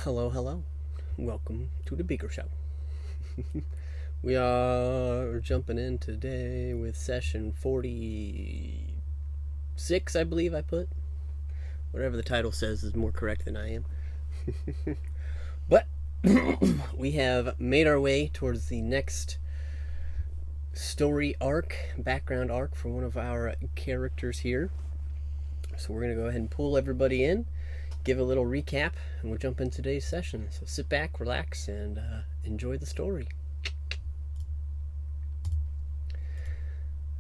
Hello, hello. Welcome to the bigger show. We are jumping in today with session 46, I believe I put. Whatever the title says is more correct than I am. But we have made our way towards the next story arc, background arc for one of our characters here. So we're going to go ahead and pull everybody in, give a little recap, and we'll jump into today's session. So sit back, relax, and enjoy the story.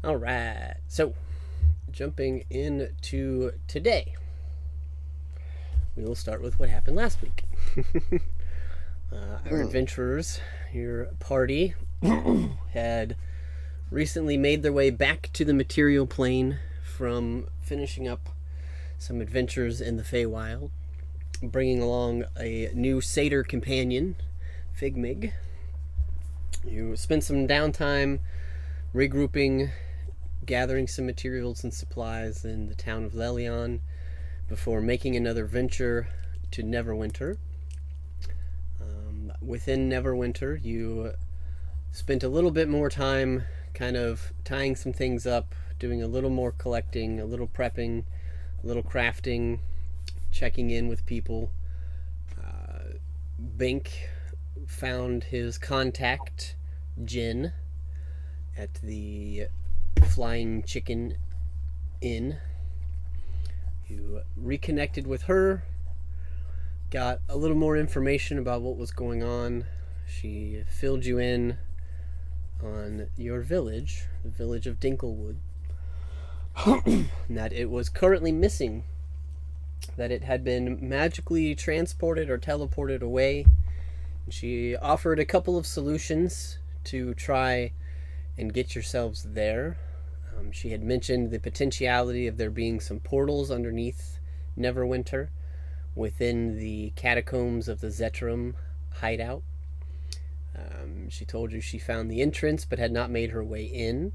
Alright, so jumping into today, we will start with what happened last week. Our adventurers, your party, had recently made their way back to the material plane from finishing up some adventures in the Feywild, bringing along a new satyr companion, Figmig. You spent some downtime regrouping, gathering some materials and supplies in the town of Lelion before making another venture to Neverwinter. Within Neverwinter, you spent a little bit more time kind of tying some things up, doing a little more collecting, a little prepping, a little crafting, checking in with people. Bink found his contact, Jin, at the Flying Chicken Inn. You reconnected with her, got a little more information about what was going on. She filled you in on your village, the village of Dinklewood, and that it was currently missing, that it had been magically transported or teleported away. And she offered a couple of solutions to try and get yourselves there. She had mentioned the potentiality of there being some portals underneath Neverwinter within the catacombs of the Zetrum hideout. She told you she found the entrance but had not made her way in,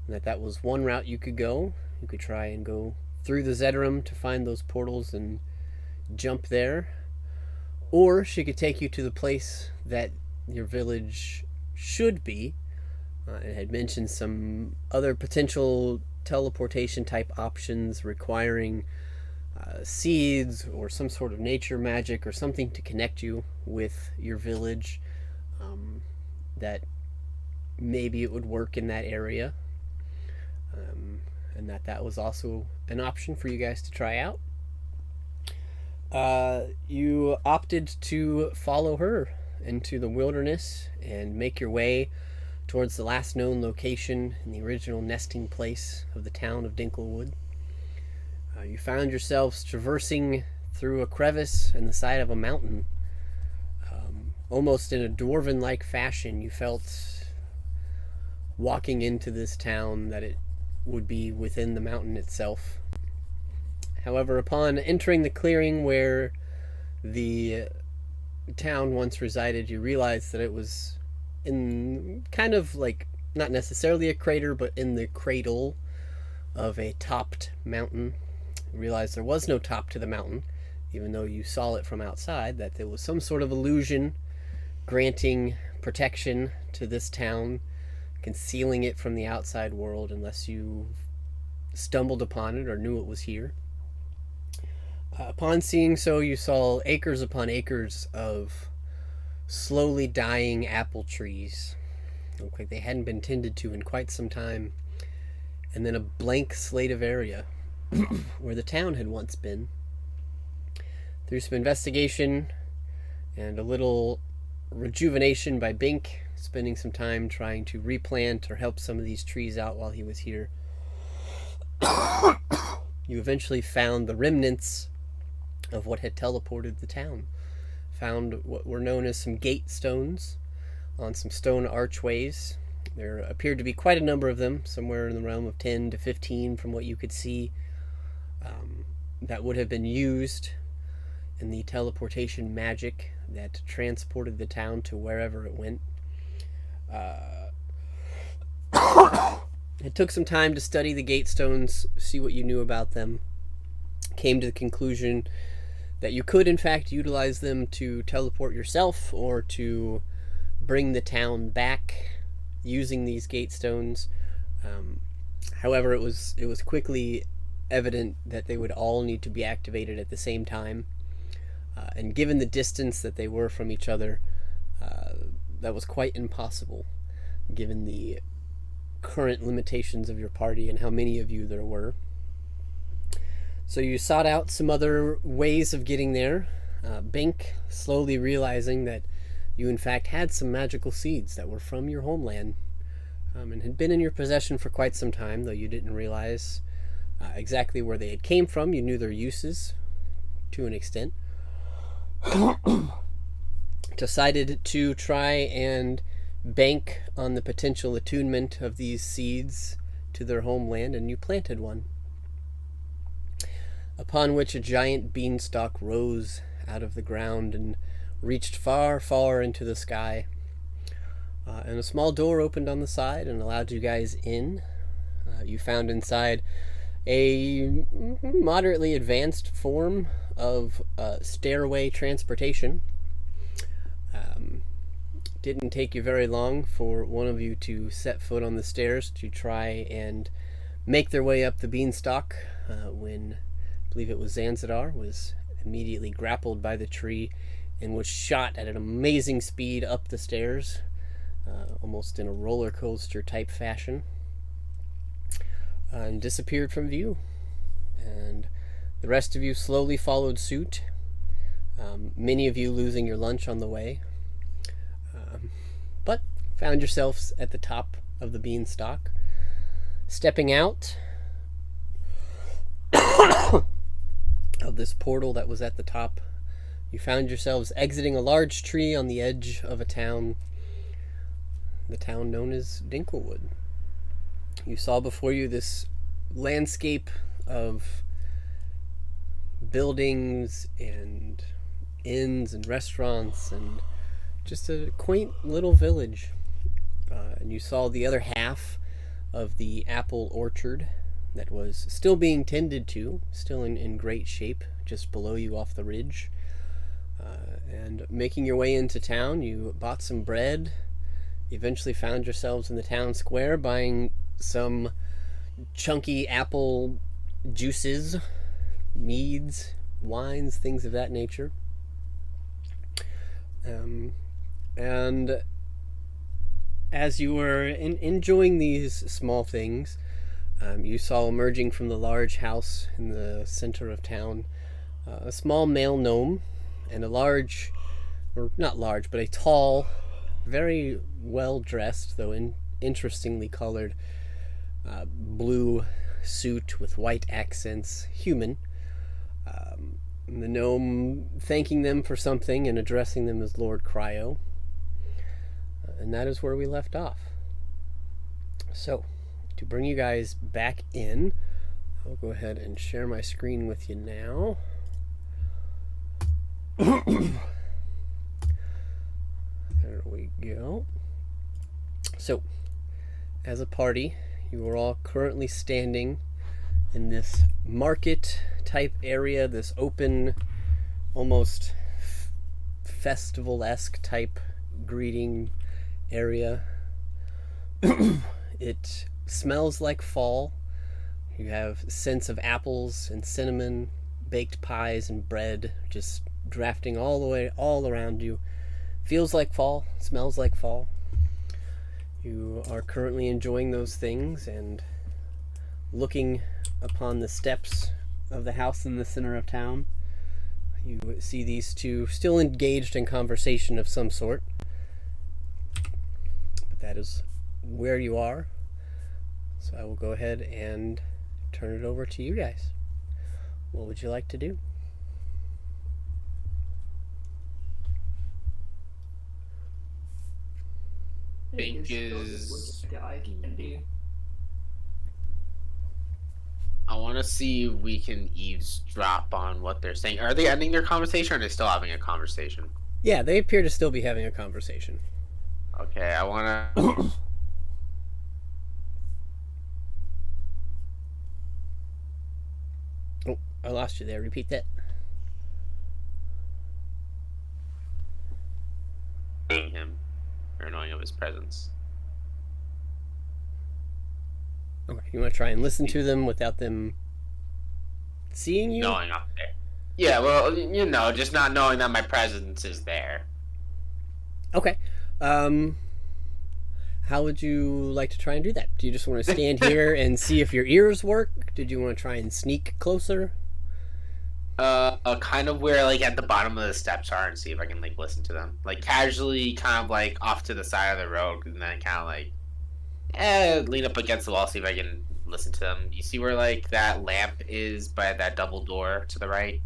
and that was one route you could go. You could try and go through the Zetrum to find those portals and jump there, or she could take you to the place that your village should be. It had mentioned some other potential teleportation type options requiring seeds or some sort of nature magic or something to connect you with your village, that maybe it would work in that area, and that was also an option for you guys to try out. You opted to follow her into the wilderness and make your way towards the last known location in the original nesting place of the town of Dinklewood. You found yourselves traversing through a crevice in the side of a mountain. Almost in a dwarven-like fashion, you felt walking into this town that it would be within the mountain itself. However, upon entering the clearing where the town once resided, you realized that it was in kind of like, not necessarily a crater, but in the cradle of a topped mountain. You realized there was no top to the mountain, even though you saw it from outside, that there was some sort of illusion granting protection to this town, concealing it from the outside world unless you stumbled upon it or knew it was here. Upon seeing so, you saw acres upon acres of slowly dying apple trees. Looked like they hadn't been tended to in quite some time. And then a blank slate of area where the town had once been. Through some investigation and a little rejuvenation by Bink, spending some time trying to replant or help some of these trees out while he was here, you eventually found the remnants of what had teleported the town. Found what were known as some gate stones on some stone archways. There appeared to be quite a number of them, somewhere in the realm of 10 to 15 from what you could see, that would have been used in the teleportation magic that transported the town to wherever it went. It took some time to study the gate stones, see what you knew about them. Came to the conclusion that you could, in fact, utilize them to teleport yourself or to bring the town back using these gate stones. However, it was quickly evident that they would all need to be activated at the same time. And given the distance that they were from each other, that was quite impossible, given the current limitations of your party and how many of you there were. So you sought out some other ways of getting there. Bink, slowly realizing that you in fact had some magical seeds that were from your homeland, and had been in your possession for quite some time, though you didn't realize exactly where they had came from. You knew their uses to an extent. Decided to try and bank on the potential attunement of these seeds to their homeland, and you planted one, upon which a giant beanstalk rose out of the ground and reached far, far into the sky. And a small door opened on the side and allowed you guys in. You found inside a moderately advanced form of stairway transportation. Didn't take you very long for one of you to set foot on the stairs to try and make their way up the beanstalk, when I believe it was Zanzidar was immediately grappled by the tree and was shot at an amazing speed up the stairs, almost in a roller coaster type fashion, and disappeared from view. And the rest of you slowly followed suit, many of you losing your lunch on the way, but found yourselves at the top of the beanstalk. Stepping out of this portal that was at the top, you found yourselves exiting a large tree on the edge of a town, the town known as Dinklewood. You saw before you this landscape of buildings and inns and restaurants and just a quaint little village. And you saw the other half of the apple orchard that was still being tended to, still in great shape, just below you off the ridge. And making your way into town, you bought some bread, eventually found yourselves in the town square buying some chunky apple juices, meads, wines, things of that nature. And as you were enjoying these small things, you saw emerging from the large house in the center of town a small male gnome and a large, or not large, but a tall, very well dressed, though interestingly colored, blue suit with white accents human. The gnome thanking them for something and addressing them as Lord Cryo. And that is where we left off. So, to bring you guys back in, I'll go ahead and share my screen with you now. There we go. So, as a party, you are all currently standing in this market type area, this open, almost festival-esque type greeting area. It smells like fall. You have scents of apples and cinnamon, baked pies and bread just drafting all the way all around you. Feels like fall, smells like fall. You are currently enjoying those things and looking upon the steps of the house in the center of town. You see these two still engaged in conversation of some sort. But that is where you are. So I will go ahead and turn it over to you guys. What would you like to do? Think is I want to see if we can eavesdrop on what they're saying. Are they ending their conversation, or are they still having a conversation? Yeah, they appear to still be having a conversation. Okay, I want to... Oh, I lost you there. Repeat that. his presence. Okay, you want to try and listen to them without them seeing you? Knowing I'm there. Yeah, well, just not knowing that my presence is there. Okay. How would you like to try and do that? Do you just want to stand here and see if your ears work? Did you want to try and sneak closer? Kind of where, like, at the bottom of the steps are and see if I can, like, listen to them. Like, casually, kind of, like, off to the side of the road, and then kind of, like, lean up against the wall, see if I can listen to them. You see where, like, that lamp is by that double door to the right?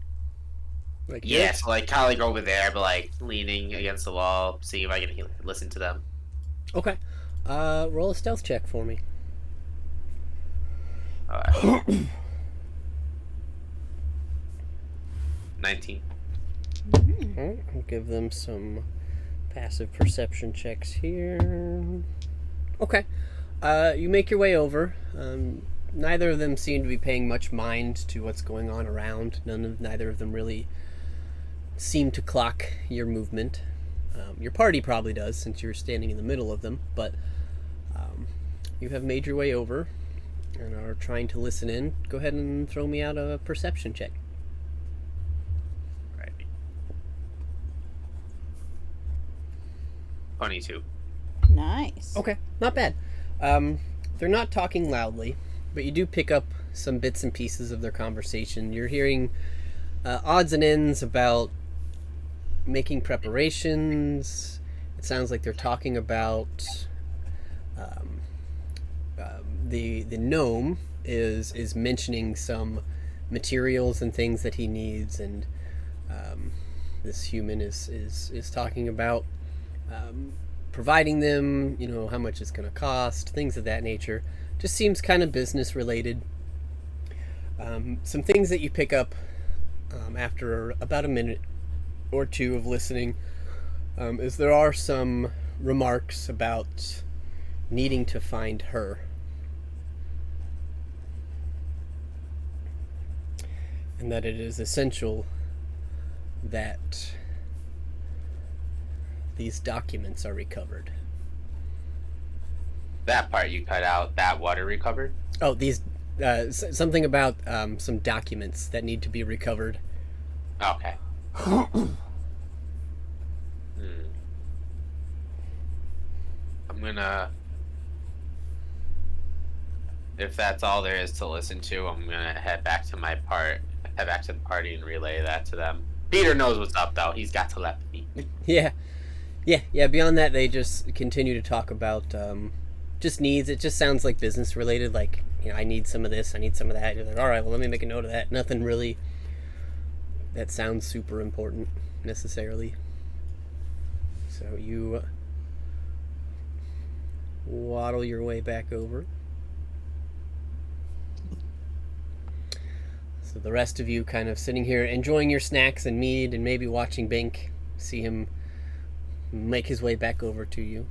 Like Yeah, so, like, kind of, like, over there, but, like, leaning against the wall, see if I can listen to them. Okay. Roll a stealth check for me. 19. Alright, I'll give them some passive perception checks here. Okay. You make your way over. Neither of them seem to be paying much mind to what's going on around. Neither of them really seem to clock your movement. Your party probably does, since you're standing in the middle of them, but you have made your way over and are trying to listen in. Go ahead and throw me out a perception check. Right. 22. Nice. Okay, not bad. They're not talking loudly, but you do pick up some bits and pieces of their conversation. You're hearing odds and ends about making preparations. It sounds like they're talking about the gnome is mentioning some materials and things that he needs, and this human is talking about providing them, how much it's going to cost, things of that nature. Just seems kind of business related. Some things that you pick up after about a minute or two of listening is there are some remarks about needing to find her. And that it is essential that these documents are recovered. That part you cut out, that water recovered? Oh, these something about some documents that need to be recovered. Okay. I'm gonna... If that's all there is to listen to, I'm gonna head back to the party and relay that to them. Peter knows what's up, though. He's got telepathy. Yeah. Beyond that, they just continue to talk about just needs. It just sounds like business related. Like, I need some of this, I need some of that. You're like, all right, well, let me make a note of that. Nothing really that sounds super important necessarily. So you waddle your way back over. So the rest of you kind of sitting here enjoying your snacks and mead and maybe watching Bink, see him make his way back over to you.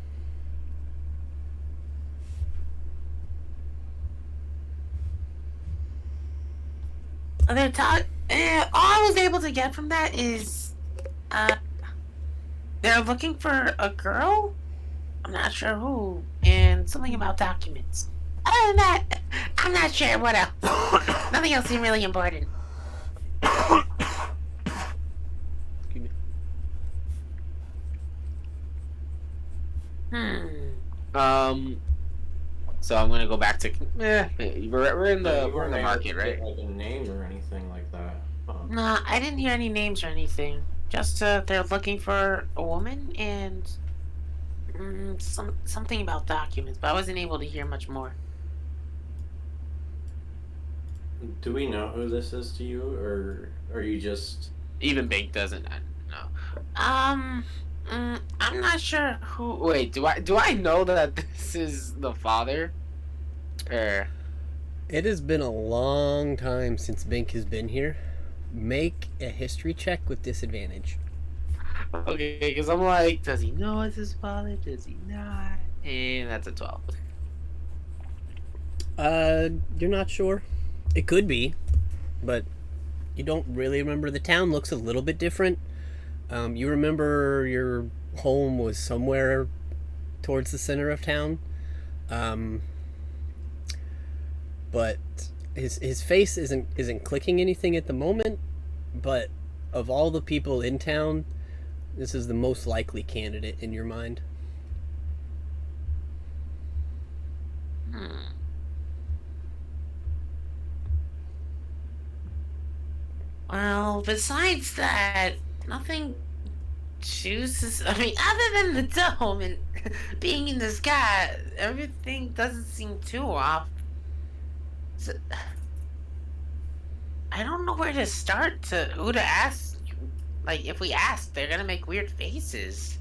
All I was able to get from that is they're looking for a girl. I'm not sure who, and something about documents. Other than that, I'm not sure what else. Nothing else seemed really important. Excuse me. So I'm gonna go back to. We're in the market, right? Like a name or anything like that. Nah, I didn't hear any names or anything. Just they're looking for a woman and something about documents, but I wasn't able to hear much more. Do we know who this is to you, or are you just... Even Bink doesn't know. I'm not sure who. Wait, do I know that this is the father? Or It has been a long time since Bink has been here. Make a history check with disadvantage. okay, because I'm like, does he know it's his father? Does he not? And that's a 12. You're not sure. It could be, but you don't really remember. The town looks a little bit different. You remember your home was somewhere towards the center of town. But his face isn't clicking anything at the moment. But of all the people in town, this is the most likely candidate in your mind. Well, besides that, nothing chooses. I mean, other than the dome and being in the sky, everything doesn't seem too off. So, I don't know where to start, who to ask. Like, if we ask, they're gonna make weird faces.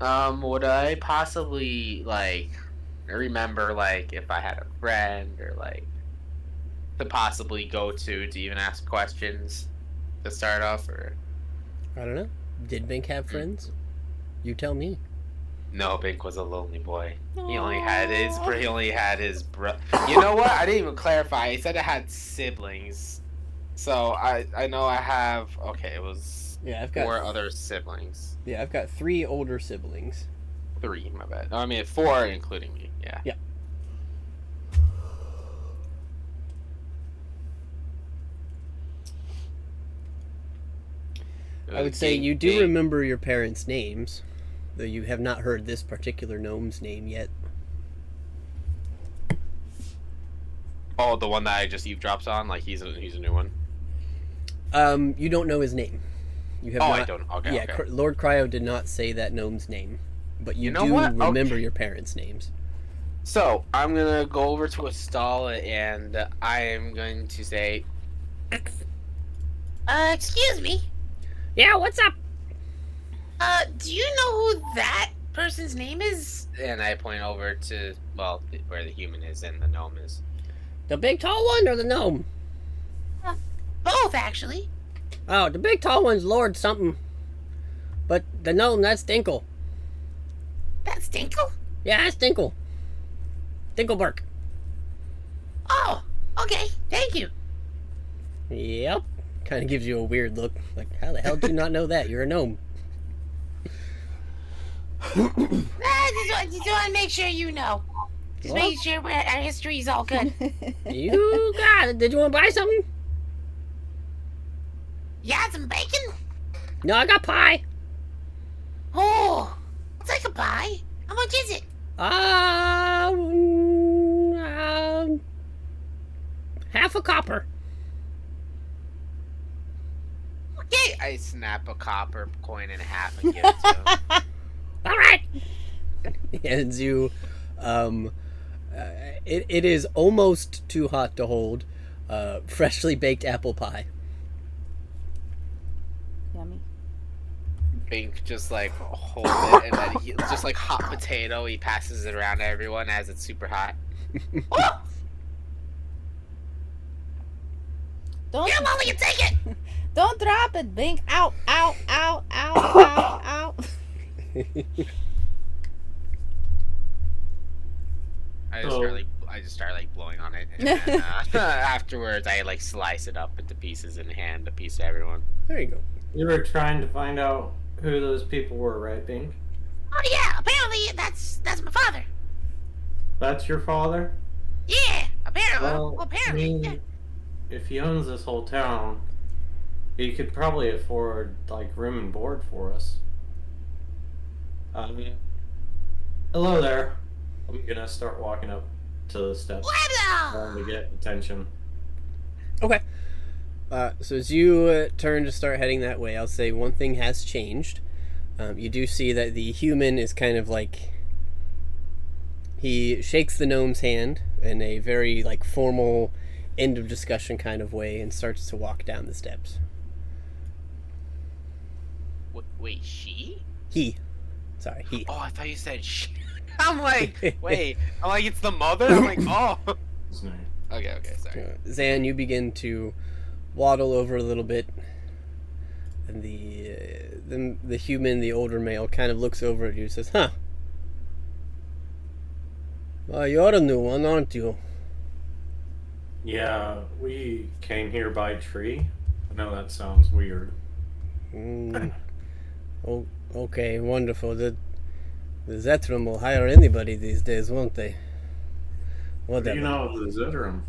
Would I possibly, like, remember, like, if I had a friend or, like, to possibly go to even ask questions to start off, or? I don't know. Did Bink have friends? You tell me. No, Bink was a lonely boy. He only had his bro. You know what? I didn't even clarify. He said I had siblings. So I know I have. Okay, it was I've got 4 other siblings. Yeah, I've got 3 older siblings. 3, my bad. No, I mean 4, including me. Yeah. Yeah. I would say you do remember your parents' names, though you have not heard this particular gnome's name yet. Oh, the one that I just eavesdropped on, like he's a new one. You don't know his name. You have I don't. Okay. Yeah, okay. Lord Cryo did not say that gnome's name, but you know do what? remember your parents' names. So I'm gonna go over to a stall and I am going to say, Excuse me. Yeah, what's up? Do you know who that person's name is? and I point over to where the human is and the gnome is. The big tall one or the gnome? Both, actually. Oh, the big tall one's Lord something. But the gnome, that's Dinkle. That's Dinkle? Yeah, that's Dinkle. Dinkleberg. Oh, okay. Thank you. Yep. Kind of gives you a weird look. Like, how the hell did you not know that? You're a gnome. I just want to make sure you know. Just What? making sure our history is all good. You got it. Did you want to buy something? Yeah, some bacon? No, I got pie. Oh, I'll take a pie. How much is it? Half a copper. Okay. I snap a copper coin in half and give it to him. All right. He hands you. It is almost too hot to hold. Freshly baked apple pie. Yummy. Bink just like holds it and then he just like hot potato. He passes it around to everyone as it's super hot. Oh, Don't here, Molly, you take it. don't drop it, Bink. Ow, ow, ow, ow, ow, ow. I just start like blowing on it, and then, afterwards I like slice it up into pieces and hand a piece to everyone. There you go. You were trying to find out who those people were, right, Bink? Oh yeah, apparently that's my father. That's your father? Yeah, apparently. Well, Well, apparently. I Yeah. mean, if he owns this whole town, he could probably afford like room and board for us. Hello there. I'm gonna start walking up to the steps, Well, trying to get attention. Okay. So as you turn to start heading that way, I'll say one thing has changed. You do see that the human is kind of like... He shakes the gnome's hand in a very like formal end of discussion kind of way and starts to walk down the steps. Wait, she? He. Oh, I thought you said she. I'm like, wait. I'm like, it's the mother? I'm like, oh. His name. Okay, sorry. Zan, you begin to waddle over a little bit, and the human, the older male, kind of looks over at you and says, "Huh. Well, you're a new one, aren't you?" Yeah, we came here by tree. I know that sounds weird. Oh, okay, wonderful. The Zetrum will hire anybody these days, won't they? What do you Whatever. know of the Zeterum?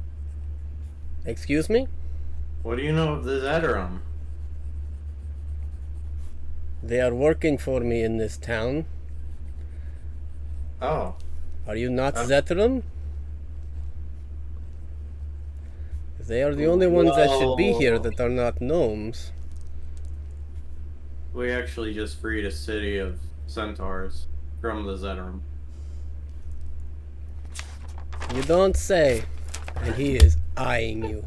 Excuse me? What do you know of the Zeterum? They are working for me in this town. Oh, Are you not Um, Zetrum? They are the only ones that should be here well- that are not gnomes. we actually just freed a city of centaurs from the Zeterum. You don't say. And he is eyeing you.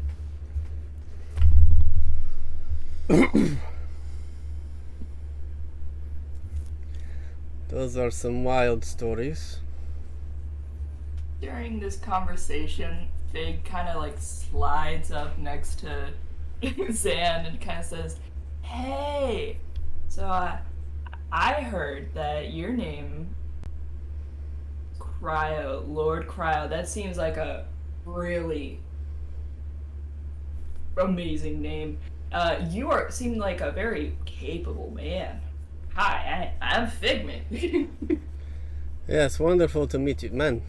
Those are some wild stories. During this conversation, Fig kind of like slides up next to Zan and kind of says, "Hey, so I heard that your name, Cryo, Lord Cryo. That seems like a really amazing name. You seem like a very capable man. Hi, I'm Figment." Yes, wonderful to meet you. Man,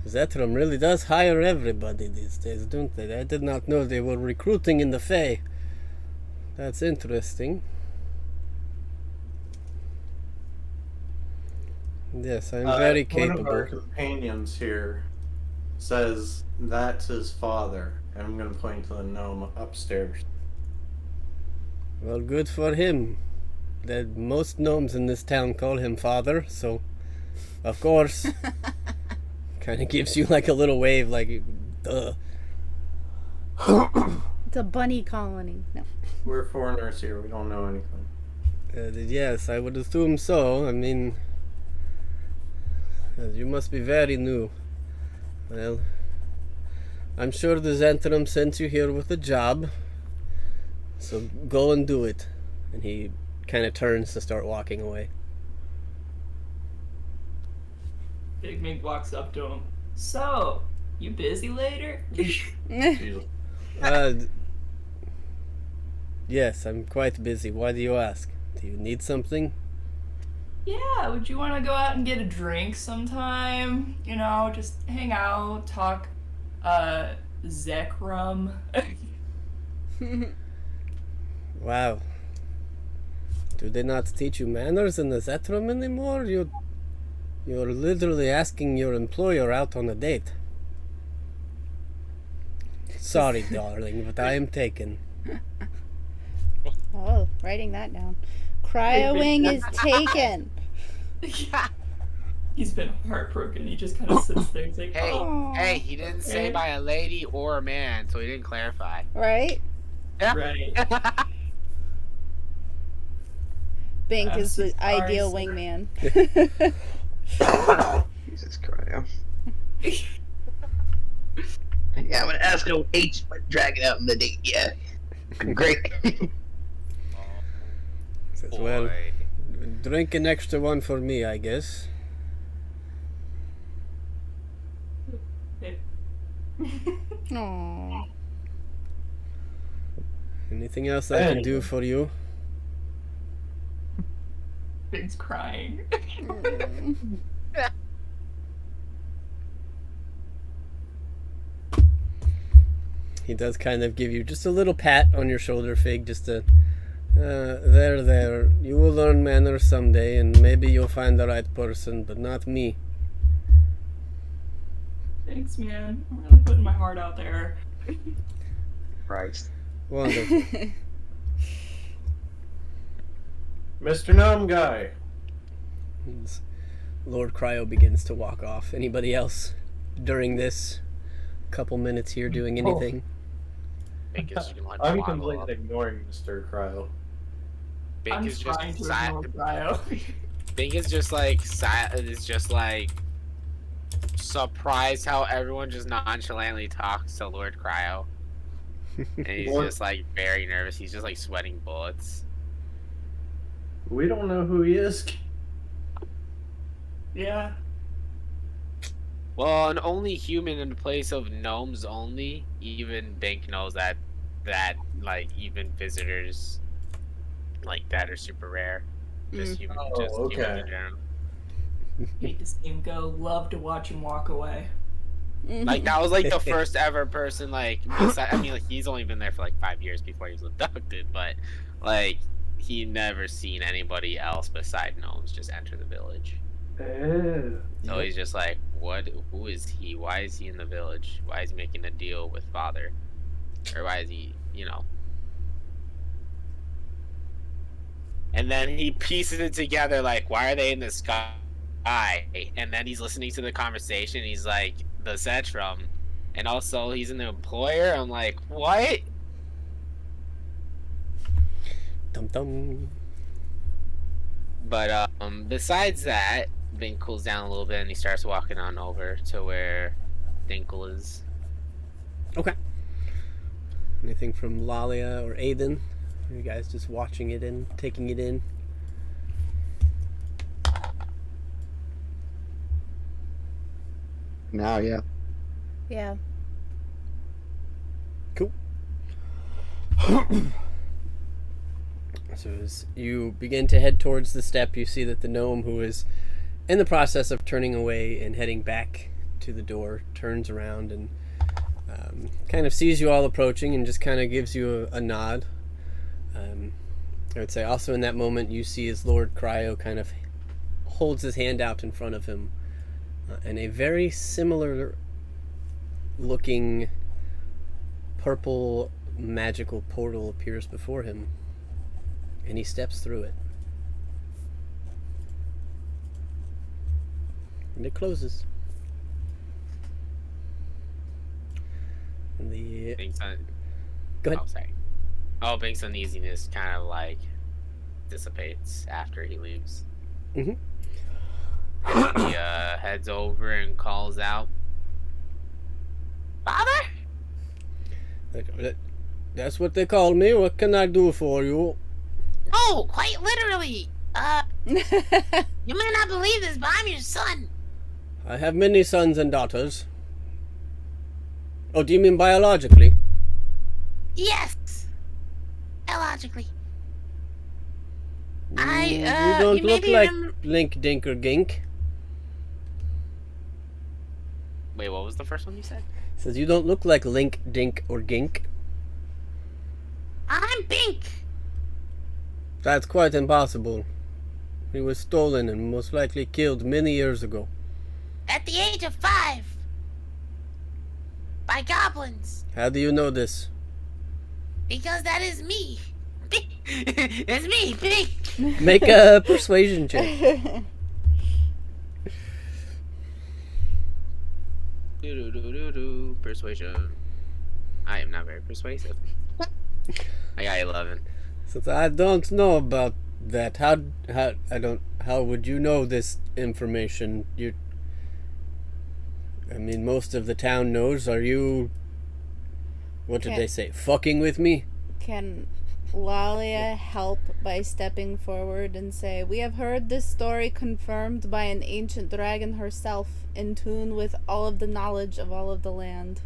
Zetrum really does hire everybody these days, don't they? I did not know they were recruiting in the Fae. That's interesting. Yes, I'm very One of our capable. companions here says that's his father, and I'm going to point to the gnome upstairs. Well, good for him. Most gnomes in this town call him father, so of course. Kind of gives you like a little wave, like, duh. It's a bunny colony. No. We're foreigners here. We don't know anything. Yes, I would assume so. I mean, you must be very new. Well, I'm sure the Zentrum sent you here with a job, so go and do it. And he kind of turns to start walking away. Figment walks up to him. "So, you busy later?" Jesus. Yes, I'm quite busy. Why do you ask? Do you need something? "Yeah, would you want to go out and get a drink sometime? You know, just hang out, talk, Zekrum." Wow. Do they not teach you manners in the Zetrum anymore? You're literally asking your employer out on a date. Sorry, darling, but I am taken. Oh, writing that down. Cryo wing is taken. He's been heartbroken. He just kind of sits there. He's like, Hey, "Oh, hey, he didn't say by a lady or a man, so he didn't clarify. Right? right." Bink I'm is so the sorry, ideal sir. wingman. Jesus Christ. Yeah, I'm gonna ask no H, but drag it out in the date. Yeah. Great. Says, well, Boy. drink an extra one for me, I guess. Aww. Anything else I can do for you? Big's crying. He does kind of give you just a little pat on your shoulder, Fig, just to, there. You will learn manners someday, and maybe you'll find the right person, but not me. Thanks, man. I'm really putting my heart out there. Christ. Wonderful. Mr. Gnome Guy. Lord Cryo begins to walk off. Anybody else during this couple minutes here doing anything? Bink is just gonna I'm waddle completely up. ignoring Mr. Cryo. Bink I'm is just trying to silent. ignore Cryo. Bink is just like is just like surprised how everyone just nonchalantly talks to Lord Cryo. And he's What? just like very nervous. He's just like sweating bullets. We don't know who he is. Yeah. Well, an only human in place of gnomes only. Even Bink knows that like even visitors like that are super rare. Just human, Oh, just humans okay. in general. Hate to see him go. Love to watch him walk away. Like that was like the first ever person. Like, I mean, like he's only been there for like 5 years before he was abducted, but like he never seen anybody else beside gnomes just enter the village. So he's just like, what? Who is he? Why is he in the village? Why is he making a deal with father? Or why is he, And then he pieces it together like, why are they in the sky? And then he's listening to the conversation. He's like, the Zetrum. And also, he's an employer. I'm like, what? Dum dum. But besides that, Bing cools down a little bit and he starts walking on over to where Dinkle is. Okay. Anything from Lalia or Aiden? Are you guys just watching it and taking it in? Now, yeah. Yeah. Cool. So as you begin to head towards the step, you see that the gnome, who is in the process of turning away and heading back to the door, turns around and kind of sees you all approaching and just kind of gives you a nod. I would say also in that moment you see his Lord Cryo kind of holds his hand out in front of him, and a very similar looking purple magical portal appears before him, and he steps through it. And it closes. And the... Bing's Go ahead. Oh, sorry. Oh, Bing's uneasiness kind of like dissipates after he leaves. Mm-hmm. He heads over and calls out, "Father!" That's what they call me. What can I do for you? Oh, quite literally. You may not believe this, but I'm your son. I have many sons and daughters. Oh, do you mean biologically? Yes. Illogically. You don't you may look be like Link, Dink, or Gink. Wait, what was the first one you said? Says you don't look like Link, Dink, or Gink. I'm Bink. That's quite impossible. He was stolen and most likely killed many years ago. At the age of 5. By goblins. How do you know this? Because that is me. It's me, Bink. Make a persuasion check. Persuasion. I am not very persuasive. I got 11. Since I don't know about that, how would you know this information? I mean, most of the town knows. Are you... What did they say? Fucking with me? Can Lalia help by stepping forward and say, "We have heard this story confirmed by an ancient dragon herself, in tune with all of the knowledge of all of the land.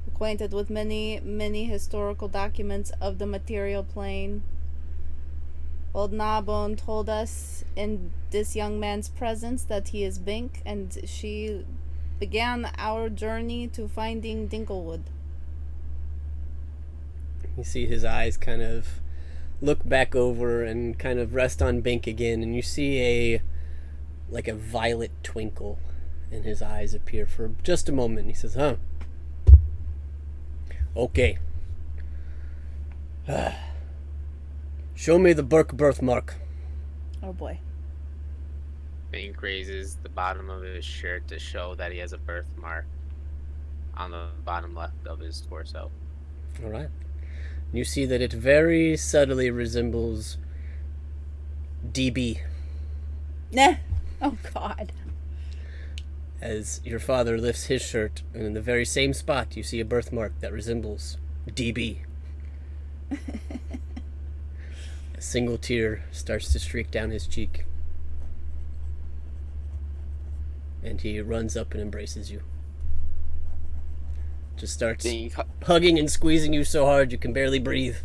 Acquainted with many, many historical documents of the material plane. Old Gnawbone told us in this young man's presence that he is Bink, and she began our journey to finding Dinklewood." You see his eyes kind of look back over and kind of rest on Bink again, and you see a violet twinkle in his eyes appear for just a moment. He says, "Huh. Okay. Show me the Burke birthmark." Oh boy. Bink raises the bottom of his shirt to show that he has a birthmark on the bottom left of his torso. All right. You see that it very subtly resembles DB. Nah. Oh god. As your father lifts his shirt, and in the very same spot, you see a birthmark that resembles DB. A single tear starts to streak down his cheek. And he runs up and embraces you. Just starts Bink, hugging and squeezing you so hard you can barely breathe.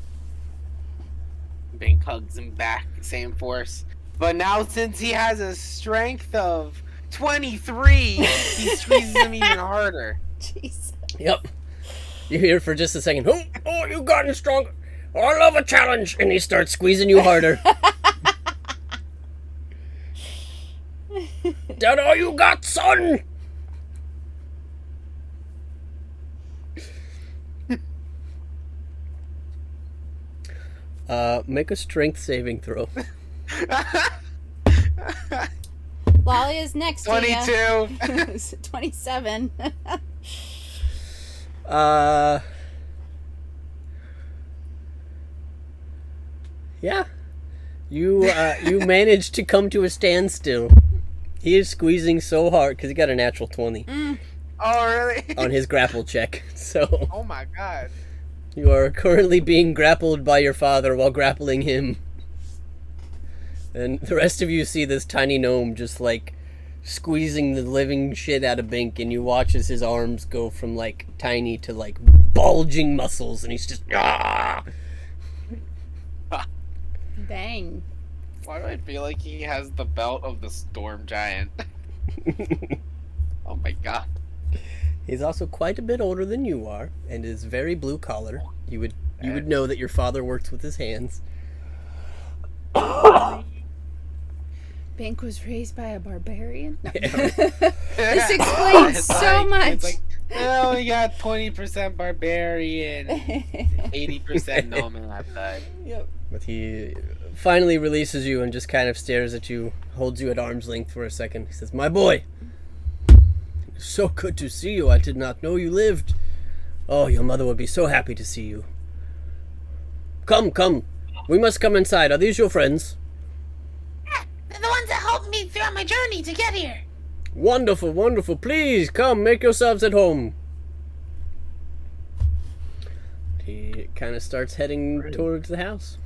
Bink hugs him back, same force. But now since he has a strength of 23, he squeezes him even harder. Jeez. Yep. You hear for just a second, oh, you gotten stronger. I love a challenge. And he starts squeezing you harder. That all you got, son? Make a strength saving throw. Lolly is next 22. to you. 27. Yeah. You managed to come to a standstill. He is squeezing so hard because he got a natural 20 Oh, really? on his grapple check. So Oh my god. you are currently being grappled by your father while grappling him. And the rest of you see this tiny gnome just like squeezing the living shit out of Bink, and you watch as his arms go from like tiny to like bulging muscles, and he's just Dang. Why do I feel like he has the belt of the storm giant? Oh my god. He's also quite a bit older than you are, and is very blue collar. You would know that your father works with his hands. Bink was raised by a barbarian? No. Yeah. This explains It's so much. It's like, well, we got 20% barbarian, 80% nomad. Yep. But he finally releases you and just kind of stares at you, holds you at arm's length for a second. He says, "My boy, it's so good to see you. I did not know you lived. Oh, your mother would be so happy to see you. Come. We must come inside. Are these your friends?" They're the ones that helped me throughout my journey to get here. Wonderful. Please, come, make yourselves at home. He kind of starts heading towards the house.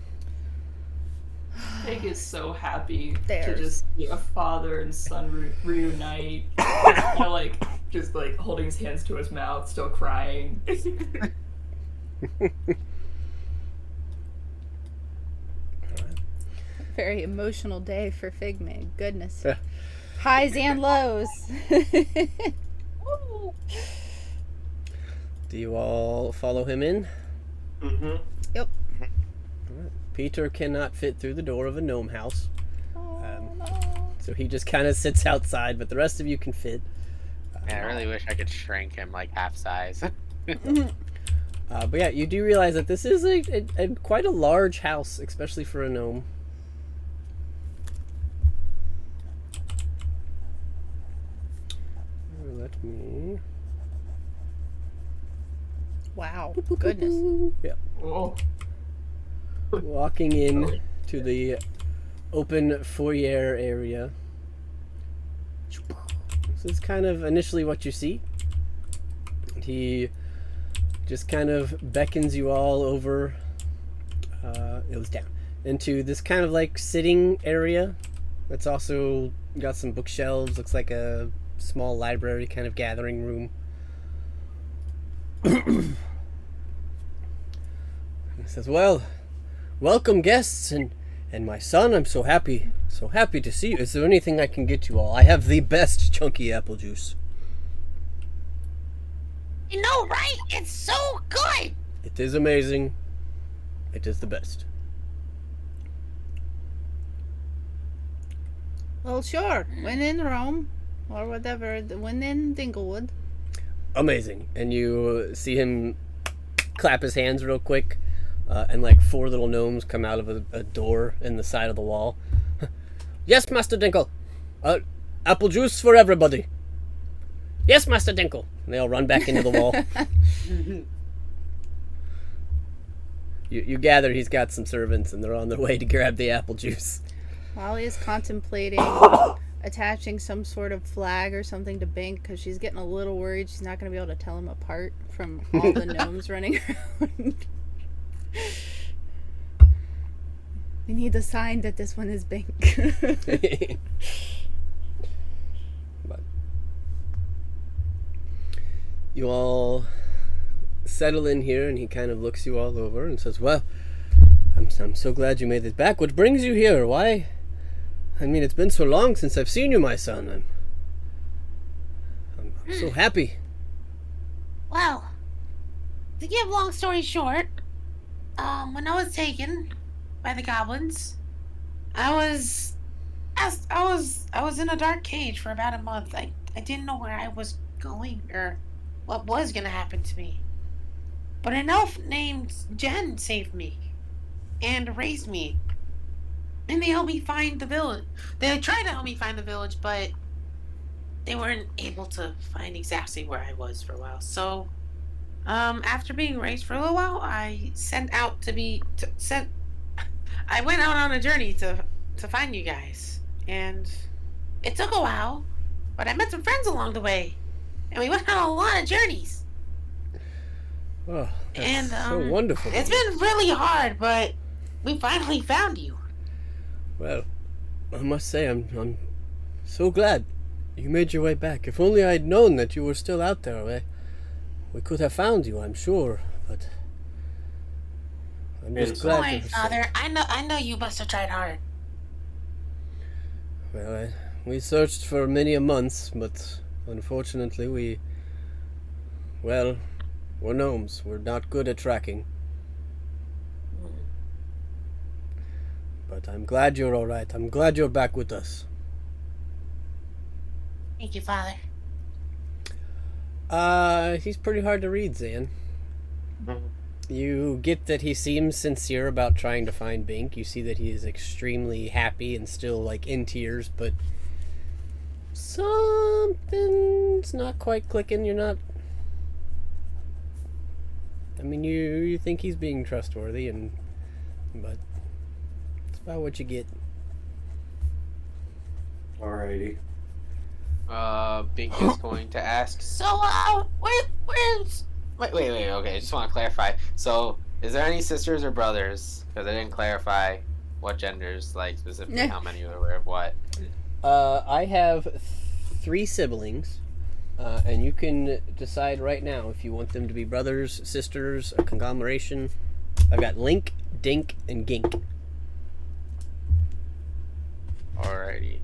Pig is so happy to There's- just see a father and son reunite. Kind of like just like holding his hands to his mouth, still crying. Very emotional day for Figmig. Goodness. Yeah. Highs and lows. Do you all follow him in? Mm-hmm. Yep. Peter cannot fit through the door of a gnome house, Oh, no. so he just kind of sits outside, but the rest of you can fit. Man, I really wish I could shrink him like half size. But yeah, you do realize that this is a quite a large house, especially for a gnome. Let me... Wow. Goodness. Oh, Walking in to the open foyer area. This is kind of initially what you see. He just kind of beckons you all over. It was down into this kind of like sitting area. That's also got some bookshelves. Looks like a small library kind of gathering room. He says, "Well, welcome guests and my son. I'm so happy to see you. Is there anything I can get you all? I have the best chunky apple juice. You know, right? It's so good. It is amazing. It is the best." Well, sure. When in Rome, or whatever, when in Dinklewood. Amazing. And you see him clap his hands real quick, and like 4 little gnomes come out of a door in the side of the wall. "Yes, Master Dinkle. Apple juice for everybody." "Yes, Master Dinkle." And they all run back into the wall. You gather he's got some servants, and they're on their way to grab the apple juice. Lolly is contemplating attaching some sort of flag or something to Bink because she's getting a little worried she's not going to be able to tell him apart from all the gnomes running around. We need a sign that this one is Bink. But you all settle in here, and he kind of looks you all over and says, "Well, I'm so glad you made it back. What brings you here? Why? I mean, it's been so long since I've seen you, my son. I'm so happy. Well, to give long story short, when I was taken by the goblins, I was in a dark cage for about a month. I didn't know where I was going or what was gonna happen to me. But an elf named Jen saved me and raised me. And they helped me find the village. They tried to help me find the village, but they weren't able to find exactly where I was for a while. So, after being raised for a little while, I went out on a journey to find you guys. And it took a while, but I met some friends along the way. And we went on a lot of journeys. Oh, that's And so wonderful. It's been really hard, but we finally found you. Well, I must say, I'm so glad you made your way back. If only I'd known that you were still out there, we could have found you, I'm sure. But I'm just Don't glad Don't worry, you're Father. safe. I know you must have tried hard. Well, we searched for many a months, but unfortunately we're gnomes. We're not good at tracking. But I'm glad you're all right. I'm glad you're back with us. Thank you, Father. He's pretty hard to read, Zan. You get that he seems sincere about trying to find Bink. You see that he is extremely happy and still, like, in tears, but something's not quite clicking. You're not... I mean, you think he's being trustworthy, but it's about what you get. Alrighty. Bink is going to ask. So, where's... Wait. Okay, I just want to clarify. So, is there any sisters or brothers? Because I didn't clarify what genders, like specifically how many were of what. I have 3 siblings, and you can decide right now if you want them to be brothers, sisters, a conglomeration. I've got Link, Dink, and Gink. Alrighty.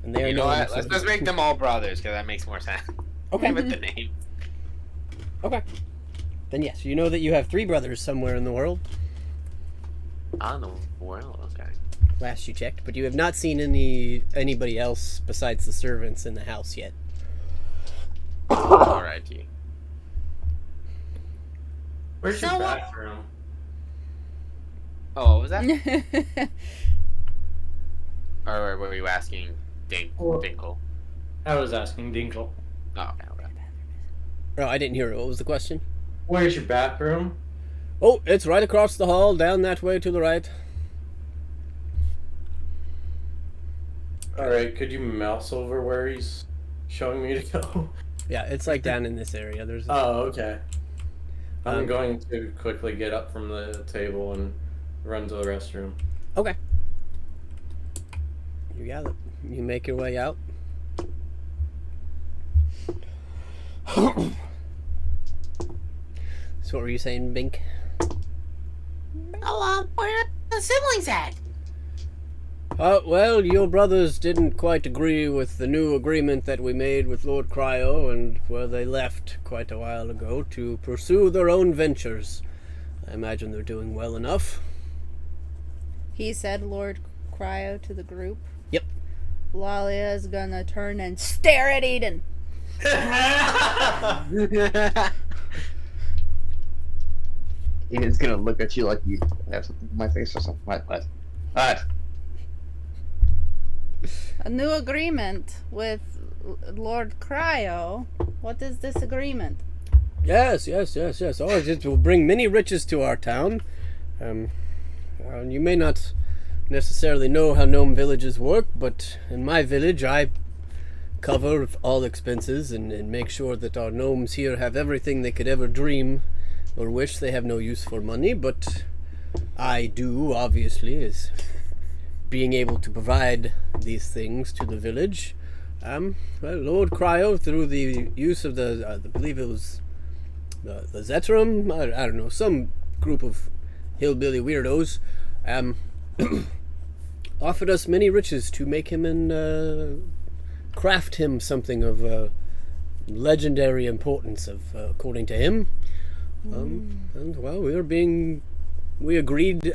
And they are You know known what? Let's just make them all brothers, because that makes more sense. Okay. With the name. Okay. Then yes, you know that you have 3 brothers somewhere in the world. On the world, okay. Last you checked, but you have not seen anybody else besides the servants in the house yet. Alrighty. Where's your So what- bathroom? Oh, what was that? Or were you asking Dinkle? I was asking Dinkle. Oh, okay. Oh, I didn't hear it. What was the question? Where's your bathroom? Oh, it's right across the hall, down that way to the right. Alright, could you mouse over where he's showing me to go? Yeah, it's like down in this area. There's Oh, okay. I'm Um, going to quickly get up from the table and run to the restroom. Okay. You got it. You make your way out. So what were you saying, Bink? Oh, where are the siblings at? Well, your brothers didn't quite agree with the new agreement that we made with Lord Cryo, and well, they left quite a while ago to pursue their own ventures. I imagine they're doing well enough. He said Lord Cryo to the group. Yep. Lalia is gonna turn and stare at Eden. Eden's gonna look at you like you have something in my face or something like that. Alright. A new agreement with Lord Cryo. What is this agreement? Yes. Oh, it will bring many riches to our town. You may not necessarily know how gnome villages work, but in my village I cover all expenses and make sure that our gnomes here have everything they could ever dream or wish. They have no use for money, but I do, obviously, is being able to provide these things to the village. Well, Lord Cryo, through the use of I believe it was the Zetrum, I don't know, some group of hillbilly weirdos, offered us many riches to make him and craft him something of legendary importance, according to him. And well, we agreed.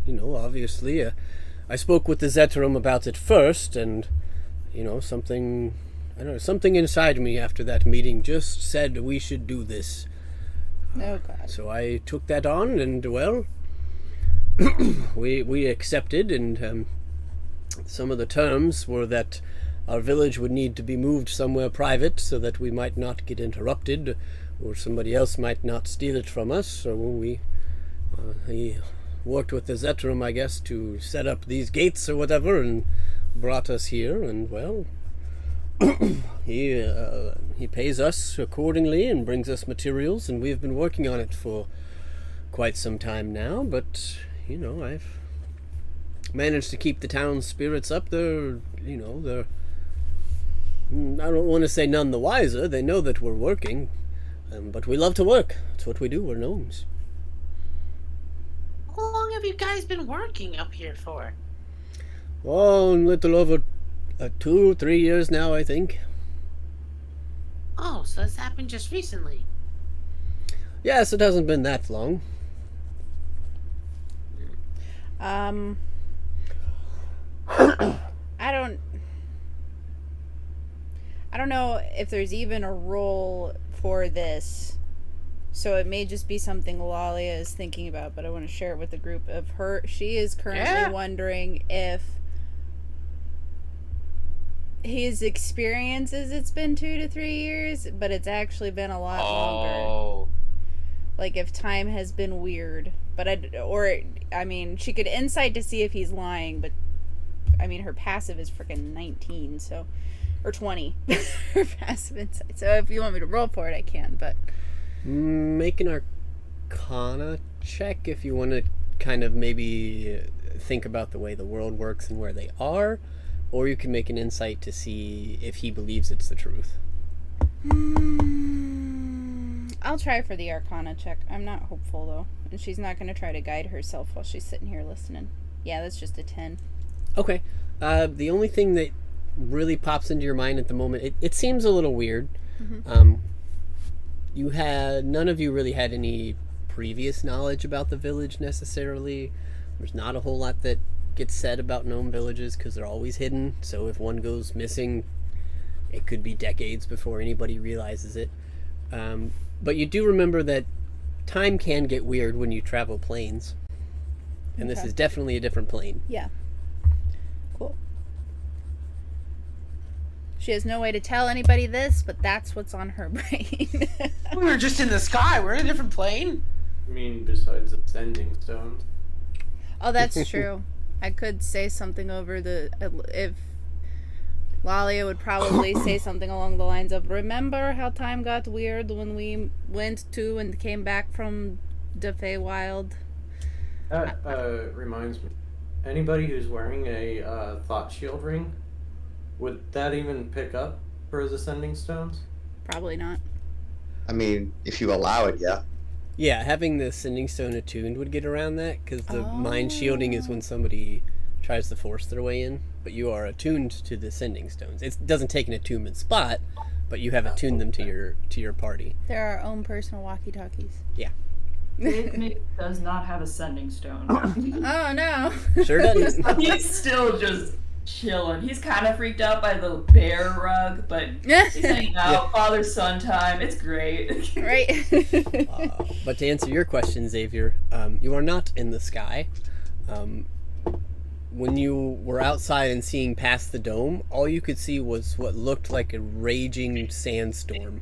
Obviously, I spoke with the Zetterum about it first, and something inside me after that meeting just said we should do this. Oh God. So I took that on, and well, we accepted, and some of the terms were that our village would need to be moved somewhere private so that we might not get interrupted, or somebody else might not steal it from us. So he worked with the Zetterum, I guess, to set up these gates or whatever, and brought us here. And well, he pays us accordingly and brings us materials, and we've been working on it for quite some time now. But I've managed to keep the town's spirits up. They're I don't want to say none the wiser. They know that we're working, but we love to work. That's what we do. We're gnomes. How long have you guys been working up here for? Oh, a little over 2-3 years now, I think. Oh, so this happened just recently. Yes, it hasn't been that long. I don't know if there's even a role for this, so it may just be something Lalia is thinking about, but I want to share it with the group of her. She is currently wondering if his experiences, it's been 2 to 3 years, but it's actually been a lot longer. Like if time has been weird, but she could insight to see if he's lying, but her passive is freaking 19, so, or 20. Her passive insight. So if you want me to roll for it, I can, but make an Arcana check if you want to kind of maybe think about the way the world works and where they are, or you can make an insight to see if he believes it's the truth. I'll try for the Arcana check. I'm not hopeful though, and she's not going to try to guide herself while she's sitting here listening. Yeah, that's just a 10. Okay. The only thing that really pops into your mind at the moment, it seems a little weird. Mm-hmm. None of you really had any previous knowledge about the village necessarily. There's not a whole lot that gets said about gnome villages because they're always hidden. So if one goes missing, it could be decades before anybody realizes it. But you do remember that time can get weird when you travel planes. And this is definitely a different plane. Yeah. Cool. She has no way to tell anybody this, but that's what's on her brain. We were just in the sky. We're in a different plane. I mean, besides ascending stones. Oh, that's true. I could say something over if Lalia would probably say something along the lines of, remember how time got weird when we went to and came back from the Feywild? That reminds me. Anybody who's wearing a thought shield ring, would that even pick up for his ascending stones? Probably not. I mean, if you allow it, yeah. Yeah, having the sending stone attuned would get around that, because the mind shielding is when somebody tries to force their way in, but you are attuned to the sending stones. It doesn't take an attunement spot, but you have attuned them to your party. They're our own personal walkie-talkies. Yeah. Nick does not have a sending stone. Oh no. Sure doesn't. He's still just chilling. He's kind of freaked out by the bear rug, but he's hanging out, father-son time. It's great. Right. But to answer your question, Xavier, you are not in the sky. When you were outside and seeing past the dome, all you could see was what looked like a raging sandstorm.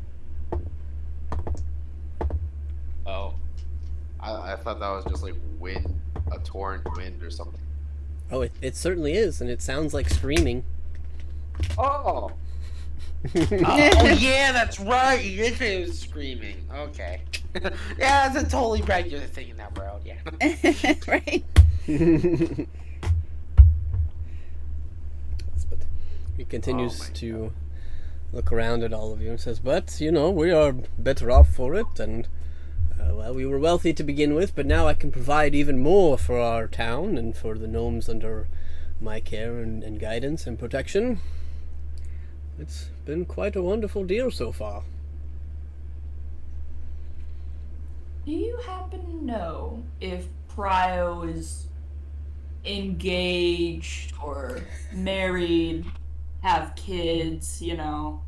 Oh. I thought that was just like wind, a torrent wind or something. Oh, it certainly is, and it sounds like screaming. Oh! Oh yeah, that's right. It was screaming. Okay. Yeah, that's a totally regular thing in that world. Yeah. Right. But he continues to look around at all of you and says, but, we are better off for it, and Well, we were wealthy to begin with, but now I can provide even more for our town and for the gnomes under my care and guidance and protection. It's been quite a wonderful deal so far. Do you happen to know if Prio is engaged or married, have kids, you know?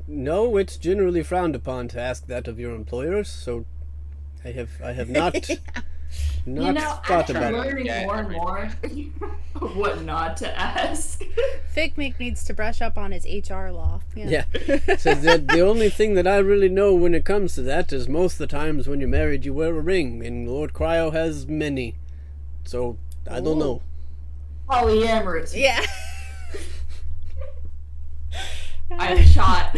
No, it's generally frowned upon to ask that of your employers, so I have not You know, thought I'm about it. learning more and more what not to ask. Figmake needs to brush up on his HR law. Yeah. So the only thing that I really know when it comes to that is most of the times when you're married you wear a ring, and Lord Cryo has many. So I don't know. Polyamorous. Yeah. I have a shot.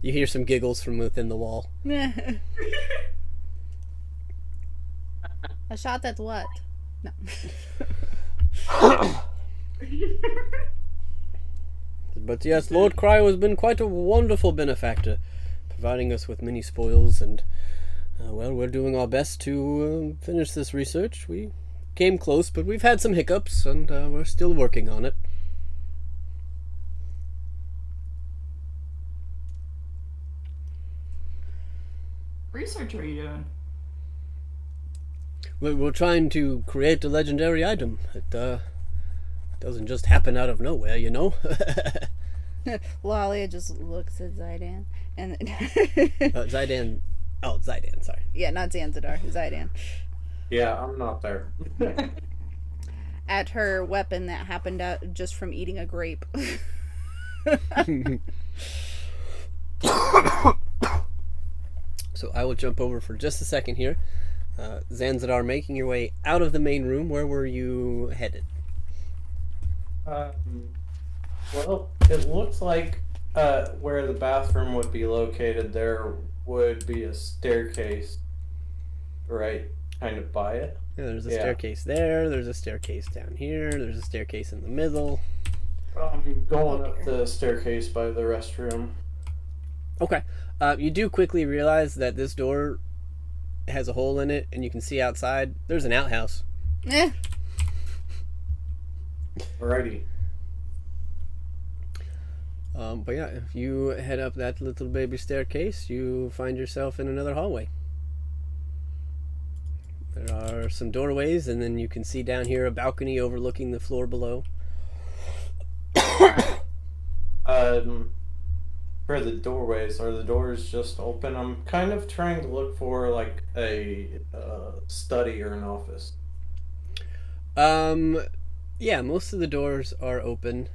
You hear some giggles from within the wall. A shot at what? No. But yes, Lord Cryo has been quite a wonderful benefactor, providing us with many spoils, and well, we're doing our best to finish this research. We came close, but we've had some hiccups, and we're still working on it. Research are you doing? We're trying to create a legendary item. It doesn't just happen out of nowhere, you know. Lalia just looks at Zydan and Zydan. Oh, Zydan. Sorry. yeah, not Zanzidar, Zydan. Yeah, I'm not there. At her weapon that happened out just from eating a grape. So I will jump over for just a second here. Zanzidar, making your way out of the main room. Where were you headed? Well, it looks like where the bathroom would be located, there would be a staircase right kind of by it. Yeah, there's a staircase there. There's a staircase down here. There's a staircase in the middle. I'm going up the staircase by the restroom. Okay. You do quickly realize that this door has a hole in it, and you can see outside. There's an outhouse. Eh. Alrighty. But yeah, if you head up that little baby staircase, you find yourself in another hallway. There are some doorways, and then you can see down here a balcony overlooking the floor below. For the doorways, are the doors just open? I'm kind of trying to look for like a study or an office. Yeah, most of the doors are open.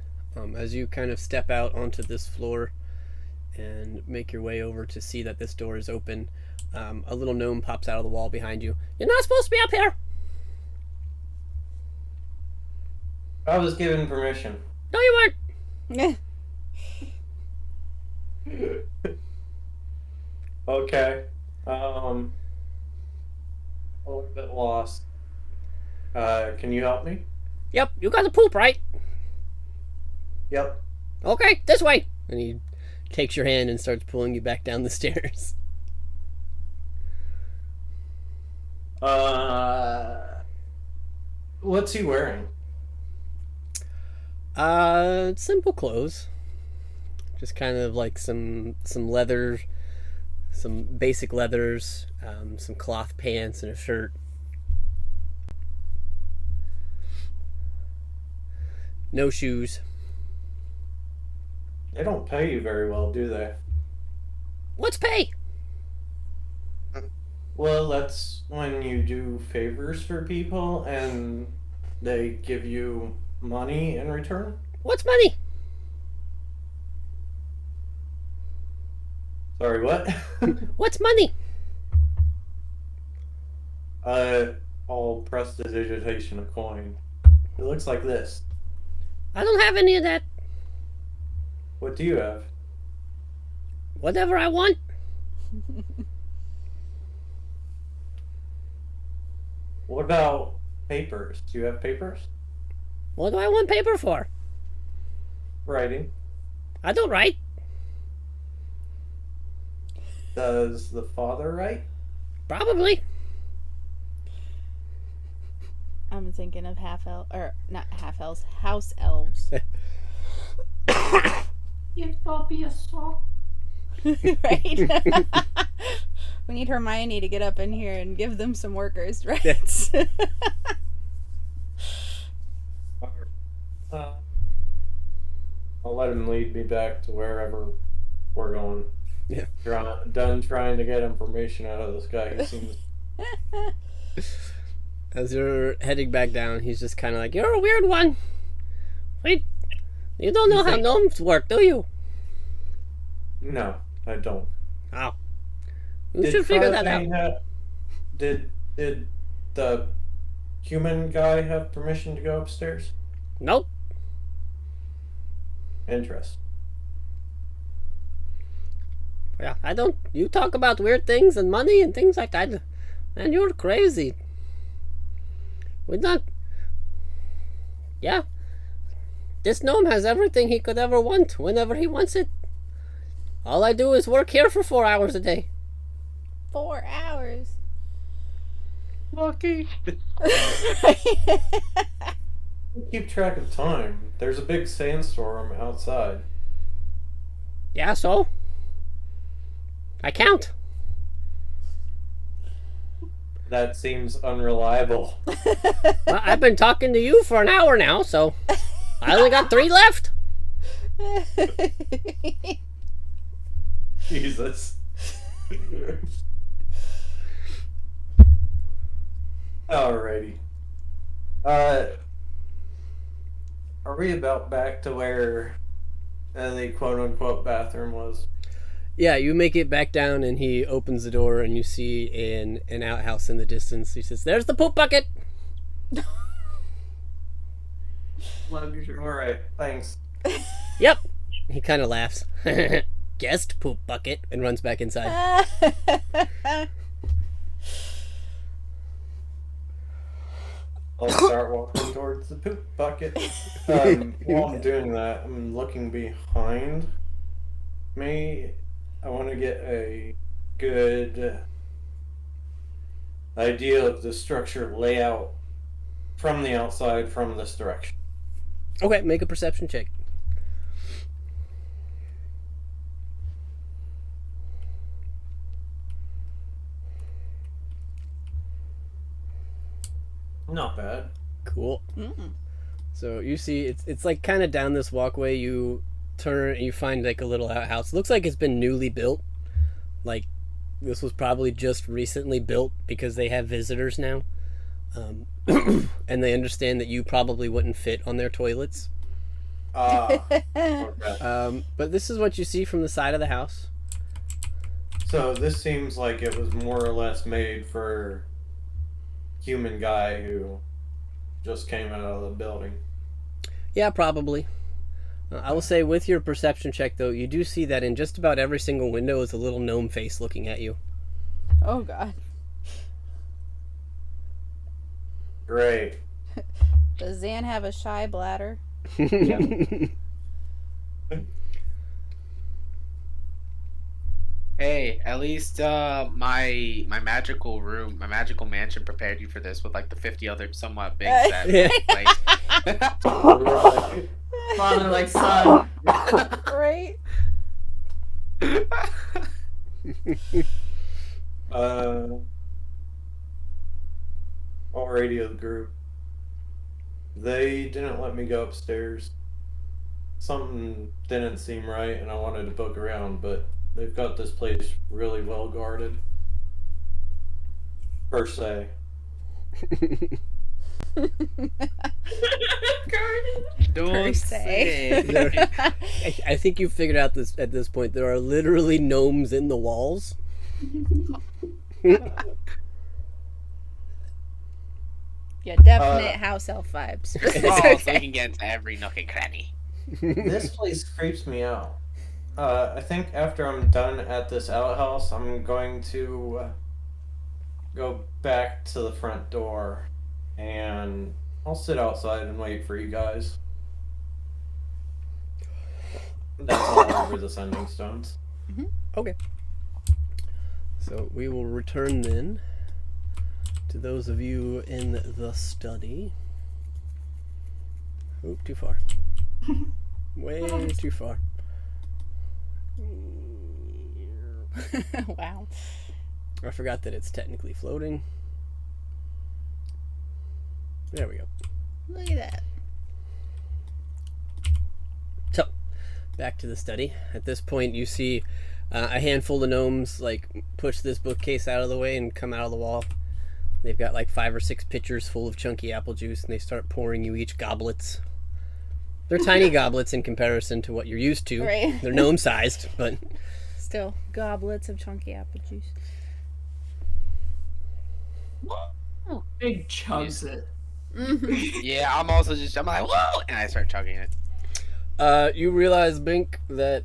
As you kind of step out onto this floor and make your way over to see that this door is open, a little gnome pops out of the wall behind you. You're not supposed to be up here! I was given permission. No, you weren't! Eh. Okay. A little bit lost. Can you help me? Yep, you got to poop, right? Yep. Okay, this way! And he takes your hand and starts pulling you back down the stairs. What's he wearing? Simple clothes. Just kind of like some leather, some basic leathers, some cloth pants and a shirt. No shoes. They don't pay you very well, do they? What's pay? Well, that's when you do favors for people and they give you money in return. What's money? Sorry, what? What's money? I'll press the digitation of coin. It looks like this. I don't have any of that. What do you have? Whatever I want. What about papers? Do you have papers? What do I want paper for? Writing. I don't write. Does the father write? Probably. I'm thinking of half elf or not half elves, house elves. Give Bobby a sock. Right? We need Hermione to get up in here and give them some workers, right? I'll let him lead me back to wherever we're going. Yeah. Done trying to get information out of this guy. He seems. As you're heading back down, he's just kind of like, "You're a weird one. Wait, you don't know how gnomes work, do you?" No, I don't. Oh. You should figure that out. Did the human guy have permission to go upstairs? Nope. Interesting. Yeah, I don't. You talk about weird things and money and things like that. Man, you're crazy. We're not. Yeah. This gnome has everything he could ever want whenever he wants it. All I do is work here for 4 hours a day. 4 hours. Lucky. Keep track of time. There's a big sandstorm outside. Yeah, so? I count. That seems unreliable. Well, I've been talking to you for an hour now, so I only got 3 left. Jesus. Alrighty. Are we about back to where the quote-unquote bathroom was? Yeah, you make it back down, and he opens the door, and you see an outhouse in the distance. He says, "There's the poop bucket." Luxury. Alright, thanks. Yep. He kind of laughs. Guest poop bucket, and runs back inside. I'll start walking towards the poop bucket. While I'm doing that, I'm looking behind me. I want to get a good idea of the structure layout from the outside from this direction. Okay, make a perception check. Not bad. Cool. So you see, it's like kind of down this walkway. You turn and you find like a little outhouse. Looks like it's been newly built. Like this was probably just recently built because they have visitors now, and they understand that you probably wouldn't fit on their toilets. Okay. But this is what you see from the side of the house. So this seems like it was more or less made for human guy who just came out of the building. Yeah, probably. I will say with your perception check, though, you do see that in just about every single window is a little gnome face looking at you. Oh, God. Great. Does Zan have a shy bladder? Hey, at least my magical room, my magical mansion prepared you for this with like the 50 other somewhat big set. Yeah. Father like son. Right? I'll radio the group. They didn't let me go upstairs. Something didn't seem right, and I wanted to poke around, but they've got this place really well guarded. Per se. Don't say. say. I think you figured out this at this point. There are literally gnomes in the walls. Yeah, definite house elf vibes. Oh, so we can get into every nook and cranny. This place creeps me out. I think after I'm done at this outhouse, I'm going to go back to the front door, and I'll sit outside and wait for you guys. That's all over the sending stones. Okay. So we will return then to those of you in the study. Oop, too far. Way too far. Wow. I forgot that it's technically floating. There we go. Look at that. So, back to the study. At this point, you see a handful of gnomes like push this bookcase out of the way and come out of the wall. They've got like 5 or 6 pitchers full of chunky apple juice, and they start pouring you each goblets. They're tiny goblets in comparison to what you're used to. Right. They're gnome-sized, but Still, goblets of chunky apple juice. Big chunks it. Yeah, I'm like, whoa! And I start chugging it. you realize, Bink, that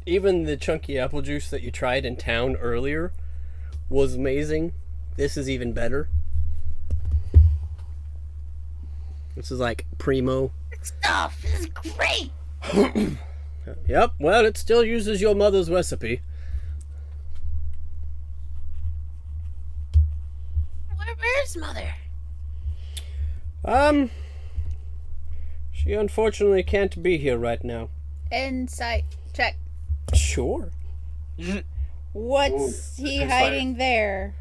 even the chunky apple juice that you tried in town earlier was amazing. This is even better. This is like primo. Stuff is great. Yep, well, it still uses your mother's recipe. Where's mother? She unfortunately can't be here right now. Insight check. Sure. What's he insight. hiding there?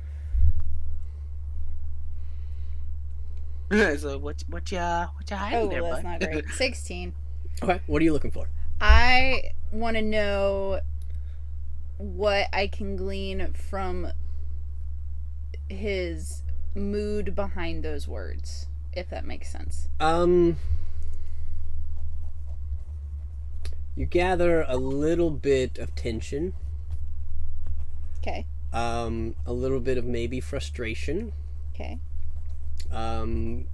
So what you hiding Oh, there, that's bud? not great. 16. Okay, what are you looking for? I want to know what I can glean from his mood behind those words, if that makes sense. You gather a little bit of tension. Okay. A little bit of maybe frustration. Okay. And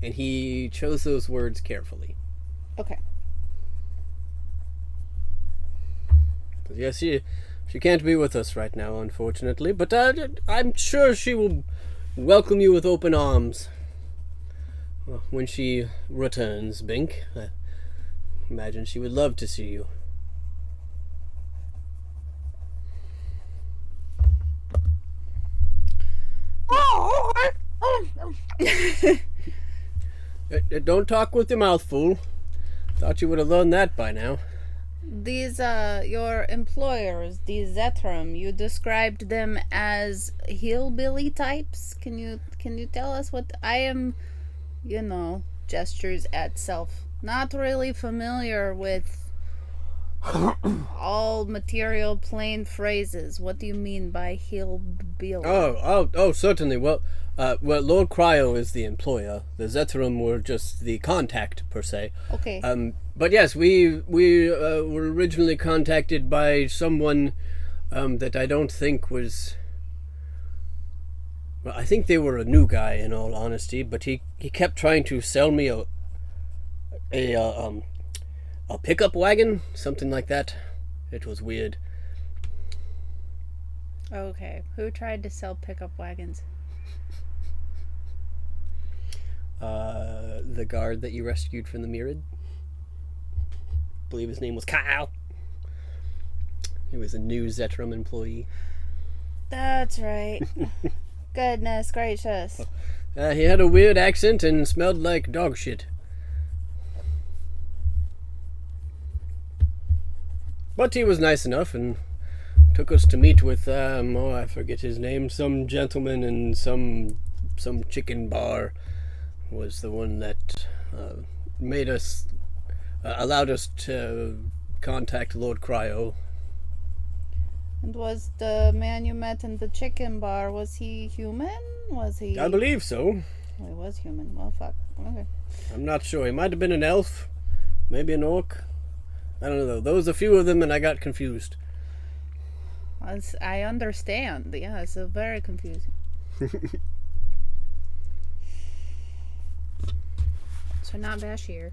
he chose those words carefully. Okay. But yes, she can't be with us right now, unfortunately. But I'm sure she will welcome you with open arms when she returns, Bink. I imagine she would love to see you. Don't talk with your mouth full. Thought you would have learned that by now. These, your employers, the Zetrum, you described them as hillbilly types. Can you tell us what I am, gestures at self. Not really familiar with all material plain phrases. What do you mean by hillbilly? Oh, certainly. Well, Lord Cryo is the employer. The Zetrum were just the contact, per se. Okay. But yes, we were originally contacted by someone that I don't think was... Well, I think they were a new guy, in all honesty, but he kept trying to sell me a pickup wagon, something like that. It was weird. Okay. Who tried to sell pickup wagons? The guard that you rescued from the Myriad. I believe his name was Kyle. He was a new Zetrum employee. That's right. Goodness gracious. He had a weird accent and smelled like dog shit. But he was nice enough and took us to meet with, I forget his name, some gentleman in some chicken bar was the one that made us, allowed us to contact Lord Cryo. And was the man you met in the chicken bar, was he human? Was he... I believe so. Oh, he was human. Well, fuck. Okay. I'm not sure. He might have been an elf, maybe an orc. I don't know. There was a few of them and I got confused. I understand. Yeah, it's very confusing. So not Bashir.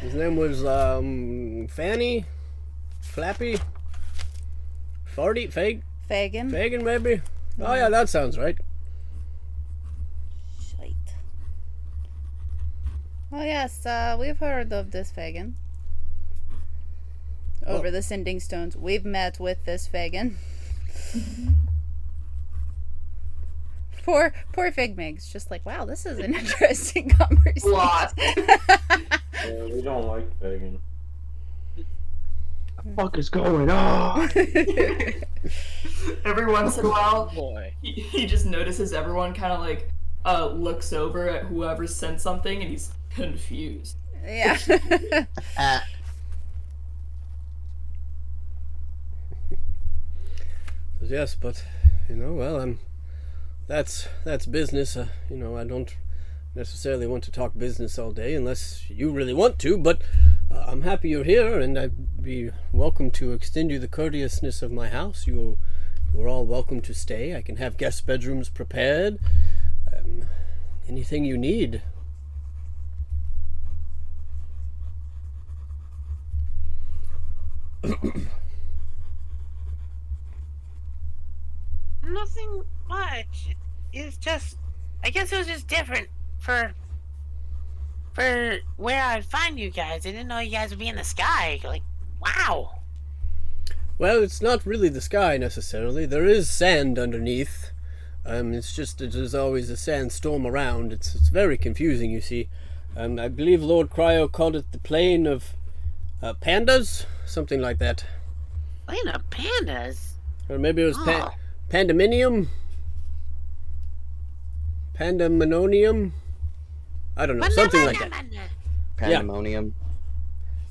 His name was Fanny, Flappy, Farty, Fagin. Fagin maybe. Oh yeah, that sounds right. Shite. Oh yes, we've heard of this Fagin. over the sending stones. We've met with this Fagin. Poor Figmig's just like, wow, this is an interesting conversation. Lost. Yeah, we don't like begging. What the fuck is going on? Every once in a while, Boy. he just notices everyone kind of like looks over at whoever sent something and he's confused. Yeah. Yes, but well, that's business. I don't necessarily want to talk business all day unless you really want to. But I'm happy you're here, and I'd be welcome to extend you the courteousness of my house. You're all welcome to stay. I can have guest bedrooms prepared. Anything you need. Nothing much. It's just, I guess it was just different for where I'd find you guys. I didn't know you guys would be in the sky. Like, wow. Well, it's not really the sky necessarily. There is sand underneath. It's just that there's always a sandstorm around. It's very confusing, you see. I believe Lord Cryo called it the plain of pandas, something like that. Plain of pandas? Or maybe it was Oh. Pandemonium? Pandamononium? I don't know, something like that. Pandemonium.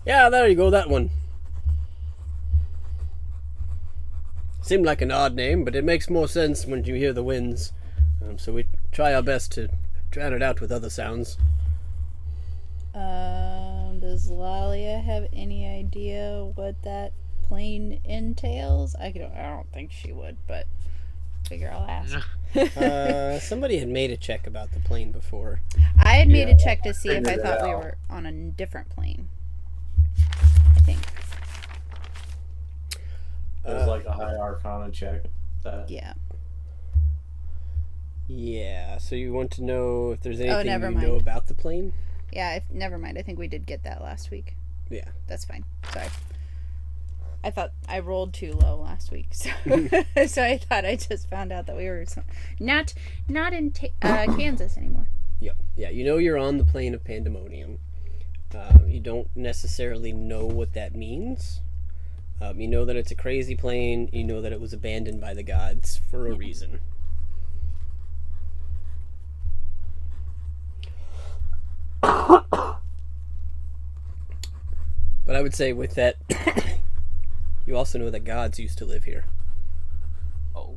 Yeah, there you go, that one. Seemed like an odd name, but it makes more sense when you hear the winds. So we try our best to drown it out with other sounds. Does Lalia have any idea what that plane entails? I don't think she would, but figure I'll ask. Somebody had made a check about the plane before. I had made a check to see if I figured it thought we out. were on a different plane. I think. It was like a high arcana check. That Yeah. Yeah, so you want to know if there's anything never you know mind. about the plane? Yeah, never mind. I think we did get that last week. Yeah. That's fine. Sorry. I thought I rolled too low last week, so so I thought I just found out that we were not in Kansas anymore. Yep. Yeah, you know you're on the plane of Pandemonium. You don't necessarily know what that means. You know that it's a crazy plane. You know that it was abandoned by the gods for a reason. But I would say with that, you also know that gods used to live here. Oh.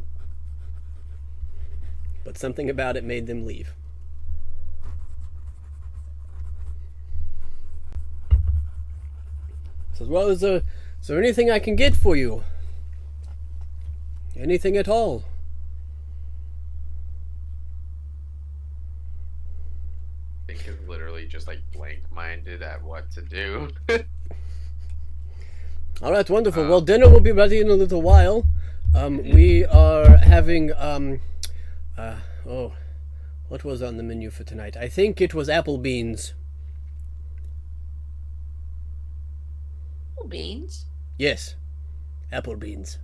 But something about it made them leave. So, well, is there anything I can get for you? Anything at all? Think is literally just like blank-minded at what to do. All right, wonderful. Well, dinner will be ready in a little while. We are having what was on the menu for tonight? I think it was apple beans. Beans? Yes, apple beans.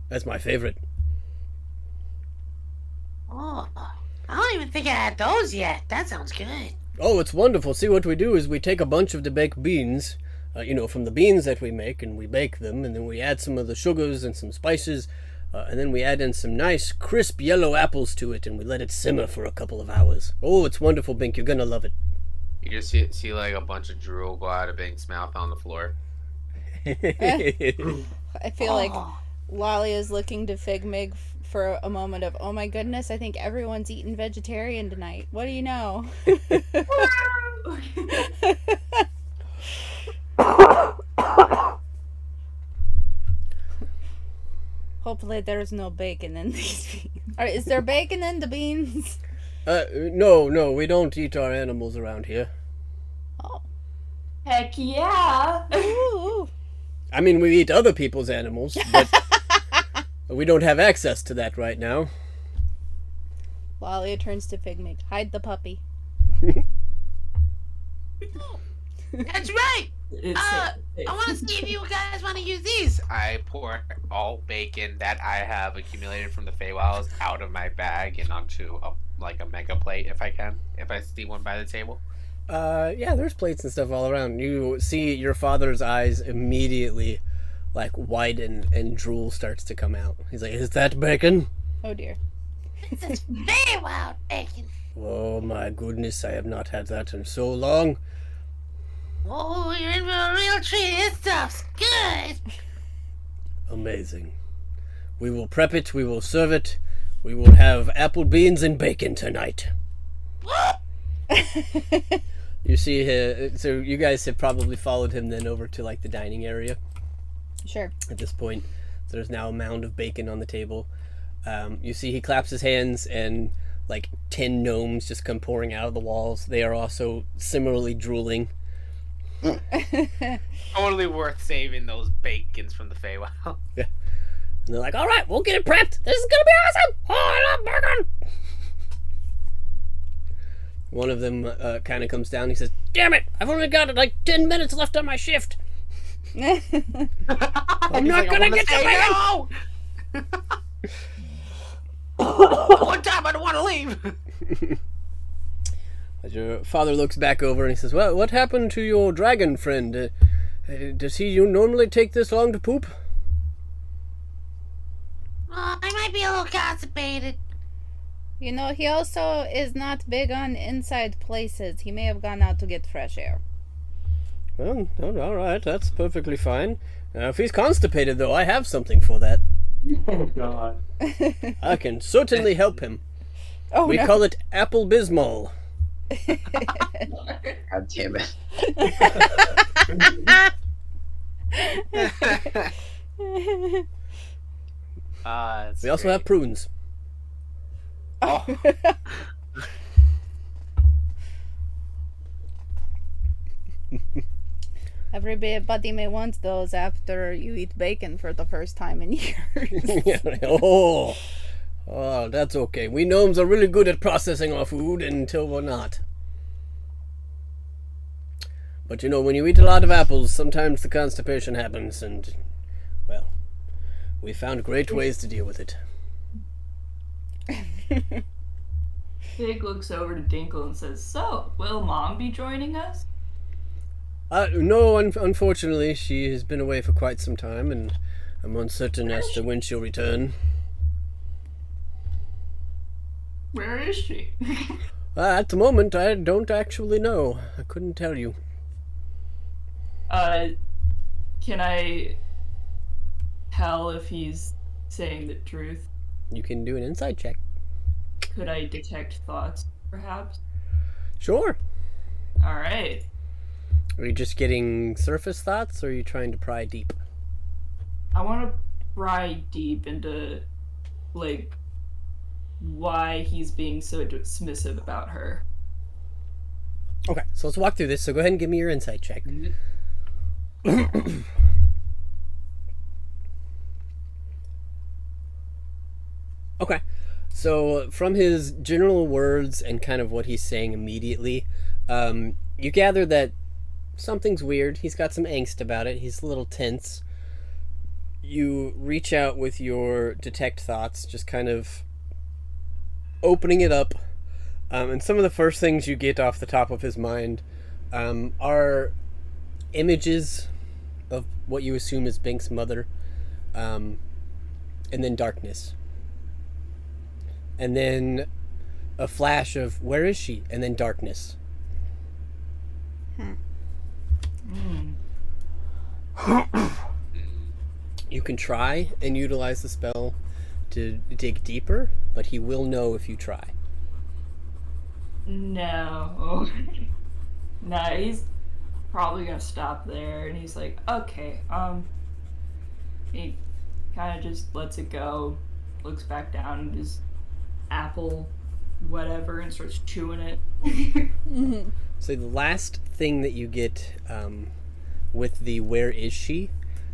That's my favorite. Oh, I don't even think I had those yet. That sounds good. Oh, it's wonderful. See, what we do is we take a bunch of the baked beans, from the beans that we make, and we bake them, and then we add some of the sugars and some spices, and then we add in some nice, crisp yellow apples to it, and we let it simmer for a couple of hours. Oh, it's wonderful, Bink. You're gonna love it. You just see like a bunch of drool go out of Bink's mouth on the floor. I feel like Oh. Lolly is looking to Figmig for a moment of, oh my goodness, I think everyone's eating vegetarian tonight. What do you know? Hopefully there's no bacon in these beans. Is there bacon in the beans? No, we don't eat our animals around here. Oh. Heck yeah! Ooh. I mean, we eat other people's animals, but we don't have access to that right now. Lolly turns to Figmig. Hide the puppy. That's right. It's I want to see if you guys want to use these. I pour all bacon that I have accumulated from the Feywilds out of my bag and onto like a mega plate if I can. If I see one by the table. Yeah, there's plates and stuff all around. You see your father's eyes immediately, like, widen and drool starts to come out. He's like, "Is that bacon?" Oh dear. This is Feywild bacon. Oh my goodness, I have not had that in so long. Oh, you're in for a real treat. This stuff's good. Amazing. We will prep it, we will serve it, we will have apple beans and bacon tonight. You see here, so you guys have probably followed him then over to like the dining area Sure. at this point. So there's now a mound of bacon on the table. You see he claps his hands and like 10 gnomes just come pouring out of the walls. They are also similarly drooling. Totally worth saving those bacons from the Feywild. And they're like, "All right, we'll get it prepped. This is gonna be awesome. Oh, I love bacon." One of them kind of comes down. He says, "Damn it! I've only got like 10 minutes left on my shift. I'm not gonna get to bacon." One time I don't want to leave. As your father looks back over and he says, "Well, what happened to your dragon friend? Does he normally take this long to poop?" I might be a little constipated. You know, he also is not big on inside places. He may have gone out to get fresh air. Well, all right, that's perfectly fine. If he's constipated, though, I have something for that. Oh God. I can certainly help him. Oh, We no. call it apple bismol. God damn it. That's We also great. have prunes. Oh, Everybody may want those after you eat bacon for the first time in years. oh, that's okay. We gnomes are really good at processing our food until we're not. But you know, when you eat a lot of apples, sometimes the constipation happens, and, well, we found great ways to deal with it. Fig looks over to Dinkle and says, "So, will Mom be joining us?" No, unfortunately, she has been away for quite some time, and I'm uncertain as to when she'll return. Where is she? At the moment, I don't actually know. I couldn't tell you. Can I tell if he's saying the truth? You can do an insight check. Could I detect thoughts, perhaps? Sure. Alright. Are you just getting surface thoughts, or are you trying to pry deep? I want to pry deep into, like, why he's being so dismissive about her. Okay, so let's walk through this. So go ahead and give me your insight check. Okay, so from his general words and kind of what he's saying immediately, you gather that something's weird. He's got some angst about it. He's a little tense. You reach out with your detect thoughts, just kind of opening it up. And some of the first things you get off the top of his mind are images of what you assume is Bink's mother, and then darkness. And then a flash of, where is she? And then darkness. You can try and utilize the spell to dig deeper, but he will know if you try. No. No, he's probably gonna stop there, and he's like, okay, he kind of just lets it go, looks back down at his apple, whatever, and starts chewing it. So the last thing that you get with the where is she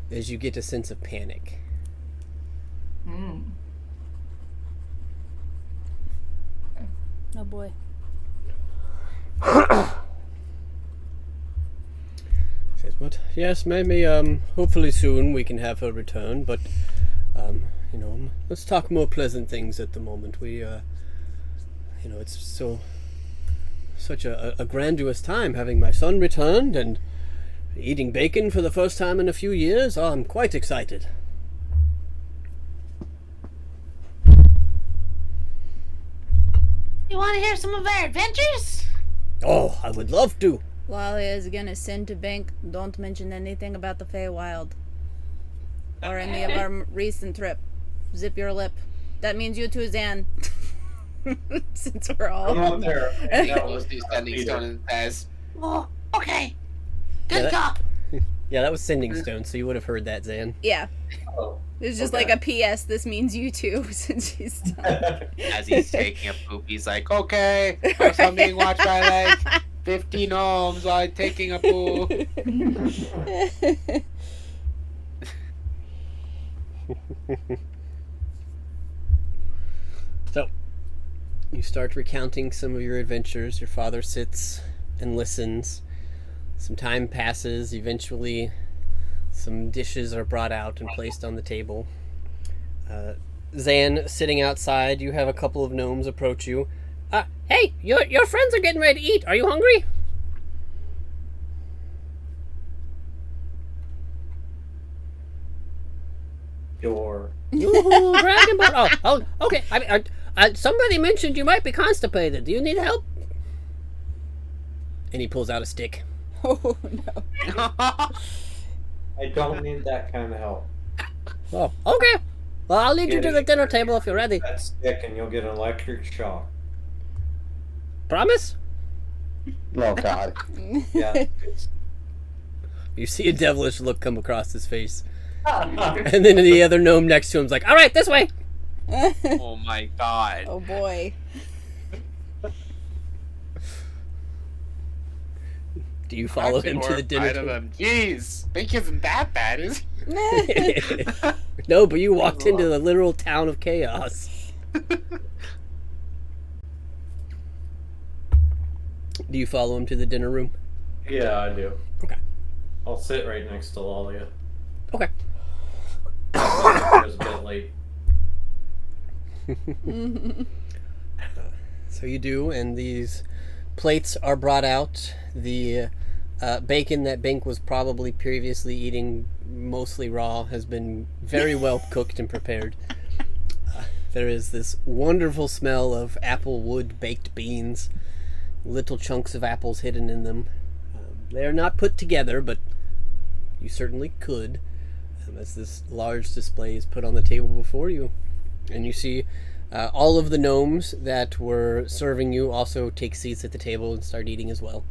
is you get a sense of panic. Oh boy. But yes, maybe hopefully soon we can have her return. But let's talk more pleasant things at the moment. We it's such a grandiose time having my son returned and eating bacon for the first time in a few years. Oh, I'm quite excited. You want to hear some of our adventures? Oh, I would love to. Lalia is gonna send to Bank, don't mention anything about the Feywild. Or any of our recent trip. Zip your lip. That means you too, Zan. Since we're all... I'm up there. Goes through Sending Stone and says, Oh, okay. Yeah, Good cop. Yeah, that was Sending Stone, so you would have heard that, Zan. Yeah. Oh, It's just okay. like a PS, this means you too, since she's done. as he's taking a poop, he's like, okay, I'm being watched by like 50 gnomes while I'm taking a poop. So, you start recounting some of your adventures. Your father sits and listens. Some time passes. Eventually, some dishes are brought out and placed on the table. Zan, sitting outside, you have a couple of gnomes approach you. Hey, your friends are getting ready to eat. Are you hungry? Sure. Yoo-hoo, Dragon Ball. Oh, okay. Somebody mentioned you might be constipated. Do you need help? And he pulls out a stick. Oh no. I don't need that kind of help. Oh, okay. Well, I'll lead you to the dinner table if you're ready. That stick and you'll get an electric shock. Promise? Oh God. Yeah. it's- You see a devilish look come across his face. And then the other gnome next to him's like, all right, this way. Oh my god. Oh boy. Do you follow him to the dinner Horrified of table? him. Jeez, Bink isn't that bad, is No, but you walked into the literal town of chaos. Do you follow him to the dinner room? Yeah, I do. Okay. I'll sit right next to Lalia. Okay. It was a bit late. So you do, and these plates are brought out. The bacon that Bink was probably previously eating mostly raw has been very well cooked and prepared. There is this wonderful smell of apple wood baked beans, little chunks of apples hidden in them. They are not put together, but you certainly could, as this large display is put on the table before you. And you see all of the gnomes that were serving you also take seats at the table and start eating as well.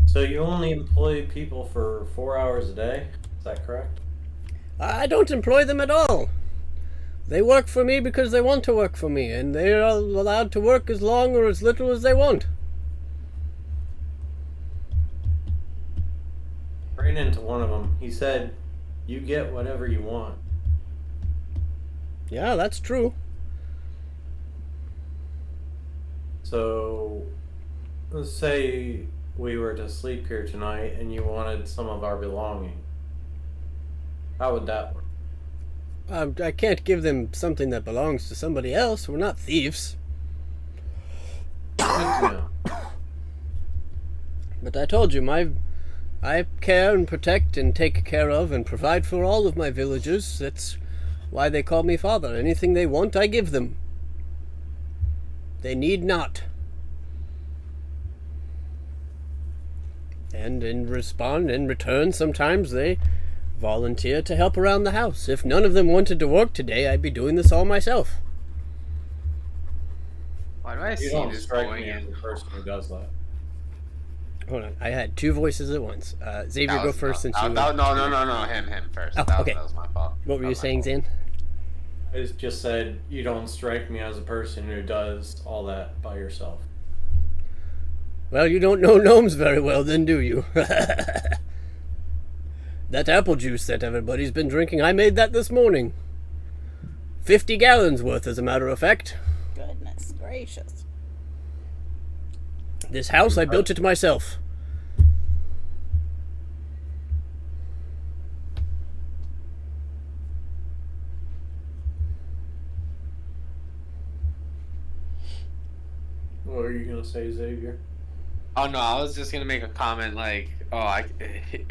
So you only employ people for 4 hours a day? Is that correct? I don't employ them at all. They work for me because they want to work for me, and they are allowed to work as long or as little as they want. Ran into one of them. He said, you get whatever you want. Yeah, that's true. So, let's say we were to sleep here tonight and you wanted some of our belongings. How would that work? I can't give them something that belongs to somebody else. We're not thieves. Good to know. But I told you, I care and protect and take care of and provide for all of my villagers. That's why they call me father. Anything they want, I give them. They need not. And in return, sometimes they volunteer to help around the house. If none of them wanted to work today, I'd be doing this all myself. Why do I You see don't this strike going me as in? the person who does that. Hold on, I had two voices at once. Xavier, go first since you... No, him first. Oh, that, okay. that was my fault. What were That you was my saying, fault. Zan? I just said, you don't strike me as a person who does all that by yourself. Well, you don't know gnomes very well then, do you? That apple juice that everybody's been drinking, I made that this morning. 50 gallons worth, as a matter of fact. Goodness gracious. This house, I built it myself. What are you gonna say, Xavier? Oh no, I was just gonna make a comment like, oh,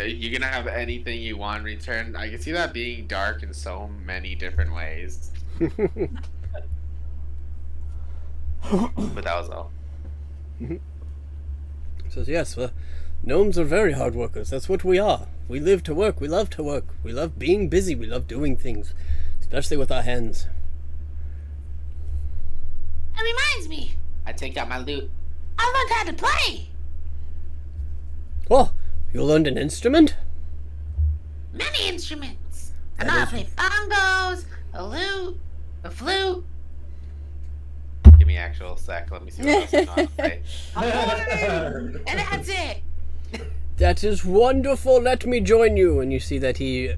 you gonna have anything you want in return? I can see that being dark in so many different ways. But that was all. Says, yes, gnomes are very hard workers. That's what we are. We live to work. We love to work. We love being busy. We love doing things, especially with our hands. That reminds me. I take out my loot. I learned how to play. Oh, you learned an instrument? Many instruments. I know how to play bongos, a lute, a flute. Give me actual sec. Let me see what else I know how to play. And that's it. That is wonderful. Let me join you. And you see that he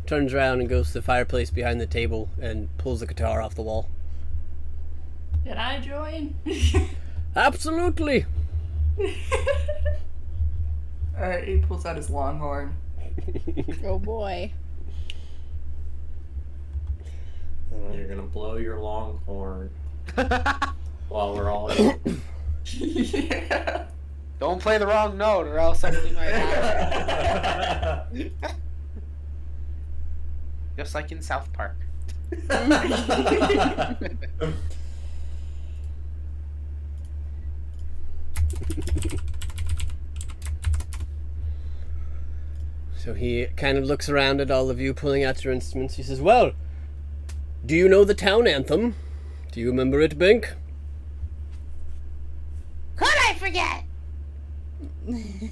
turns around and goes to the fireplace behind the table and pulls the guitar off the wall. Can I join? Absolutely. Alright, he pulls out his longhorn. Oh boy. You're gonna blow your longhorn while we're all Yeah. Don't play the wrong note, or else something might happen. Just like in South Park. So he kind of looks around at all of you pulling out your instruments. He says, well, do you know the town anthem? Do you remember it, Bink? Could I forget?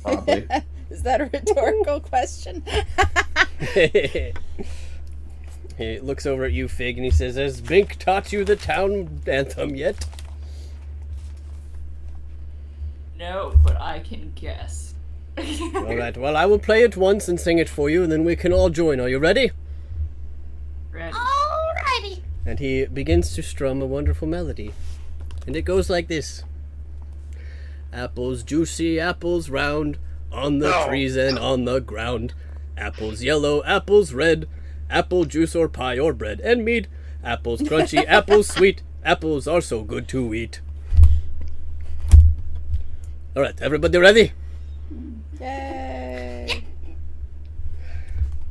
Probably. Is that a rhetorical question? He looks over at you, Fig, and he says, has Bink taught you the town anthem yet? No, but I can guess. All right, well, I will play it once and sing it for you, and then we can all join. Are you ready? Ready. Alrighty. And he begins to strum a wonderful melody. And it goes like this. Apples juicy, apples round, on the trees and on the ground. Apples yellow, apples red, apple juice or pie or bread and meat. Apples crunchy, apples sweet, apples are so good to eat. All right, everybody ready? Yay!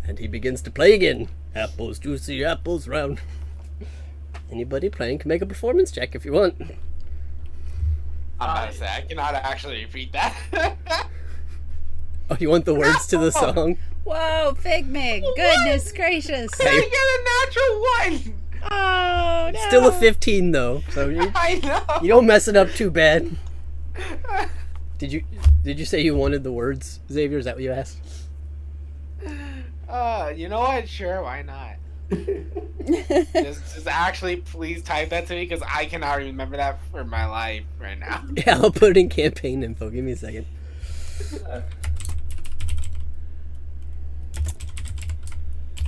And he begins to play again. Apples juicy, apples round. Anybody playing can make a performance check if you want. I'm about to say, I cannot actually repeat that. Oh, you want the words to the song? Whoa, Figmig! Goodness gracious! I get a natural 1! Oh no! Still a 15 though, so you I know! don't mess it up too bad. Did you say you wanted the words, Xavier? Is that what you asked? You know what? Sure, why not? just actually please type that to me, because I cannot remember that for my life right now. Yeah, I'll put it in campaign info. Give me a second.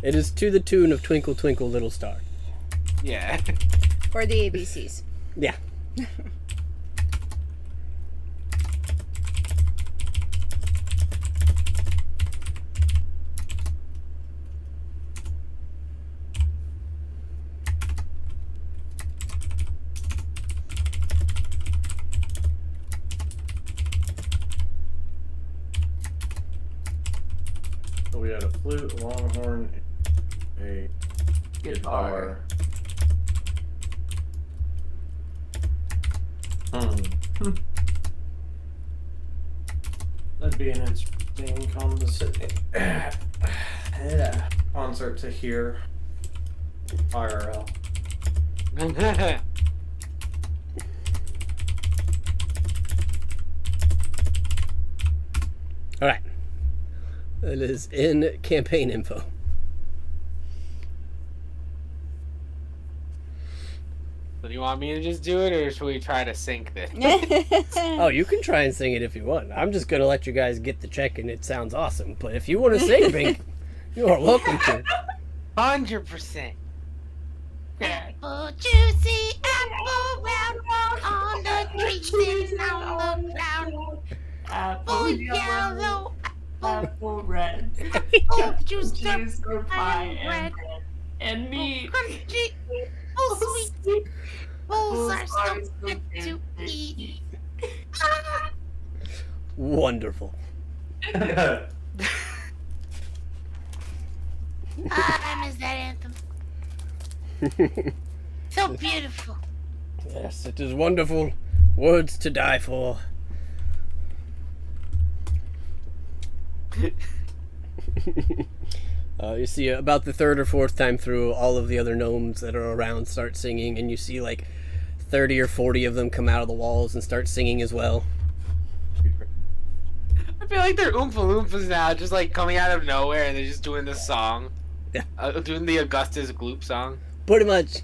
It is to the tune of Twinkle Twinkle Little Star. Yeah. Or the ABCs. Yeah. So we had a flute, a longhorn, a guitar. That'd be an interesting concert to hear. IRL. All right. It is in campaign info. So do you want me to just do it, or should we try to sync this? Oh, you can try and sing it if you want. I'm just gonna let you guys get the check, and it sounds awesome. But if you want to sing, Bink, you are welcome to. 100%. Apple juicy, apple round, on the trees and on yellow, apple red, oh, juice, juice or pie and and bread, bread, and meat. crunchy, oh, sweet. Bowls are so good to eat. Ah, Wonderful. I miss that anthem. So beautiful. Yes, it is wonderful. Words to die for. You see about the third or fourth time through, all of the other gnomes that are around start singing, and you see like 30 or 40 of them come out of the walls and start singing as well. I feel like they're Oompa Loompas now, just like coming out of nowhere, and they're just doing this song. Yeah. Doing the Augustus Gloop song. Pretty much.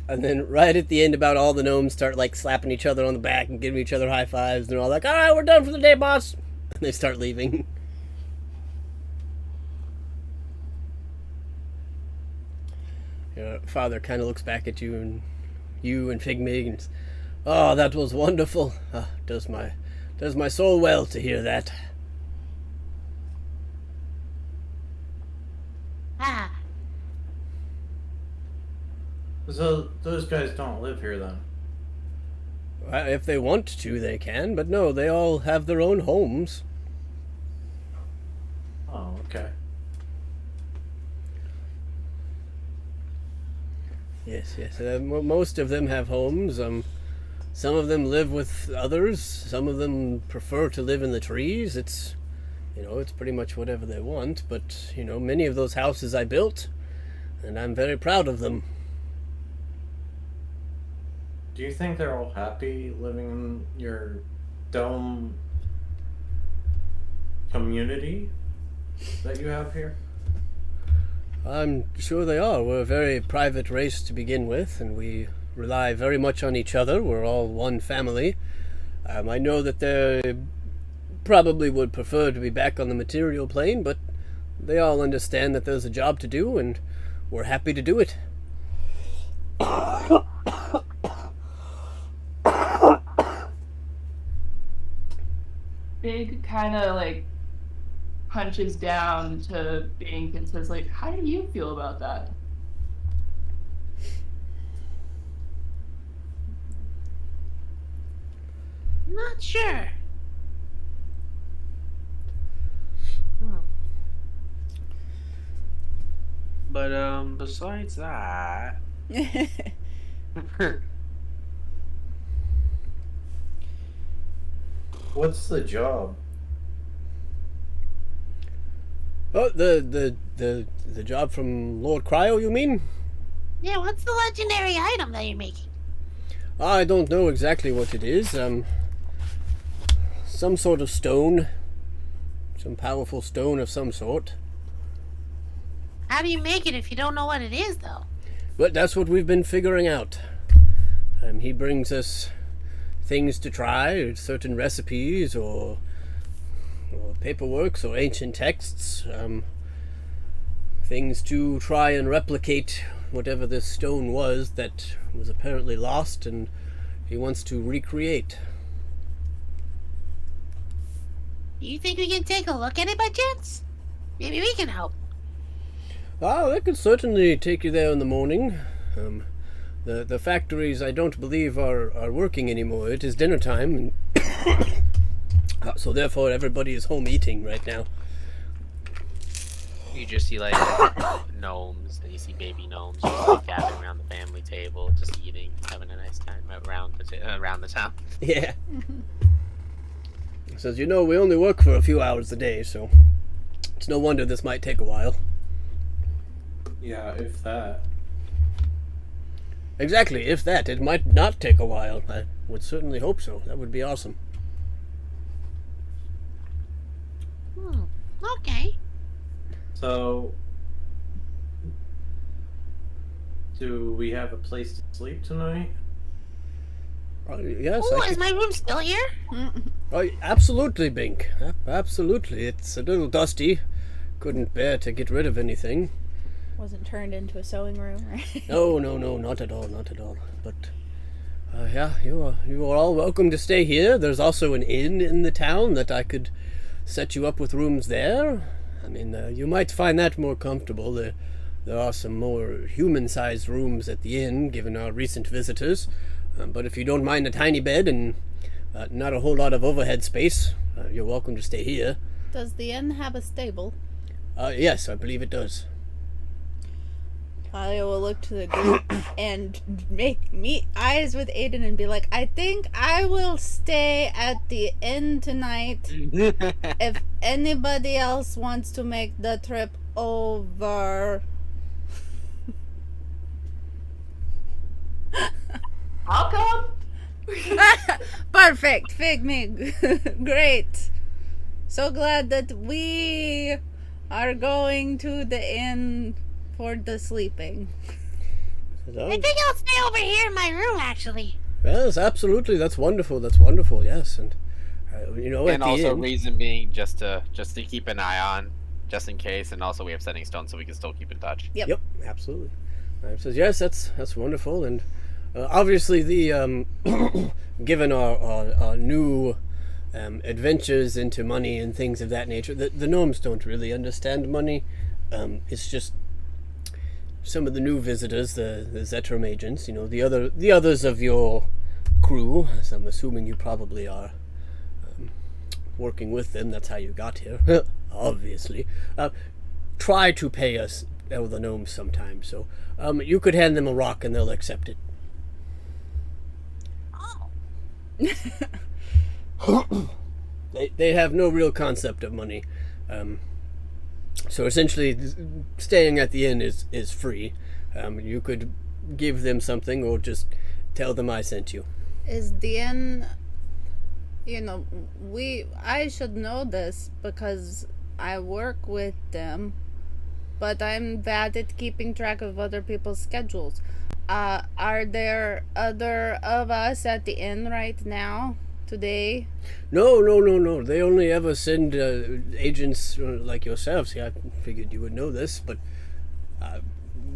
And then right at the end, about all the gnomes start like slapping each other on the back and giving each other high fives, and they're all like, "All right, we're done for the day, boss." And they start leaving. Your father kind of looks back at you and Figmig, and says, "Oh, that was wonderful. Does my soul well to hear that." Ah, So those guys don't live here then? If they want to, they can, but no, they all have their own homes. Oh, okay. Yes, yes. Most of them have homes. Some of them live with others. Some of them prefer to live in the trees. It's pretty much whatever they want. But, many of those houses I built, and I'm very proud of them. Do you think they're all happy living in your dome community that you have here? I'm sure they are. We're a very private race to begin with, and we rely very much on each other. We're all one family. I know that they probably would prefer to be back on the material plane, but they all understand that there's a job to do, and we're happy to do it. Big kind of like punches down to Bink and says, like, how do you feel about that? not sure. But besides that, What's the job? Oh, the job from Lord Cryo, you mean? Yeah, what's the legendary item that you're making? I don't know exactly what it is. Some sort of stone. Some powerful stone of some sort. How do you make it if you don't know what it is, though? But that's what we've been figuring out. He brings us things to try, certain recipes or paperwork or ancient texts. Things to try and replicate whatever this stone was that was apparently lost, and he wants to recreate. Do you think we can take a look at it by chance? Maybe we can help. I could certainly take you there in the morning. The factories, I don't believe, are working anymore. It is dinner time, and so therefore everybody is home eating right now. you just see like gnomes, and you see baby gnomes just like gathering around the family table, just eating, having a nice time around the town. Yeah. Says, we only work for a few hours a day, so it's no wonder this might take a while. Yeah, if that. Exactly, if that. It might not take a while. I would certainly hope so. That would be awesome. Okay. So, do we have a place to sleep tonight? Yes, Oh, is my room still here? Absolutely, Bink. Absolutely. It's a little dusty. Couldn't bear to get rid of anything. Wasn't turned into a sewing room, right? No, not at all, not at all. But Yeah, you are all welcome to stay here. There's also an inn in the town that I could set you up with rooms there. I mean, you might find that more comfortable. There are some more human-sized rooms at the inn, given our recent visitors. But if you don't mind a tiny bed and not a whole lot of overhead space, you're welcome to stay here. Does the inn have a stable? Yes, I believe it does. I will look to the group and meet eyes with Aiden and be like, I think I will stay at the inn tonight. If anybody else wants to make the trip over. I'll come. Perfect, Figme. Great. So glad that we are going to the inn for the sleeping. I think I'll stay over here in my room, actually. Yes, absolutely. That's wonderful. That's wonderful. Yes, and at And the also inn, reason being just to keep an eye on, just in case, and also we have setting stones so we can still keep in touch. Yep, absolutely. Says yes. That's wonderful, and obviously the given our new adventures into money and things of that nature, the gnomes don't really understand money. It's just some of the new visitors, the Zetrom agents, the others of your crew, as I'm assuming you probably are working with them, that's how you got here, obviously, try to pay us, the gnomes, sometimes, so you could hand them a rock and they'll accept it. Oh. They have no real concept of money. So essentially, staying at the inn is free. You could give them something or just tell them I sent you. Is the inn, I should know this because I work with them, but I'm bad at keeping track of other people's schedules. Are there other of us at the inn right now, today? No. They only ever send agents like yourselves. Yeah, I figured you would know this, but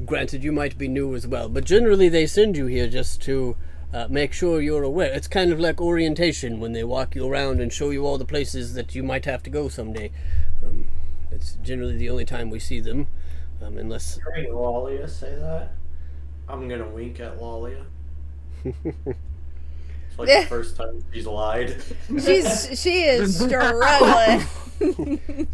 granted, you might be new as well. But generally, they send you here just to make sure you're aware. It's kind of like orientation when they walk you around and show you all the places that you might have to go someday. It's generally the only time we see them, unless... Hearing Lalia say that, I'm gonna wink at Lalia. It's like the first time she's lied. She is struggling.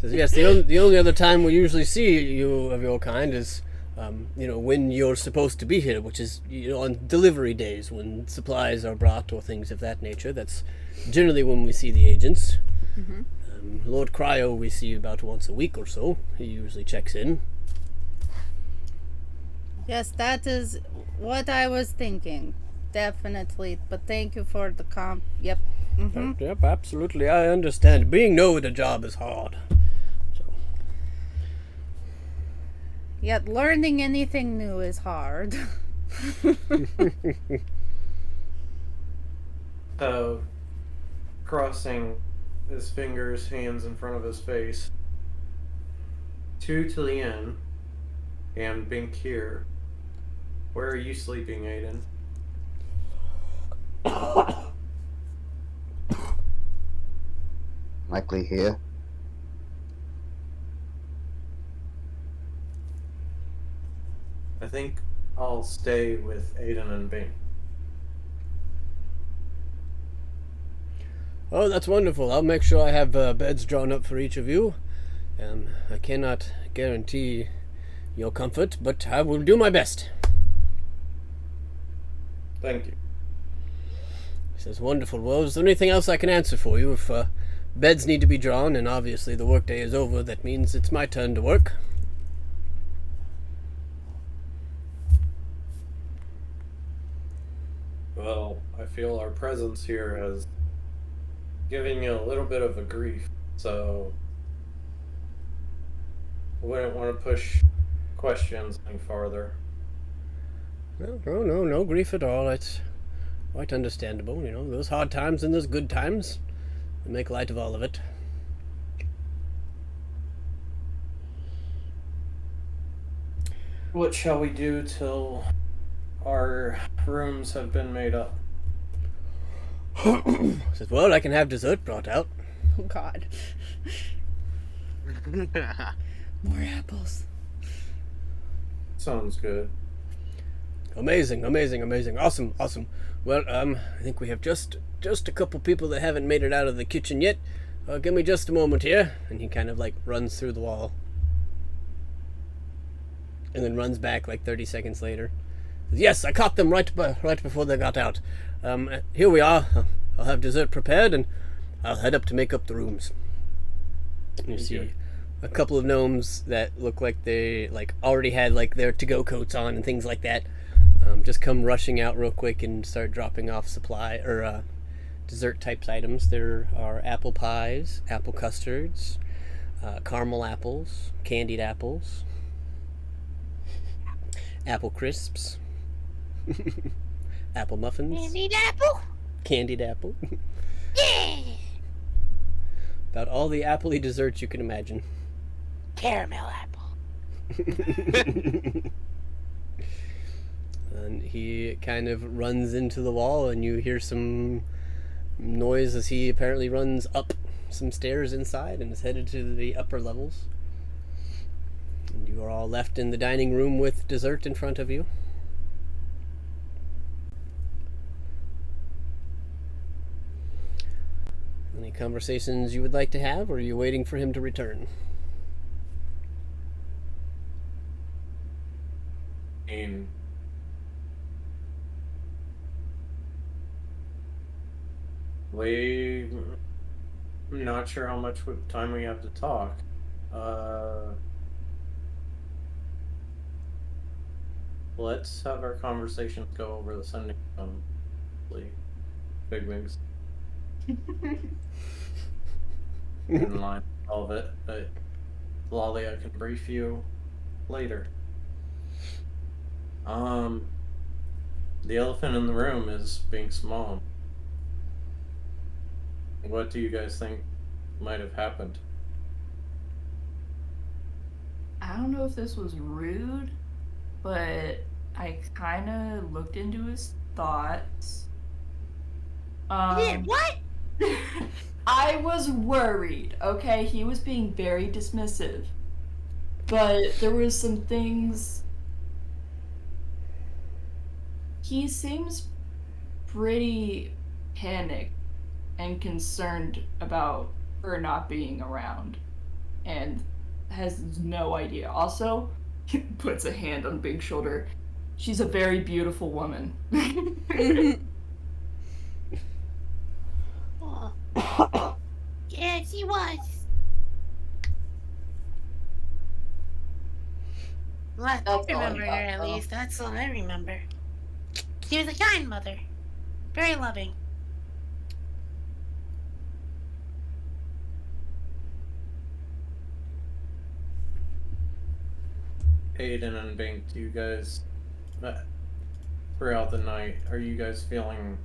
Says, yes, the only other time we usually see you of your kind is, when you're supposed to be here, which is, on delivery days when supplies are brought or things of that nature. That's generally when we see the agents. Mm-hmm. Lord Cryo we see about once a week or so. He usually checks in. Yes, that is what I was thinking. Definitely. But thank you for the comp. Yep. Mm-hmm. Yep, absolutely. I understand. Being new at a job is hard. So. Yet learning anything new is hard. So, crossing his fingers, hands in front of his face. 2 to the inn, and Bink here. Where are you sleeping, Aiden? Likely here. I think I'll stay with Aiden and Bink. Oh, that's wonderful. I'll make sure I have beds drawn up for each of you. I cannot guarantee your comfort, but I will do my best. Thank you. He says, wonderful. Well, is there anything else I can answer for you? If beds need to be drawn, and obviously the workday is over, that means it's my turn to work. Well, I feel our presence here has given you a little bit of a grief, so I wouldn't want to push questions any farther. No grief at all. It's quite understandable. Those hard times and those good times. We make light of all of it. What shall we do till our rooms have been made up? Says, well, I can have dessert brought out. Oh God. More apples. Sounds good. Amazing, amazing, amazing. Awesome, awesome. Well, I think we have just a couple people that haven't made it out of the kitchen yet. Give me just a moment here. And he kind of like runs through the wall. And then runs back like 30 seconds later. Yes, I caught them right before they got out. Here we are. I'll have dessert prepared and I'll head up to make up the rooms. And you see a couple of gnomes that look like they like already had like their to-go coats on and things like that. Just come rushing out real quick and start dropping off supply or dessert types items. There are apple pies, apple custards, caramel apples, candied apples, apple crisps, apple muffins, Candied apple? candied apple. Yeah! About all the appley desserts you can imagine. Caramel apple. And he kind of runs into the wall, and you hear some noise as he apparently runs up some stairs inside and is headed to the upper levels. And you are all left in the dining room with dessert in front of you. Any conversations you would like to have, or are you waiting for him to return? And I'm not sure how much time we have to talk. Let's have our conversations go over the Sunday. Big wigs. In line with all of it, but Lolly, I can brief you later. The elephant in the room is being small. What do you guys think might have happened? I don't know if this was rude, but I kind of looked into his thoughts. What? I was worried, okay? He was being very dismissive. But there was some things. He seems pretty panicked and concerned about her not being around and has no idea. Also, he puts a hand on Big's shoulder. She's a very beautiful woman. Oh. Yeah, she was. Well, I That's all I remember her got, at though. least. That's all I remember. She was a kind mother. Very loving. Aiden and Bink, do you guys, throughout the night, are you guys feeling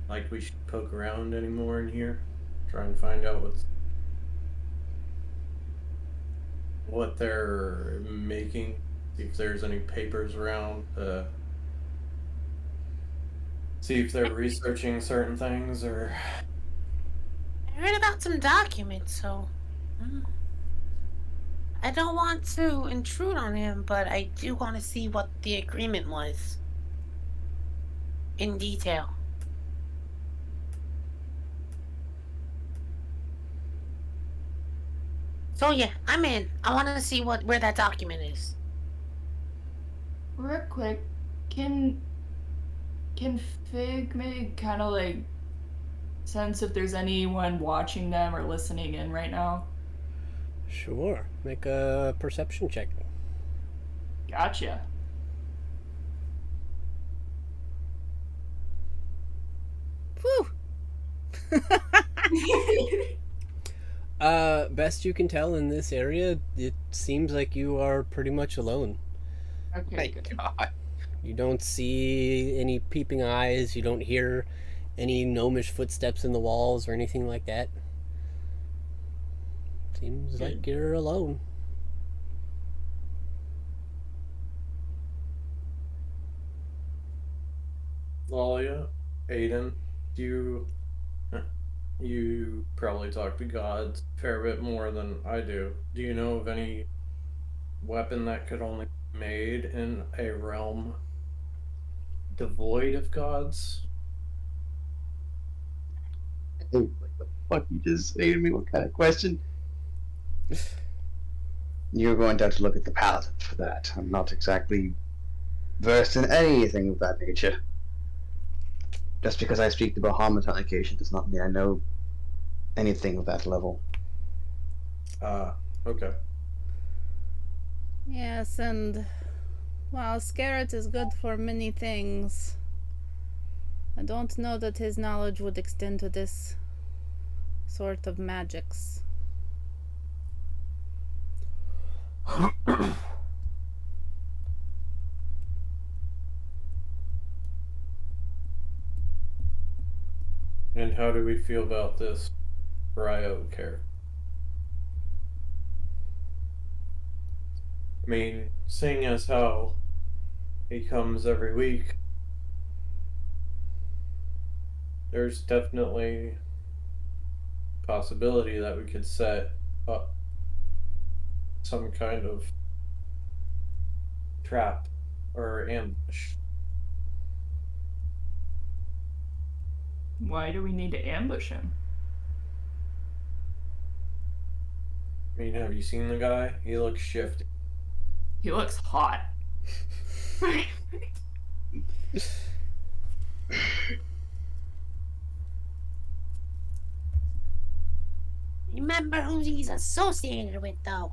like we should poke around anymore in here? Try and find out what they're making, see if there's any papers around, see if they're researching certain things, or... I heard about some documents, so I don't want to intrude on him, but I do want to see what the agreement was in detail. So yeah, I'm in. I want to see where that document is. Real quick, can Fig make kind of like sense if there's anyone watching them or listening in right now? Sure. Make a perception check. Gotcha. Whew. Best you can tell in this area, it seems like you are pretty much alone. Okay, My good. God. You don't see any peeping eyes, you don't hear any gnomish footsteps in the walls or anything like that. Seems like you're alone. Lalia, Aiden, You probably talk to gods a fair bit more than I do. Do you know of any weapon that could only be made in a realm devoid of gods? Hey, what the fuck you just say to me? What kind of question? You're going to have to look at the paladin for that. I'm not exactly versed in anything of that nature. Just because I speak to Bahamut on occasion does not mean I know anything of that level. Okay. Yes, and while Scarret is good for many things, I don't know that his knowledge would extend to this sort of magics. And how do we feel about this Ryo character? I mean, seeing as how he comes every week, there's definitely a possibility that we could set up some kind of trap or ambush. Why do we need to ambush him? I mean, have you seen the guy? He looks shifty. He looks hot. Remember who he's associated with, though.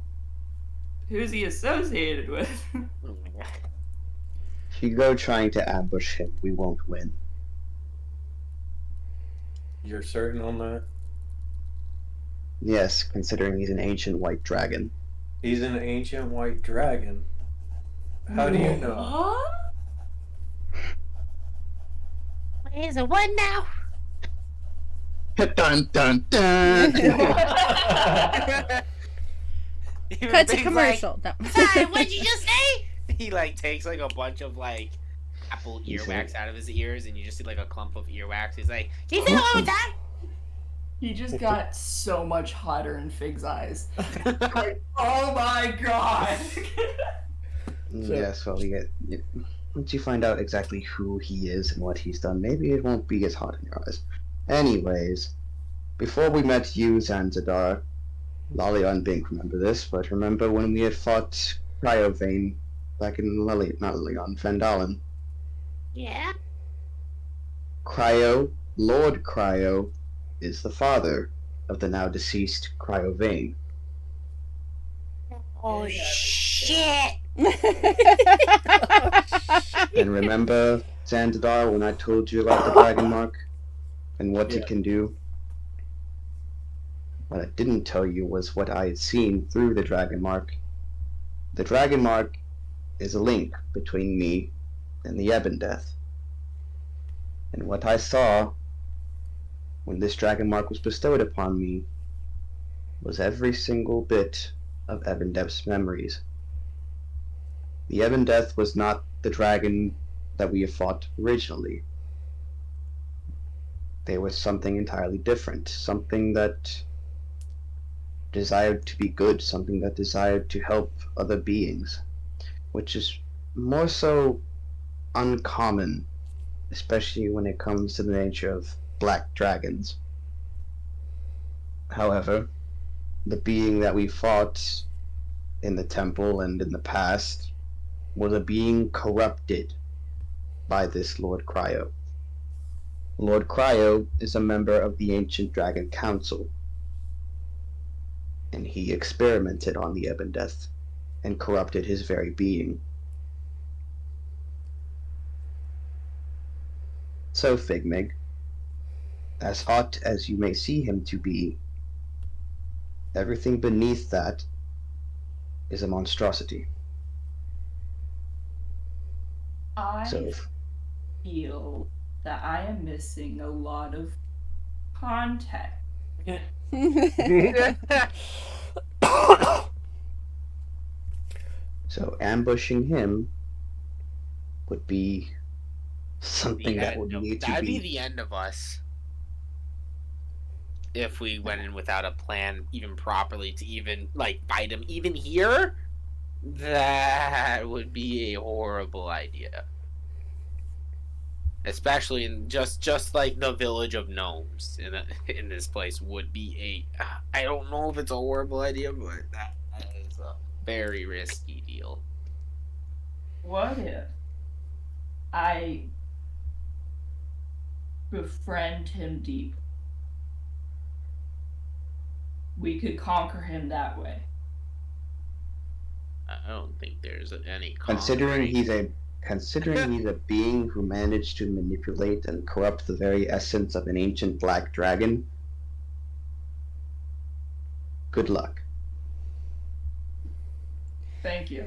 Who's he associated with? Oh my god. If you go trying to ambush him, we won't win. You're certain on that? Yes, considering he's an ancient white dragon. He's an ancient white dragon. How do you know? What? He's a what now? Dun dun dun! Cut to commercial. No. Sorry, what'd you just say? He like takes like a bunch of like apple You earwax say- out of his ears, and you just see like a clump of earwax. He's like, Can you say that one more time? He just got so much hotter in Fig's eyes. Like, oh my god! Yes, well, once you find out exactly who he is and what he's done, maybe it won't be as hot in your eyes. Anyways, before we met you, Zanzadar, Lalia and Bink remember this, but remember when we had fought Cryovane back in not Lilion, Vandalen? Yeah. Lord Cryo, is the father of the now deceased Cryovane. Oh, shit. And remember, Zanzadar, when I told you about the Dragon Mark and what it can do? What I didn't tell you was what I had seen through the Dragon Mark. The Dragon Mark is a link between me and the Ebondeath. And what I saw when this Dragon Mark was bestowed upon me was every single bit of Ebondeath's memories. The Ebondeath was not the dragon that we have fought originally. They were something entirely different, something that desired to be good, something that desired to help other beings, which is more so uncommon, especially when it comes to the nature of black dragons. However, the being that we fought in the temple and in the past was a being corrupted by this Lord Cryo. Lord Cryo is a member of the Ancient Dragon Council, and he experimented on the Ebondeath and corrupted his very being. So, Figmig, as hot as you may see him to be, everything beneath that is a monstrosity. I So, feel that I am missing a lot of context. so ambushing him would be something that would need to that'd be. be the end of us. if we went in without a plan even properly to even like fight him even here, that would be a horrible idea. Especially in just like the village of gnomes in this place would be a I don't know if it's a horrible idea, but that is a very risky deal. What if I befriend him deep? We could conquer him that way. I don't think there's any Considering conquering. he's a being who managed to manipulate and corrupt the very essence of an ancient black dragon, good luck. Thank you.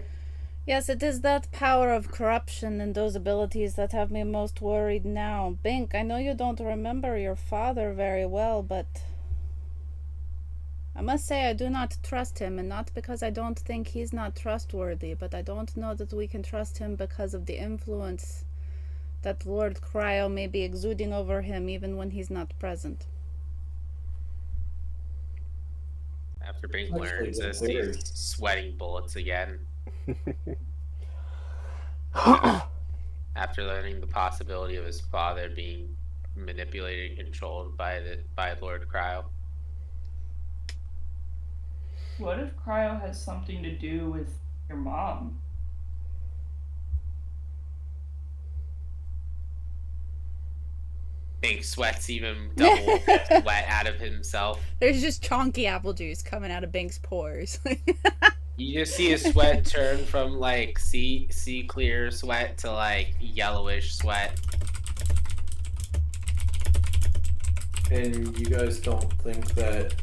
Yes, it is that power of corruption and those abilities that have me most worried now. Bink, I know you don't remember your father very well, but I must say I do not trust him, and not because I don't think he's not trustworthy, but I don't know that we can trust him because of the influence that Lord Cryo may be exuding over him even when he's not present. After Bing Actually, learns the this, theory. he's sweating bullets again. After learning the possibility of his father being manipulated and controlled by Lord Cryo. What if Cryo has something to do with your mom? Bing sweats even double wet out of himself. There's just chonky apple juice coming out of Bink's pores. You just see his sweat turn from like sea clear sweat to like yellowish sweat. And you guys don't think that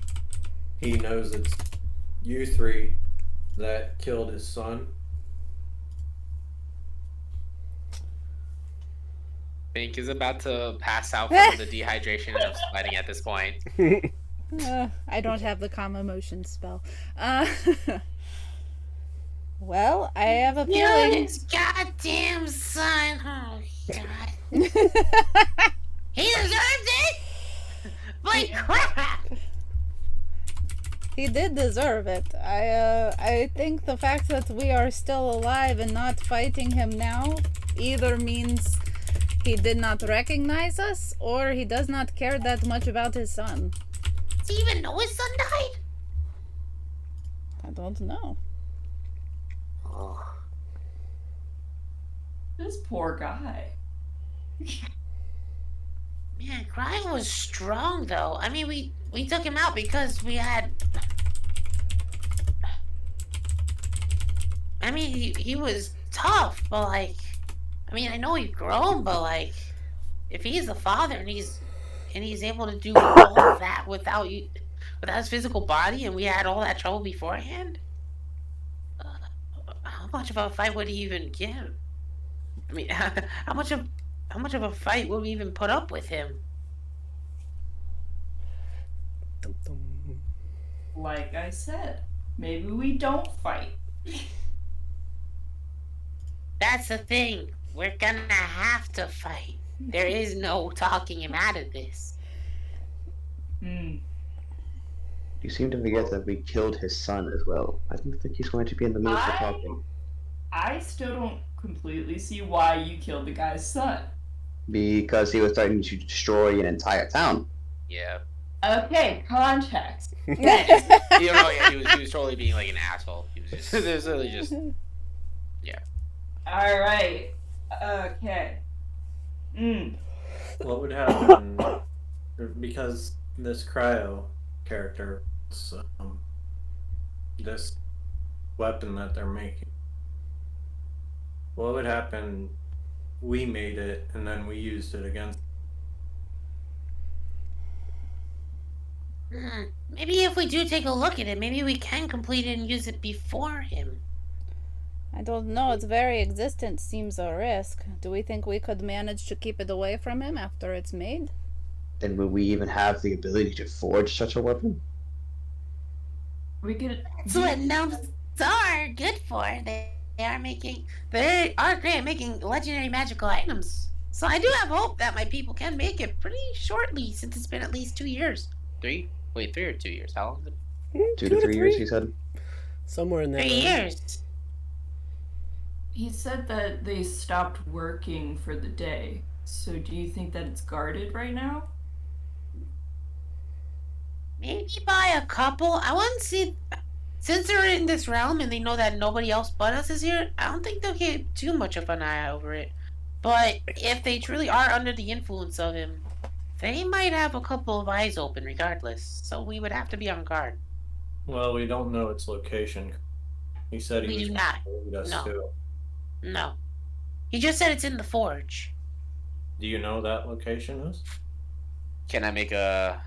he knows it's you three that killed his son? Bink is about to pass out from the dehydration of sweating at this point. I don't have the calm emotion spell. Well, I have a feeling. His goddamn son. Oh, God. He deserved it! Like crap! He did deserve it. I think the fact that we are still alive and not fighting him now either means he did not recognize us or he does not care that much about his son. Does he even know his son died? I don't know. Oh. This poor guy. Man, Cry was strong though. I mean, we took him out because we had. I mean, he was tough, but like, I mean, I know he's grown, but like, if he's a father and he's able to do all of that without his physical body, and we had all that trouble beforehand, how much of a fight would he even give? I mean, how much of a fight would we even put up with him? Dum, dum. Like I said, maybe we don't fight. That's the thing. We're gonna have to fight. There is no talking him out of this. Hmm. You seem to forget that we killed his son as well. I don't think he's going to be in the mood for talking. I still don't completely see why you killed the guy's son. Because he was starting to destroy an entire town. Yeah. Okay, context. You know, yeah, he was totally being like an asshole. He was just there's really just Alright. Okay. What would happen because this cryo character, this weapon that they're making? What would happen? We made it and then we used it against. Maybe if we do take a look at it, maybe we can complete it and use it before him. I don't know. Its very existence seems a risk. Do we think we could manage to keep it away from him after it's made? Then will we even have the ability to forge such a weapon? We could. That's what gnomes are good for. They are great at making legendary magical items. So I do have hope that my people can make it pretty shortly, since it's been at least 2 years. 3? Wait, 3 or 2 years? How long is it? 2 to 3 years, he said. Somewhere in that 3 range. years. He said that they stopped working for the day. So do you think that it's guarded right now? Maybe by a couple. I want to see. Since they're in this realm and they know that nobody else but us is here, I don't think they'll keep too much of an eye over it. But if they truly are under the influence of him, they might have a couple of eyes open regardless. So we would have to be on guard. Well, we don't know its location. He said he We was do not. going to lead us No. to. No. He just said it's in the forge. Do you know that location is? Can I make a...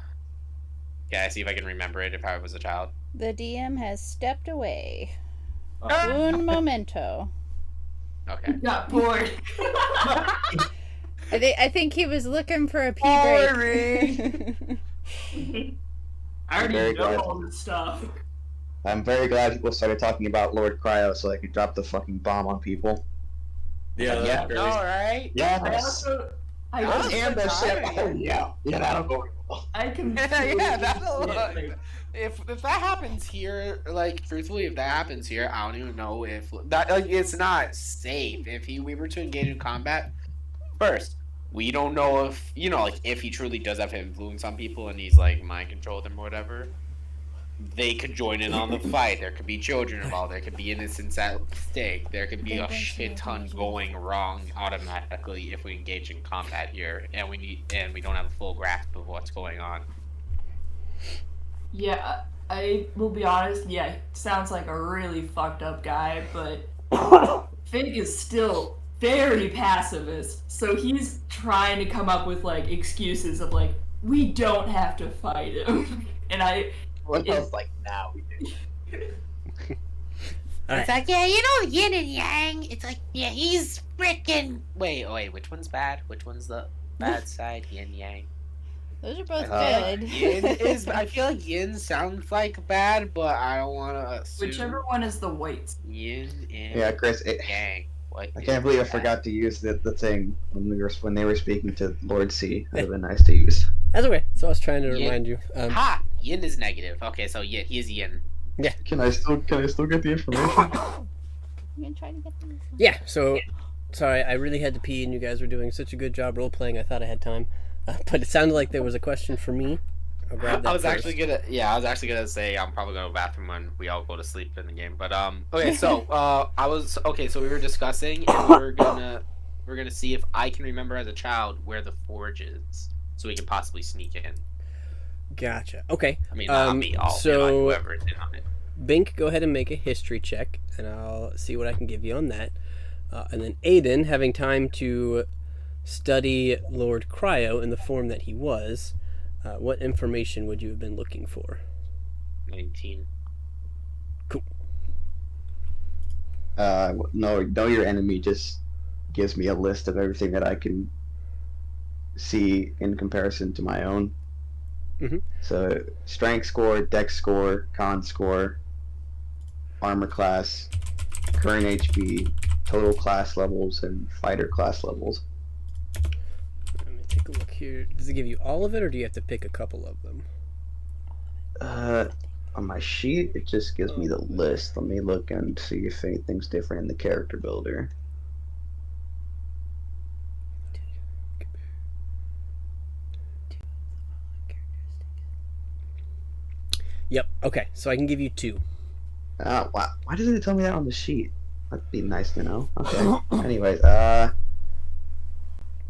Can I see if I can remember it if I was a child? The DM has stepped away. Uh, Un momento. Okay. Got bored. I think he was looking for a pee break. I already Very know glad. all this stuff. I'm very glad people started talking about Lord Cryo so I could drop the fucking bomb on people. yeah, that's Yeah, great. no, right? I Yes. also, I That was also, And the shit. tiring. Oh, yeah. Yeah, that'll go well. I can. Yeah, that'll... like, If that happens here, like, truthfully, if that happens here, I don't even know if... that like, it's not safe. If we were to engage in combat, first, we don't know if, you know, like, if he truly does have influence on people and he's, like, mind controlled them or whatever, they could join in on the fight. There could be children involved. There could be innocents at stake. There could be a shit ton going wrong automatically if we engage in combat here, and we don't have a full grasp of what's going on. yeah, I will be honest. Yeah, sounds like a really fucked up guy, but Fig is still very pacifist. So he's trying to come up with like excuses of like we don't have to fight him, and What else? Like, now we do. All It's right. like, yeah, you know, yin and yang. It's like, yeah, he's freaking. Wait, which one's bad? Which one's the bad side? Yin yang. Those are both Uh, Yin good. is. I feel like yin sounds like bad, but I don't want to assume. whichever one is the white. Yin and Yeah, Chris, yang. What I is can't believe I bad? forgot to use the thing when they were speaking to Lord C. That would have been nice to use. That's okay. So I was trying to Yeah. remind you. Ha! Yin is negative. Okay, so yeah, he is yin. Can I still get the information? You gonna try to get them? Yeah, so sorry, I really had to pee, and you guys were doing such a good job role playing. I thought I had time, but it sounded like there was a question for me. I'll grab that I was first. actually gonna say I'm probably gonna go to the bathroom when we all go to sleep in the game. But okay, so so we were discussing and we're gonna see if I can remember as a child where the forge is, so we can possibly sneak in. Gotcha. Okay. I mean, not me, all so- whoever is in on it. Bink, go ahead and make a history check, and I'll see what I can give you on that. And then Aiden, having time to study Lord Cryo in the form that he was, what information would you have been looking for? 19. Know your enemy just gives me a list of everything that I can see in comparison to my own. Mhm. So strength score, dex score, con score, armor class, current HP, total class levels, and fighter class levels. Let me take a look here. Does it give you all of it, or do you have to pick a couple of them? On my sheet, it just gives me the list. Let me look and see if anything's different in the character builder. Yep. Okay, so I can give you 2. Why doesn't it tell me that on the sheet? That'd be nice to know. Okay. Anyways,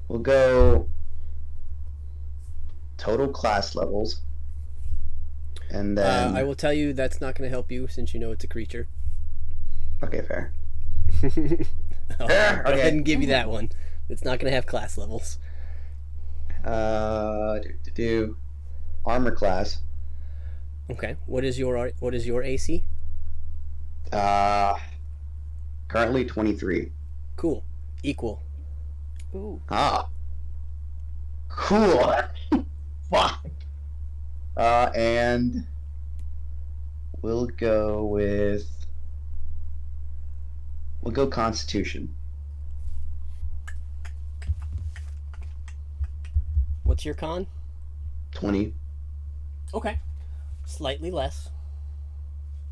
we'll go total class levels, and then I will tell you that's not going to help you since you know it's a creature. okay, fair. I'll Fair, go okay. ahead and give you that one. It's not going to have class levels. Do armor class. Okay. What is your AC? Currently 23. Cool. Equal. Ooh. Ah. Cool. Fuck. And we'll go Constitution. What's your con? 20. Okay. Slightly less.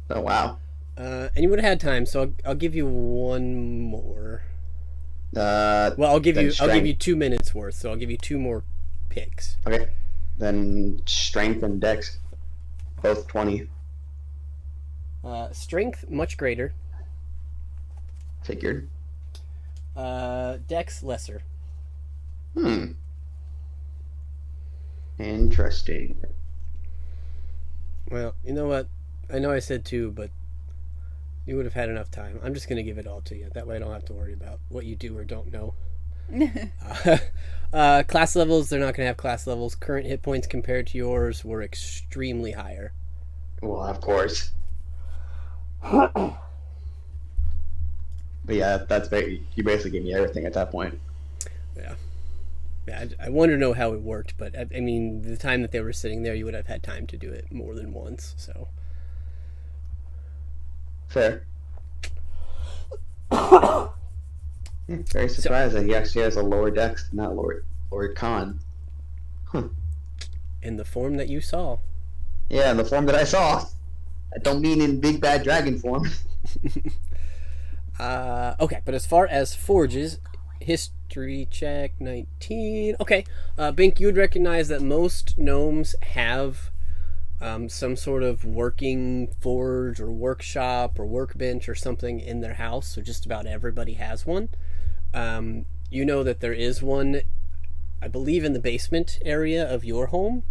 Oh wow. And you would have had time, so I'll give you one more. Uh, Well, I'll give then you 2 minutes worth, so I'll give you 2 more picks. Okay. Then strength and dex, both 20. Strength much greater. Figured. Dex lesser. Interesting. Well, you know what? I know I said 2, but you would have had enough time. I'm just gonna give it all to you. That way I don't have to worry about what you do or don't know. Class levels, they're not gonna have class levels. Current hit points compared to yours were extremely higher. Well, of course. But yeah, you basically gave me everything at that point. Yeah. Yeah, I want to know how it worked, but I mean, the time that they were sitting there, you would have had time to do it more than once, so. Fair. Very surprised that he actually has a lower dex, not lower con. In the form that you saw. Yeah, in the form that I saw. I don't mean in big bad dragon form. Okay, but as far as forges, history check 19. Okay, Bink, you would recognize that most gnomes have some sort of working forge or workshop or workbench or something in their house. So just about everybody has one. You know that there is one, I believe, in the basement area of your home.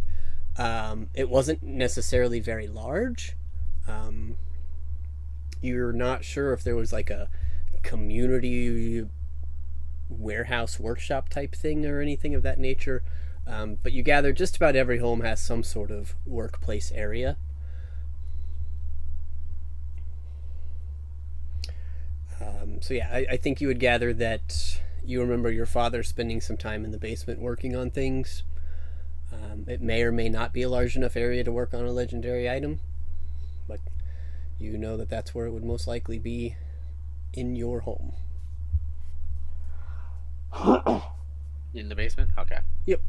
It wasn't necessarily very large. You're not sure if there was like a community warehouse workshop type thing or anything of that nature. But you gather just about every home has some sort of workplace area. So yeah, I think you would gather that you remember your father spending some time in the basement working on things. It may or may not be a large enough area to work on a legendary item, but you know that that's where it would most likely be in your home. In the basement? Okay. Yep.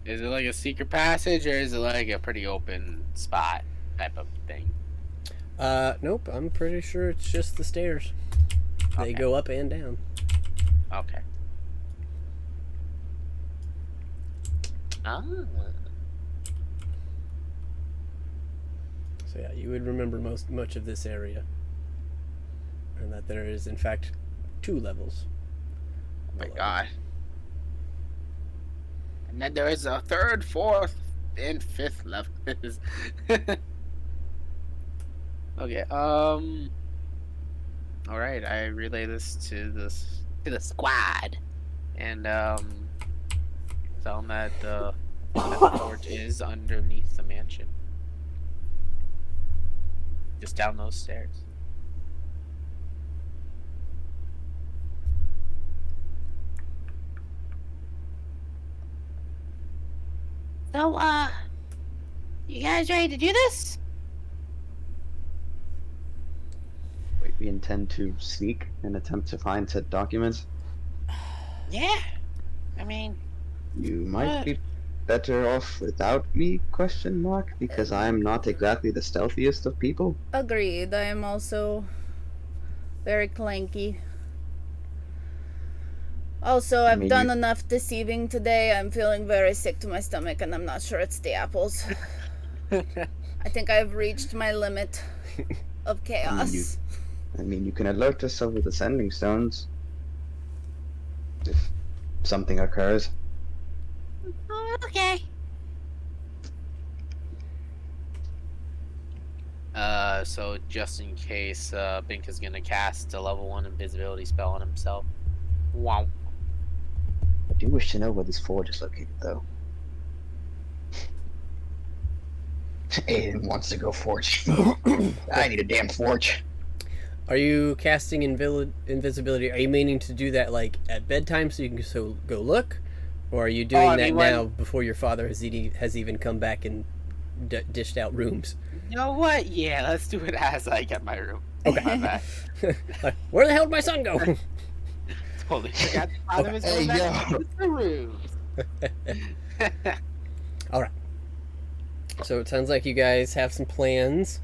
Is it like a secret passage, or is it like a pretty open spot type of thing? Nope, I'm pretty sure it's just the stairs. They Okay. go up and down. Okay. Ah. So yeah, you would remember much of this area. And that there is, in fact, 2 levels. Oh my below. god. And then there is a 3rd, 4th, and 5th levels. Okay, alright, I relay this to the squad. And tell them that the forge is underneath the mansion. Just down those stairs. So, you guys ready to do this? Wait, we intend to sneak and attempt to find said documents. Yeah. I mean, You might What? be better off without me, question mark, because I'm not exactly the stealthiest of people. Agreed. I am also very clanky. Also, I've mean, done you- enough deceiving today. I'm feeling very sick to my stomach, and I'm not sure it's the apples. I think I've reached my limit of chaos. I mean, you can alert us over the sending stones if something occurs. oh, okay. So just in case, Bink is gonna cast a level 1 invisibility spell on himself. Wow. I do wish to know where this forge is located, though. Aiden wants to go forge. I need a damn forge. Are you casting invisibility? Are you meaning to do that like at bedtime so you can go look, or are you doing I that mean, now before your father has even come back and dished out rooms? You know what? Yeah, let's do it as I get my room. Okay. My bad. Like, where the hell did my son go? Totally forgot the father was Hey, going back yo. to the rooms. All right. So it sounds like you guys have some plans.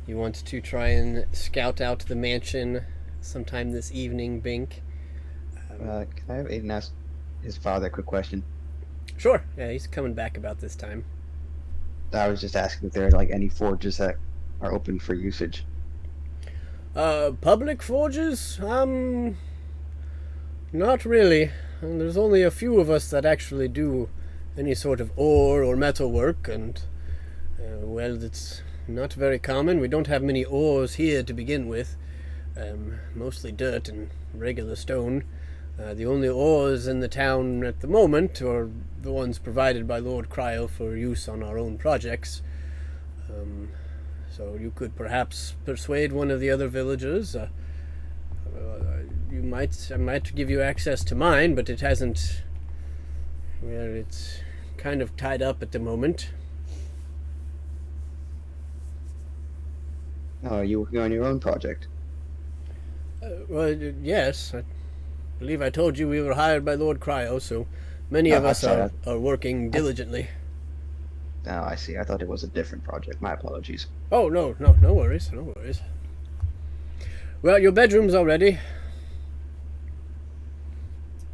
You want to try and scout out the mansion sometime this evening, Bink. Can I have Aiden ask his father a quick question? Sure. Yeah, he's coming back about this time. I was just asking if there are like any forges that are open for usage. Public forges? Not really. There's only a few of us that actually do any sort of ore or metal work, and, well, it's not very common. We don't have many ores here to begin with. Mostly dirt and regular stone. The only ores in the town at the moment are the ones provided by Lord Cryo for use on our own projects. So you could perhaps persuade one of the other villagers. I might give you access to mine, but it hasn't. Well, it's kind of tied up at the moment. Oh, are you working on your own project? Well, yes. I believe I told you we were hired by Lord Cryo, so many of us are working diligently. Oh, I see. I thought it was a different project. My apologies. Oh, no worries, no worries. Well, your bedroom's all ready.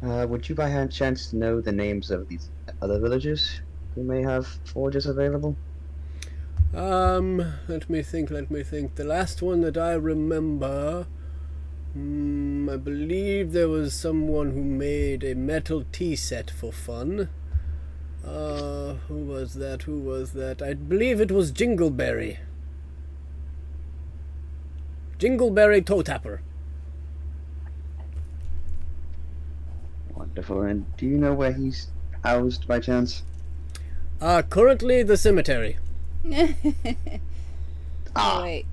Would you by chance know the names of these other villagers who may have forges available? Let me think. The last one that I remember, I believe there was someone who made a metal tea set for fun. Who was that? I believe it was Jingleberry. Jingleberry Toe Tapper. Wonderful. And do you know where he's housed by chance? Currently the cemetery. Oh, wait.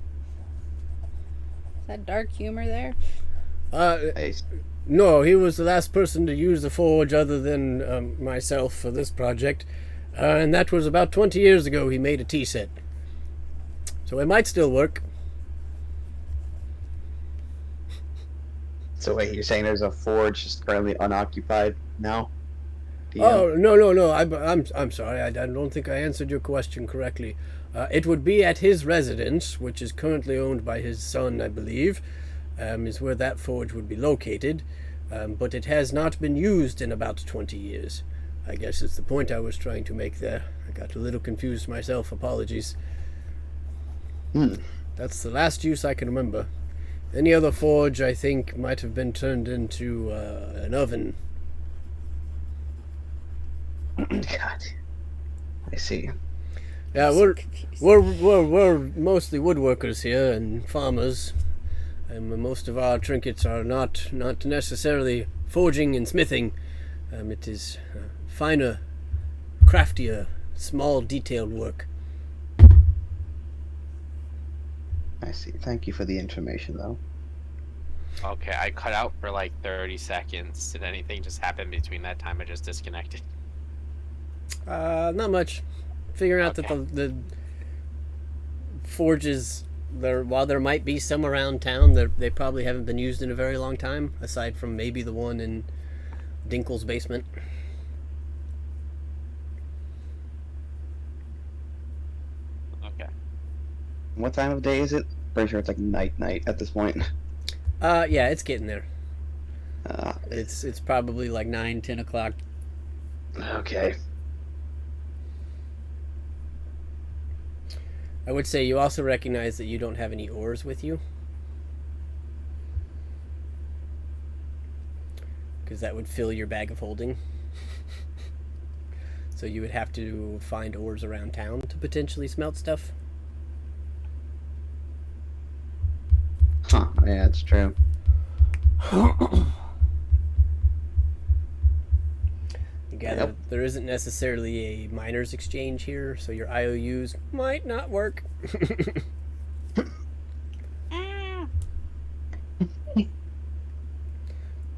Is that dark humor there? No, he was the last person to use the forge other than myself for this project. And that was about 20 years ago he made a tea set. So it might still work. So wait, you're saying there's a forge just currently unoccupied now? Oh, no. I'm sorry. I don't think I answered your question correctly. It would be at his residence, which is currently owned by his son, I believe, is where that forge would be located. But it has not been used in about 20 years. I guess it's the point I was trying to make there. I got a little confused myself. Apologies. That's the last use I can remember. Any other forge, I think, might have been turned into an oven. God, I see. Yeah, we're mostly woodworkers here and farmers, and most of our trinkets are not necessarily forging and smithing. It is finer, craftier, small, detailed work. I see. Thank you for the information, though. Okay, I cut out for like 30 seconds. Did anything just happen between that time? I just disconnected. Not much. Figuring out that the forges, while there might be some around town, they probably haven't been used in a very long time, aside from maybe the one in Dinkle's basement. Okay. What time of day is it? Pretty sure it's like night at this point. Yeah, it's getting there. It's probably like 9-10 o'clock. Okay. I would say you also recognize that you don't have any ores with you, because that would fill your bag of holding. So you would have to find ores around town to potentially smelt stuff. Huh, yeah, that's true. You gather there isn't necessarily a miners exchange here, so your IOUs might not work.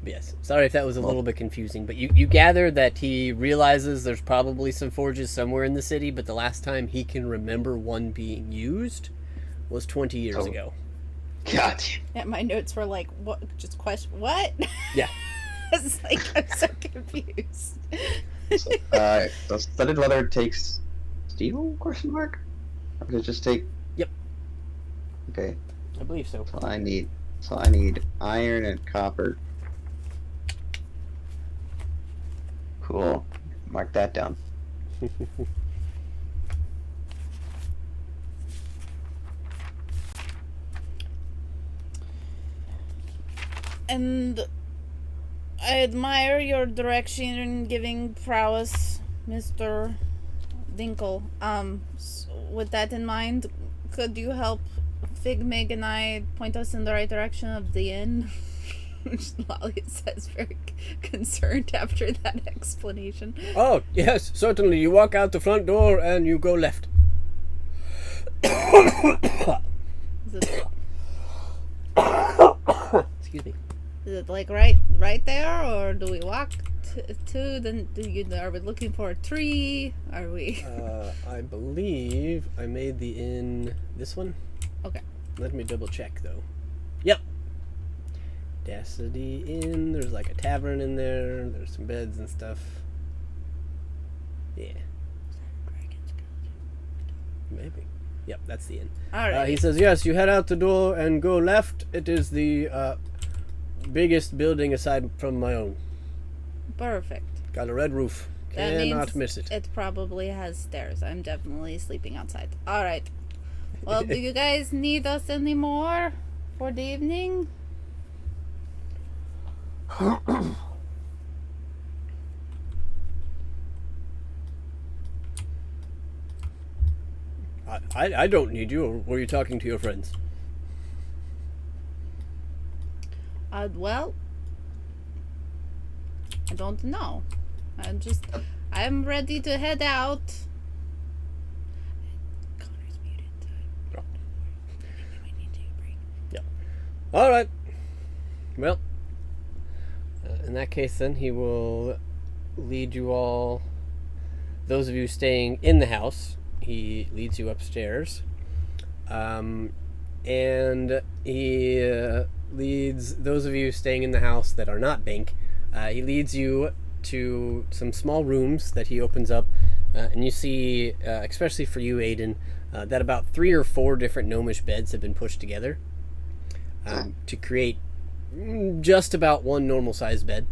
Yes, sorry if that was a little bit confusing, but you gather that he realizes there's probably some forges somewhere in the city, but the last time he can remember one being used was 20 years ago. God. Yeah, my notes were like, what? Just question, what? Yeah. It's like, I'm so confused. So, does studded leather takes steel? Question mark. Or does it just take? Yep. Okay. I believe so. So I need iron and copper. Cool. Mark that down. And I admire your direction giving prowess, Mr. Dinkle. With that in mind, could you help Figmig and I point us in the right direction of the inn? Lolly says, very concerned after that explanation. Oh, yes, certainly. You walk out the front door and you go left. Is it, Excuse me. is it like right there, or do we walk to? Then are we looking for a tree? Are we? I believe I made the inn this one. Okay. Let me double check though. Yep. Dacity Inn. There's like a tavern in there. There's some beds and stuff. Yeah. Maybe. Yep, that's the inn. All right. He says, yes, you head out the door and go left. It is the biggest building aside from my own. Perfect. Got a red roof. That Cannot means miss it. It probably has stairs. I'm definitely sleeping outside. All right. Well, do you guys need us anymore for the evening? I don't need you. Or were you talking to your friends? Well, I don't know. I'm ready to head out. Connor's muted. Oh. I might need to break. All right. Well, in that case, then he will lead you all. Those of you staying in the house, he leads you upstairs, and he leads those of you staying in the house that are not Bink. He leads you to some small rooms that he opens up, and you see, especially for you, Aiden, that about 3 or 4 different gnomish beds have been pushed together to create just about one normal sized bed.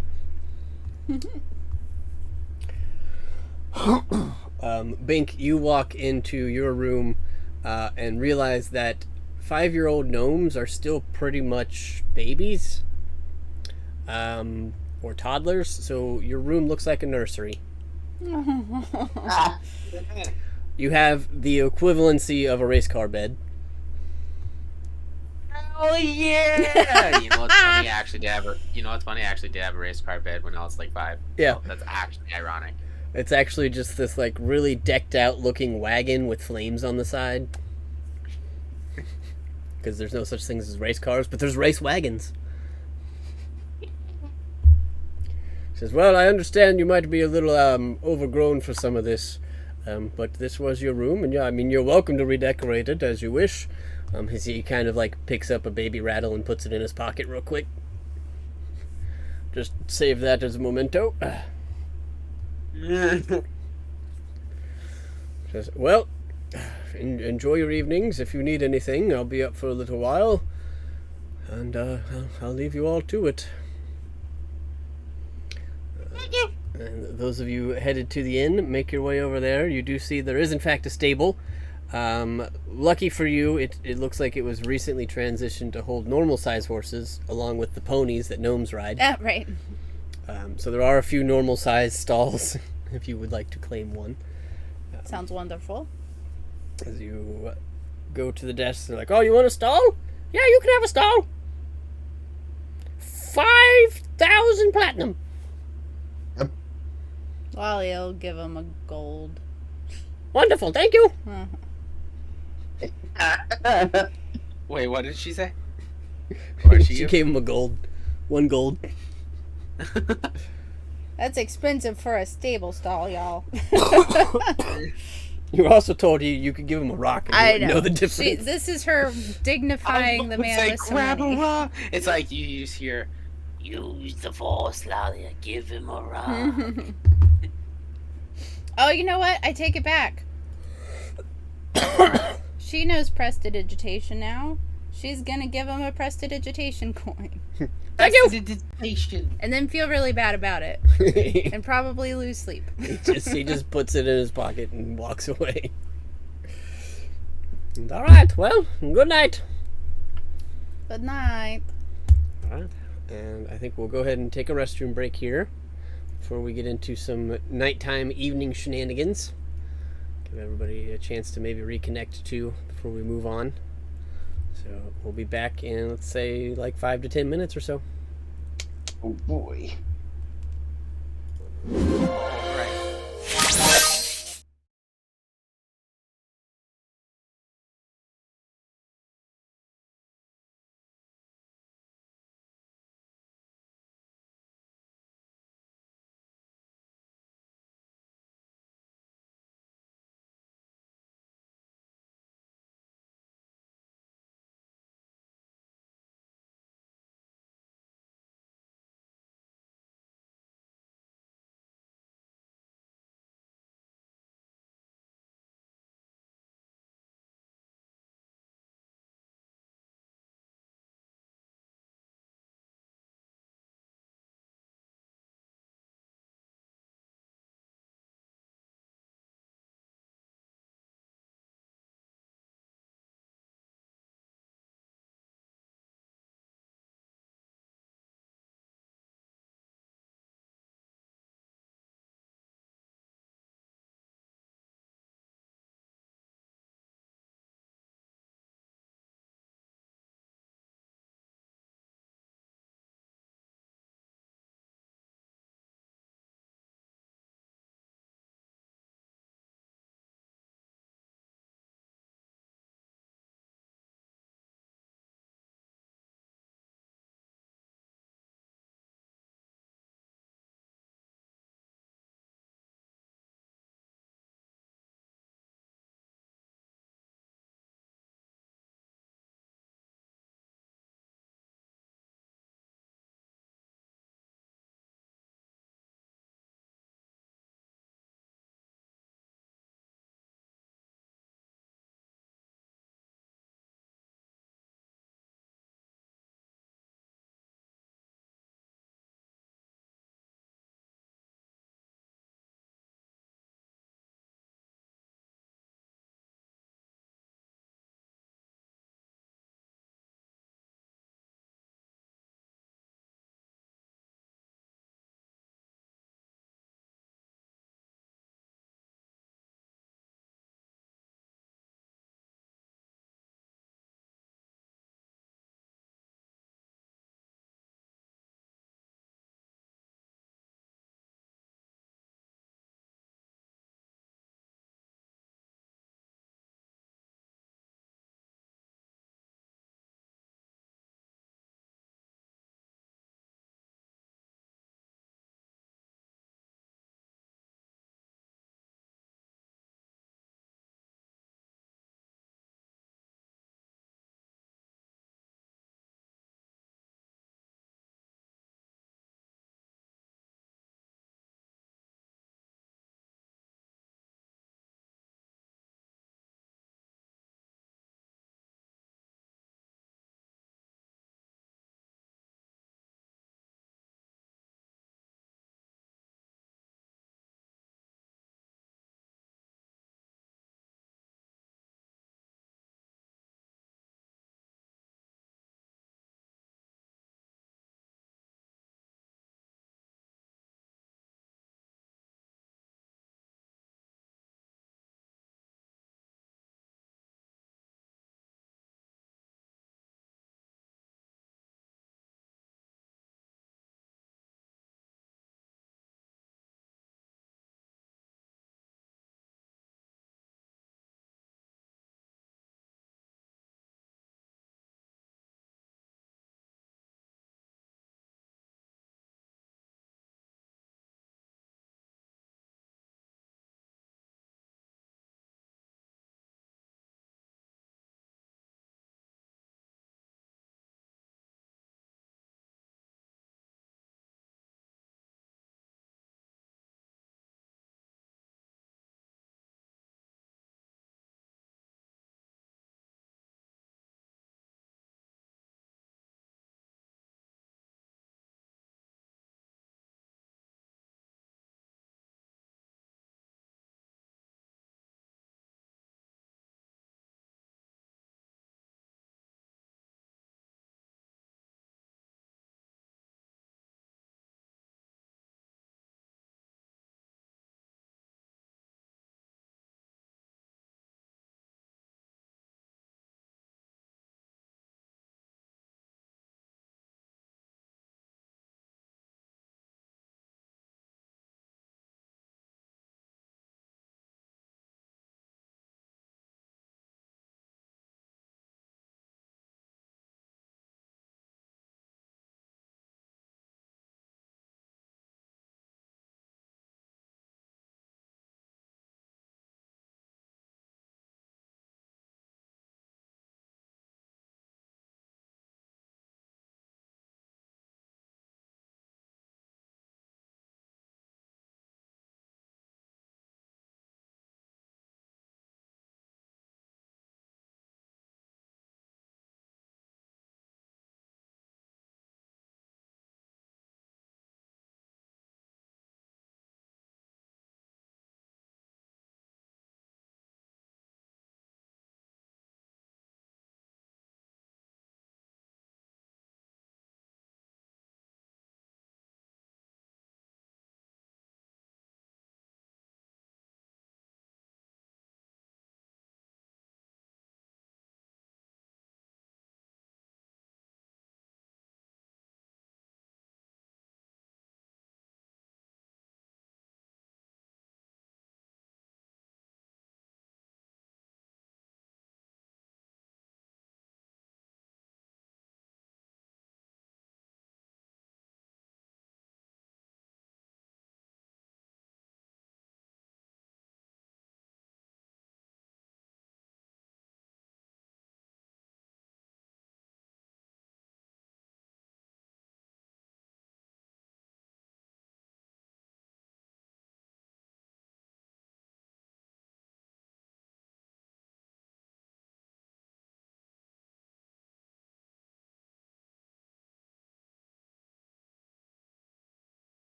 Bink, you walk into your room and realize that 5-year-old gnomes are still pretty much babies or toddlers, so your room looks like a nursery. You have the equivalency of a race car bed. Oh yeah! You know what's funny? I actually did have a race car bed when I was like 5. Yeah. So that's actually ironic. It's actually just this like really decked out looking wagon with flames on the side. Because there's no such things as race cars, but there's race wagons. He says, well, I understand you might be a little overgrown for some of this, but this was your room, and yeah, I mean, you're welcome to redecorate it as you wish. He kind of like picks up a baby rattle and puts it in his pocket real quick. Just save that as a memento. Says, well, enjoy your evenings. If you need anything, I'll be up for a little while, and I'll leave you all to it. And those of you headed to the inn, make your way over there. You do see there is in fact a stable. Lucky for you, it looks like it was recently transitioned to hold normal size horses along with the ponies that gnomes ride. Right. So there are a few normal size stalls if you would like to claim one. Sounds wonderful. As you go to the desk, they're like, oh, you want a stall? Yeah, you can have a stall. 5,000 platinum. Lolly will give him a gold. Wonderful, thank you. Wait, what did she say? What did She give? gave him a gold. 1 gold. That's expensive for a stable stall, y'all. You were also told you could give him a rock and you I wouldn't know the difference. This is her dignifying the man with some grab a money. rock. It's like you just hear, Use the force, Lolly. Give him a rock. Oh, you know what? I take it back. She knows prestidigitation now. She's gonna give him a prestidigitation coin. Thank you. Prestidigitation. And then feel really bad about it. he And probably lose sleep. just puts it in his pocket and walks away. All right. Well, good night. Good night. All right. And I think we'll go ahead and take a restroom break here before we get into some nighttime evening shenanigans. Give everybody a chance to maybe reconnect too before we move on. So we'll be back in, let's say, like 5 to 10 minutes or so. Oh boy.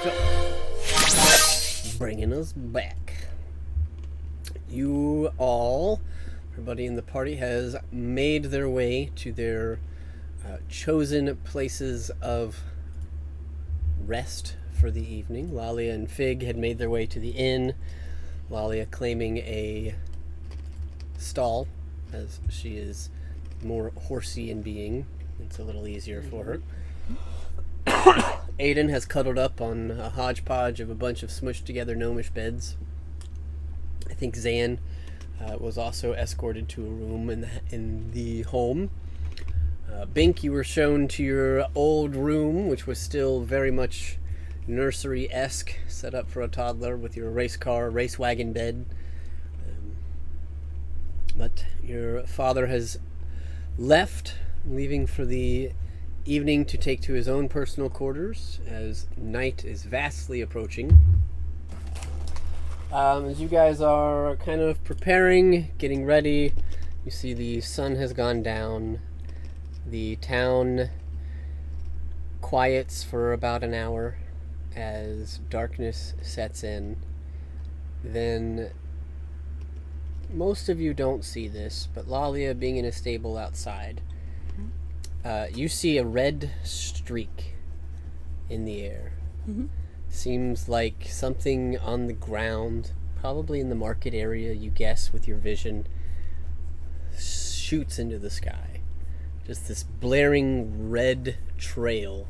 So, bringing us back. You all, everybody in the party, has made their way to their chosen places of rest for the evening. Lalia and Fig had made their way to the inn. Lalia claiming a stall, as she is more horsey in being. It's a little easier for her. Aiden has cuddled up on a hodgepodge of a bunch of smushed together gnomish beds. I think Zan was also escorted to a room in the home. Bink, you were shown to your old room, which was still very much nursery-esque, set up for a toddler with your race wagon bed. But your father has left, leaving for the evening to take to his own personal quarters, as night is vastly approaching. As you guys are kind of preparing, getting ready, you see the sun has gone down. The town quiets for about an hour as darkness sets in. Then, most of you don't see this, but Lalia being in a stable outside, you see a red streak in the air. Mm-hmm. Seems like something on the ground, probably in the market area, you guess with your vision, shoots into the sky. Just this blaring red trail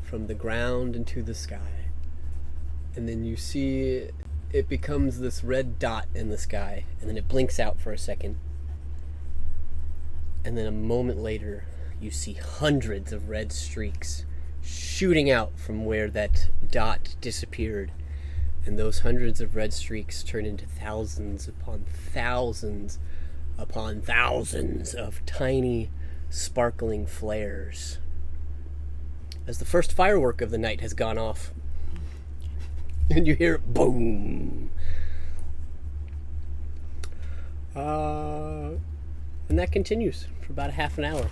from the ground into the sky. And then you see it becomes this red dot in the sky, and then it blinks out for a second. And then a moment later, you see hundreds of red streaks shooting out from where that dot disappeared. And those hundreds of red streaks turn into thousands upon thousands upon thousands of tiny, sparkling flares. As the first firework of the night has gone off, and you hear boom. And that continues for about a half an hour.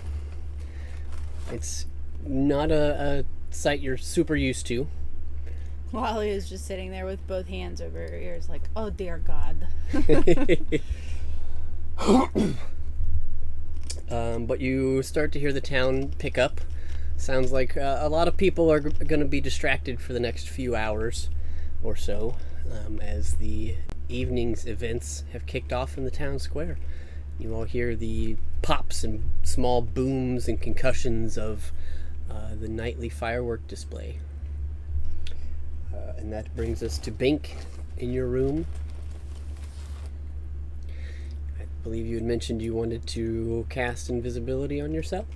It's not a sight you're super used to. Wally is just sitting there with both hands over her ears like, oh dear God. But you start to hear the town pick up. Sounds like a lot of people are going to be distracted for the next few hours or so, as the evening's events have kicked off in the town square. You all hear the pops and small booms and concussions of the nightly firework display. And that brings us to Bink in your room. I believe you had mentioned you wanted to cast invisibility on yourself.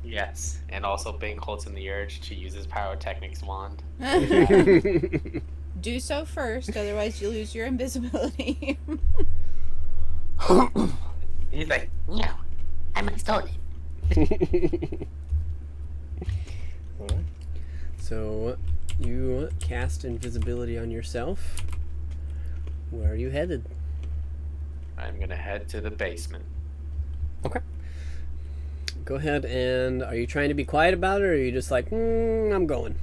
Yes, and also Bing holds in the urge to use his pyrotechnics wand. Do so first, otherwise you lose your invisibility. He's like, No, I must hold it. Alright. So you cast invisibility on yourself. Where are you headed? I'm gonna head to the basement. Okay. Go ahead, and are you trying to be quiet about it, or are you just like, I'm going?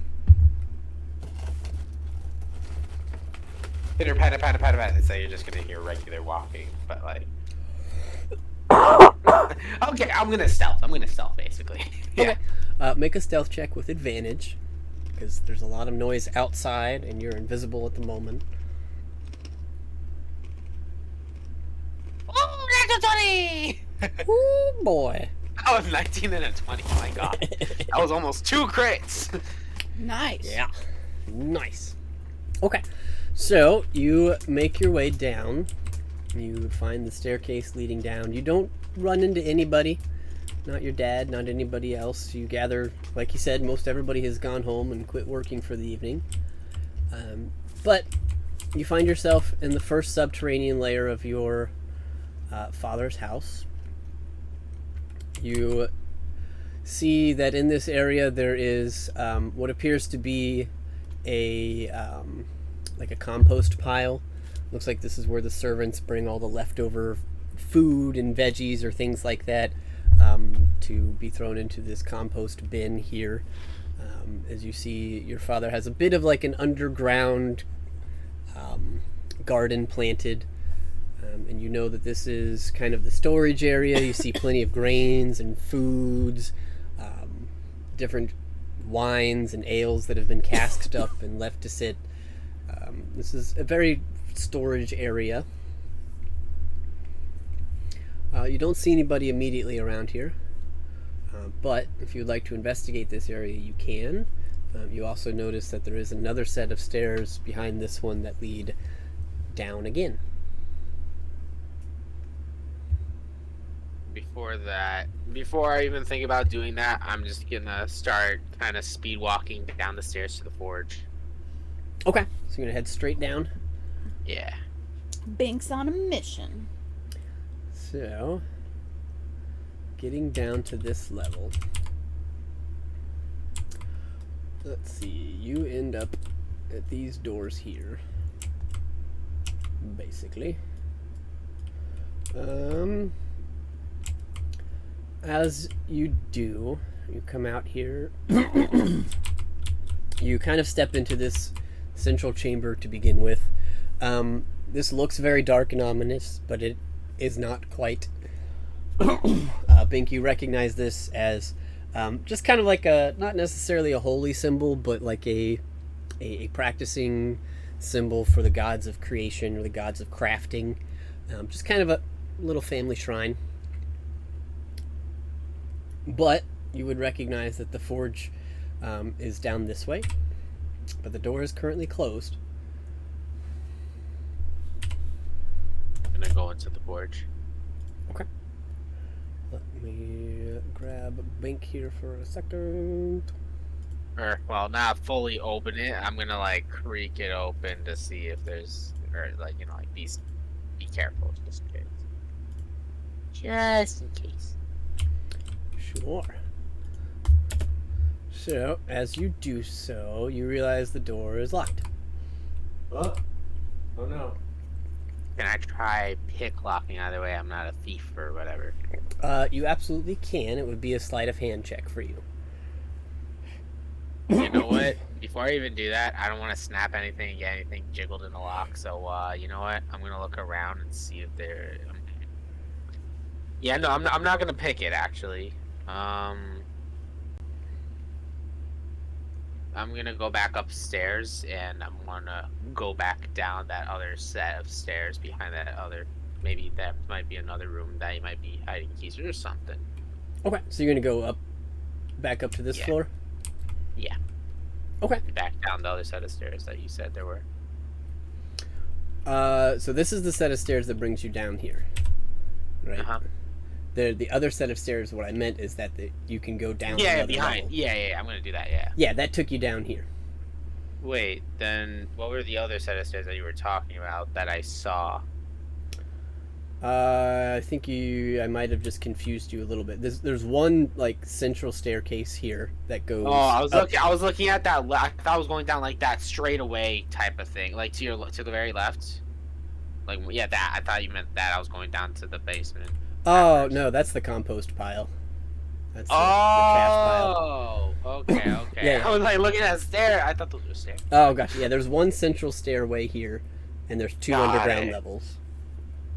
Pitter patter patter patter patter. So you're just gonna hear regular walking, but like. Okay, I'm gonna stealth basically. Yeah. Okay. Make a stealth check with advantage, because there's a lot of noise outside, and you're invisible at the moment. Oh, that's a 20! Ooh, boy. That was 19 and a 20. Oh my god. That was almost 2 crits. Nice. Yeah. Nice. Okay. So, you make your way down. You find the staircase leading down. You don't run into anybody. Not your dad, not anybody else. You gather, like you said, most everybody has gone home and quit working for the evening. But you find yourself in the first subterranean layer of your father's house. You see that in this area there is what appears to be a like a compost pile. Looks like this is where the servants bring all the leftover food and veggies or things like that to be thrown into this compost bin here. As you see, your father has a bit of like an underground garden planted. And you know that this is kind of the storage area. You see plenty of grains and foods, different wines and ales that have been casked up and left to sit. This is a very storage area. You don't see anybody immediately around here, but if you would like to investigate this area, you can. You also notice that there is another set of stairs behind this one that lead down again. Before I even think about doing that, I'm just gonna start kind of speed walking down the stairs to the forge. Okay, so you're gonna head straight down. Yeah. Banks on a mission. So, getting down to this level. Let's see, you end up at these doors here. Basically. As you do, you come out here. You kind of step into this central chamber to begin with. This looks very dark and ominous, but it is not quite. Bink, you recognize this as just kind of like not necessarily a holy symbol, but like a practicing symbol for the gods of creation or the gods of crafting. Just kind of a little family shrine. But you would recognize that the forge is down this way, but the door is currently closed. I'm gonna go into the forge. Okay. Let me grab Bink here for a second. Or, well, not fully open it. I'm gonna like creak it open to see if there's, or like, you know, like be careful just in case. Just in case. Sure. So, as you do so, you realize the door is locked. What? Oh no. Can I try pick locking? Either way, I'm not a thief or whatever. You absolutely can. It would be a sleight of hand check for you. You know what? Before I even do that, I don't want to snap anything and get anything jiggled in the lock. So, you know what? I'm gonna look around and see if there. Yeah, no, I'm not gonna pick it actually. I'm gonna go back upstairs and I'm gonna go back down that other set of stairs behind that other. Maybe that might be another room that you might be hiding keys or something. Okay, so you're gonna go back up to this floor? Yeah. Okay. Back down the other set of stairs that you said there were. So this is the set of stairs that brings you down here, right? Uh-huh. The other set of stairs, what I meant is that you can go down. Yeah, another behind. level. Yeah, I'm gonna do that. Yeah. Yeah, that took you down here. Wait, then what were the other set of stairs that you were talking about that I saw? I think I might have just confused you a little bit. There's one like central staircase here that goes. Oh, I was up. looking at that. I thought I was going down like that straight away type of thing, like to the very left. Like yeah, that I thought you meant that I was going down to the basement. Oh no, that's the compost pile. That's the trash pile. Oh, okay. Yeah. I was like looking at a stair. I thought those were stairs. Oh gosh, yeah. There's one central stairway here, and there's two Got underground it. levels.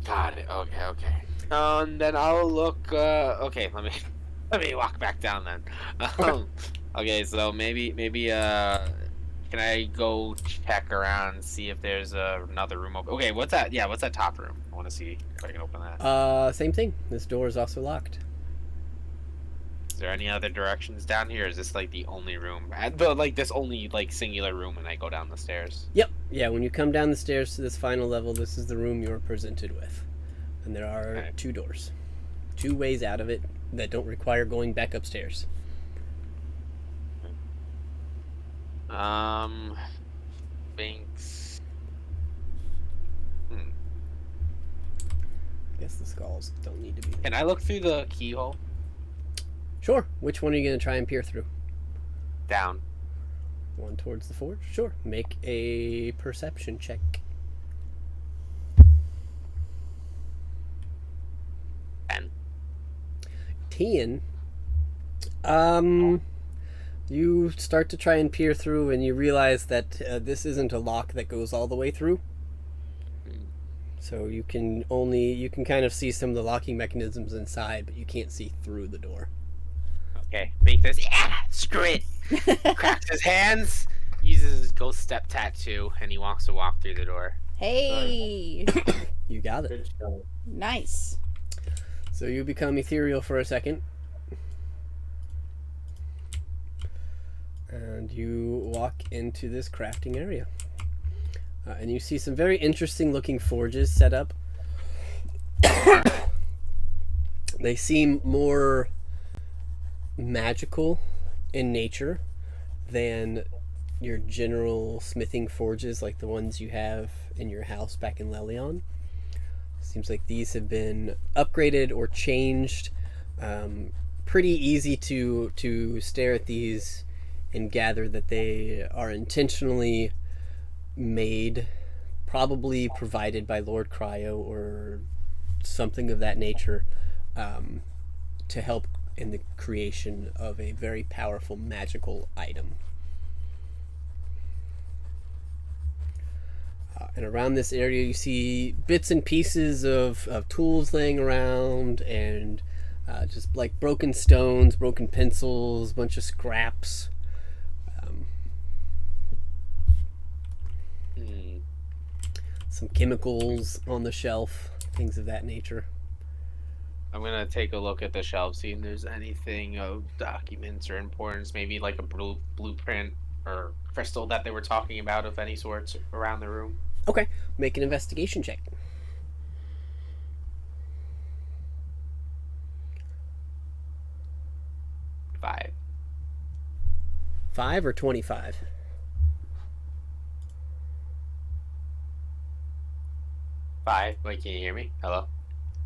Got it. Okay. Then I'll look. Okay, let me walk back down then. Okay, so maybe can I go check around and see if there's another room open? Okay, what's that? Yeah, what's that top room? I want to see if I can open that. Same thing. This door is also locked. Is there any other directions down here? Or is this like the only room? Like this only like singular room when I go down the stairs? Yep. Yeah, when you come down the stairs to this final level, this is the room you're presented with. And there are Okay. two doors. Two ways out of it that don't require going back upstairs. Binks. Guess the skulls don't need to be there. Can I look through the keyhole? Sure. Which one are you going to try and peer through? Down. One towards the forge? Sure. Make a perception check. 10. 10. You start to try and peer through, and you realize that this isn't a lock that goes all the way through. So you can kind of see some of the locking mechanisms inside, but you can't see through the door. Okay, make this. Yeah, screw it. Cracks his hands, uses his ghost step tattoo, and he wants to walk through the door. Hey! You got it. Good job. Nice. So you become ethereal for a second. And you walk into this crafting area. And you see some very interesting looking forges set up. They seem more magical in nature than your general smithing forges like the ones you have in your house back in Lelion. Seems like these have been upgraded or changed. Pretty easy to stare at these and gather that they are intentionally made, probably provided by Lord Cryo or something of that nature, to help in the creation of a very powerful magical item. And around this area you see bits and pieces of tools laying around, and just like broken stones, broken pencils, a bunch of scraps. Some chemicals on the shelf, things of that nature. I'm gonna take a look at the shelf, see if there's anything of documents or importance, maybe like a blueprint or crystal that they were talking about of any sorts around the room. Okay, make an investigation check. Five. 5 or 25? 5. Wait, can you hear me? Hello?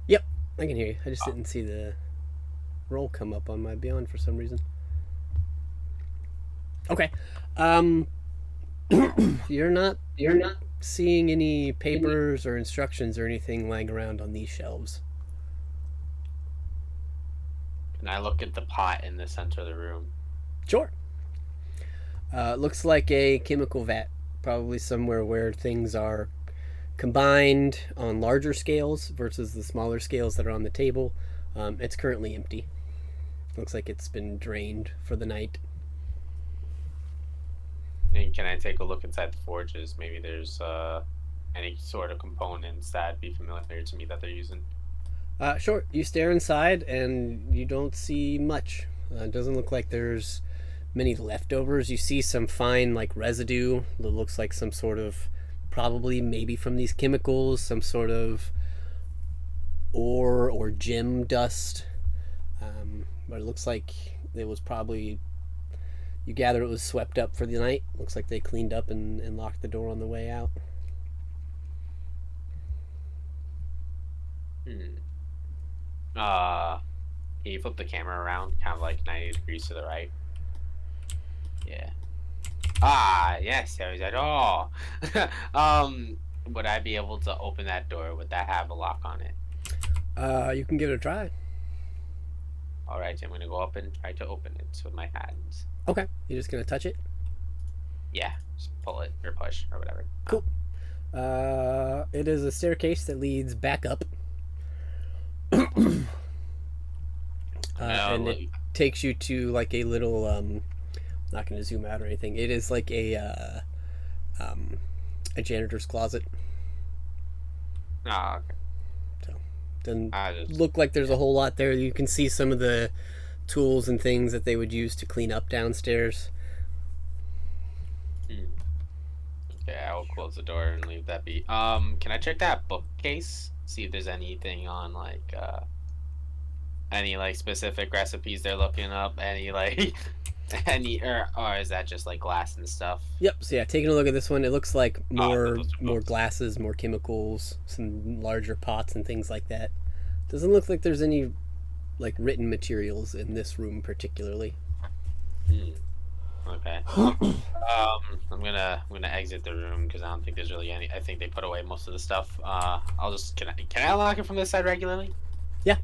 Yep, I can hear you. I just didn't see the roll come up on my Beyond for some reason. Okay. You're not seeing any papers or instructions or anything lying around on these shelves. Can I look at the pot in the center of the room? Sure. Looks like a chemical vat, probably somewhere where things are combined on larger scales versus the smaller scales that are on the table. It's currently empty. Looks like it's been drained for the night. And can I take a look inside the forges? Maybe there's any sort of components that'd be familiar to me that they're using. Sure. You stare inside and you don't see much. It doesn't look like there's many leftovers. You see some fine like residue that looks like some sort of, probably maybe from these chemicals, some sort of ore or gem dust. But it looks like it was probably, you gather it was swept up for the night. Looks like they cleaned up and locked the door on the way out. Can you flip the camera around, kind of like 90 degrees to the right? Yeah. Ah, yes, there is a door. Would I be able to open that door? Would that have a lock on it? You can give it a try. All right, I'm gonna go up and try to open it with my hands. Okay. You're just gonna touch it? Yeah, just pull it or push or whatever. Cool. It is a staircase that leads back up. And it takes you to like a little not going to zoom out or anything. It is like a janitor's closet. Oh, okay. So doesn't look like there's a whole lot there. You can see some of the tools and things that they would use to clean up downstairs. Okay, I will close the door and leave that be. Can I check that bookcase? See if there's anything on like any like specific recipes they're looking up, any like any or is that just like glass and stuff? Yep. So yeah, taking a look at this one, it looks like more glasses, more chemicals, some larger pots and things like that. Doesn't look like there's any like written materials in this room particularly. Okay. I'm gonna exit the room because I don't think there's really any. I think they put away most of the stuff. I'll just can I unlock it from this side regularly? Yeah.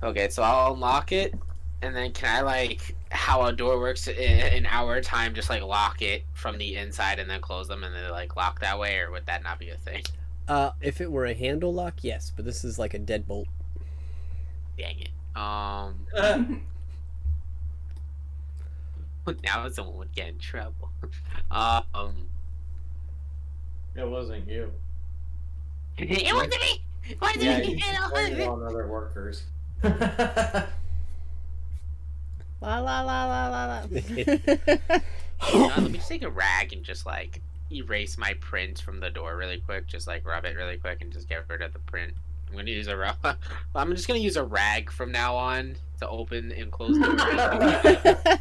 Okay, so I'll unlock it, And then can I, like, how a door works in our time, just, like, lock it from the inside and then close them and then, like, lock that way? Or would that not be a thing? If it were a handle lock, yes, but this is like a deadbolt. Dang it. Now someone would get in trouble. It wasn't you. It wasn't me! It wasn't Yeah, me! you blamed it on other workers. La la la la la la. Let me just take a rag and just, like, erase my print from the door really quick. Just, like, rub it really quick and just get rid of the print. I'm gonna use I'm just gonna use a rag from now on to open and close the door.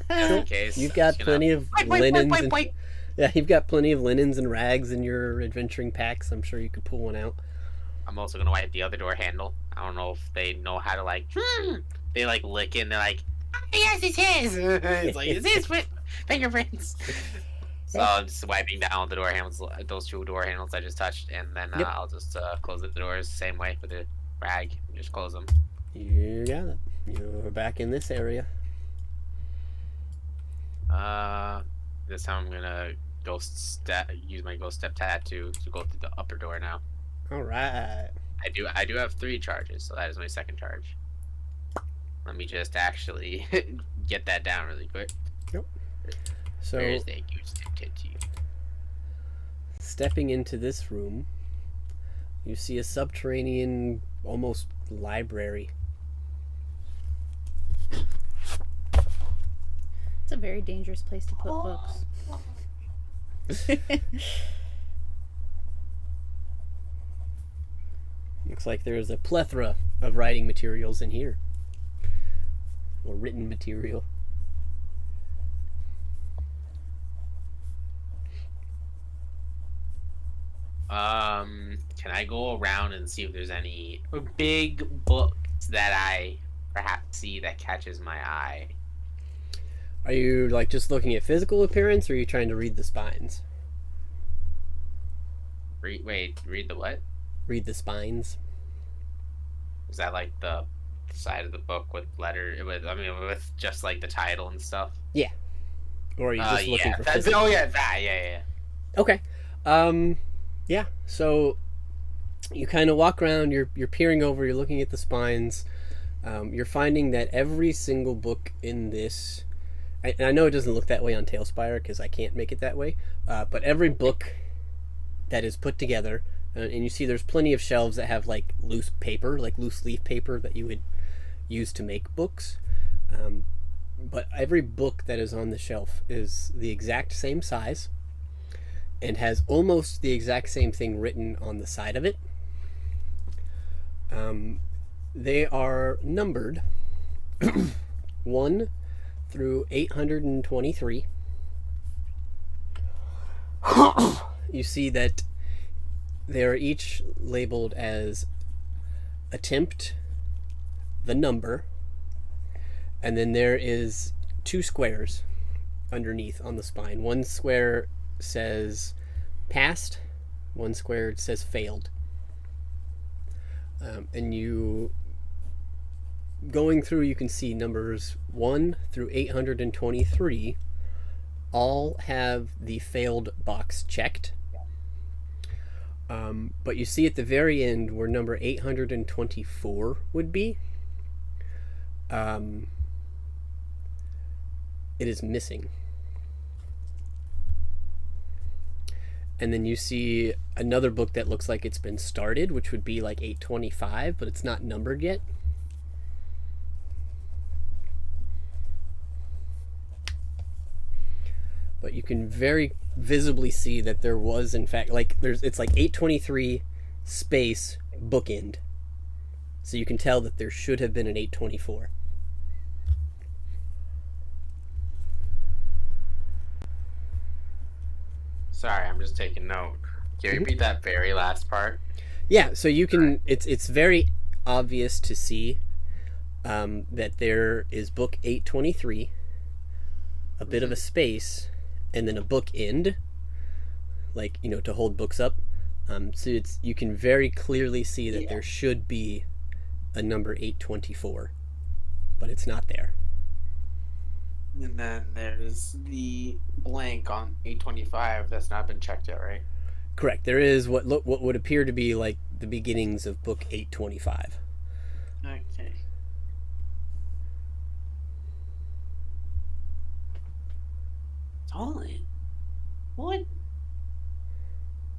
Just in case. You've got plenty of linens. Wait. Yeah, you've got plenty of linens and rags in your adventuring packs. I'm sure you could pull one out. I'm also gonna wipe the other door handle. I don't know if they know how to, like, they, like, lick it and they're like, "Ah, yes, it's his." It's like, it's his fingerprints. So I'm just wiping down the door handles, those two door handles I just touched, and then Yep. I'll just close the doors the same way with the rag. Just close them. You got it. You're back in this area. This time I'm gonna use my ghost step tattoo to go through the upper door now. All right. I do have 3 charges, so that is my second charge. Let me just actually get that down really quick. So Where's the ghost step tattoo? stepping into this room, you see a subterranean, almost library. It's a very dangerous place to put books. Looks like there's a plethora of writing materials in here. Or written material. Can I go around and see if there's any big books that I perhaps see that catches my eye? Are you like just looking at physical appearance, or are you trying to read the spines? Read the what? Read the spines. Is that like the side of the book with with just like the title and stuff? Or are you just looking for that. physical? Oh yeah, that. Yeah. Okay. Yeah. So you kind of walk around. You're peering over. You're looking at the spines. You're finding that every single book in this, and I know it doesn't look that way on Tailspire because I can't make it that way. But every book that is put together, and you see there's plenty of shelves that have like loose paper, like loose leaf paper that you would use to make books. But every book that is on the shelf is the exact same size and has almost the exact same thing written on the side of it. They are numbered 1 through 823. You see that they are each labeled as attempt, the number, and then there is 2 squares underneath on the spine. One square says passed, one square says failed. And you going through, you can see numbers 1 through 823 all have the failed box checked. But you see at the very end where number 824 would be, it is missing. And then you see another book that looks like it's been started, which would be like 825, but it's not numbered yet. But you can very visibly see that there was, in fact, it's like 823 space bookend. So you can tell that there should have been an 824. Sorry, I'm just taking note. Can you repeat that very last part? Yeah, so you can. It's very obvious to see that there is book 823, a bit of a space, and then a book end, like to hold books up. So you can very clearly see that there should be a number 824, but it's not there. And then there's the blank on 825 that's not been checked yet, right? Correct. There is what would appear to be like the beginnings of book 825. Okay. Stolen? What?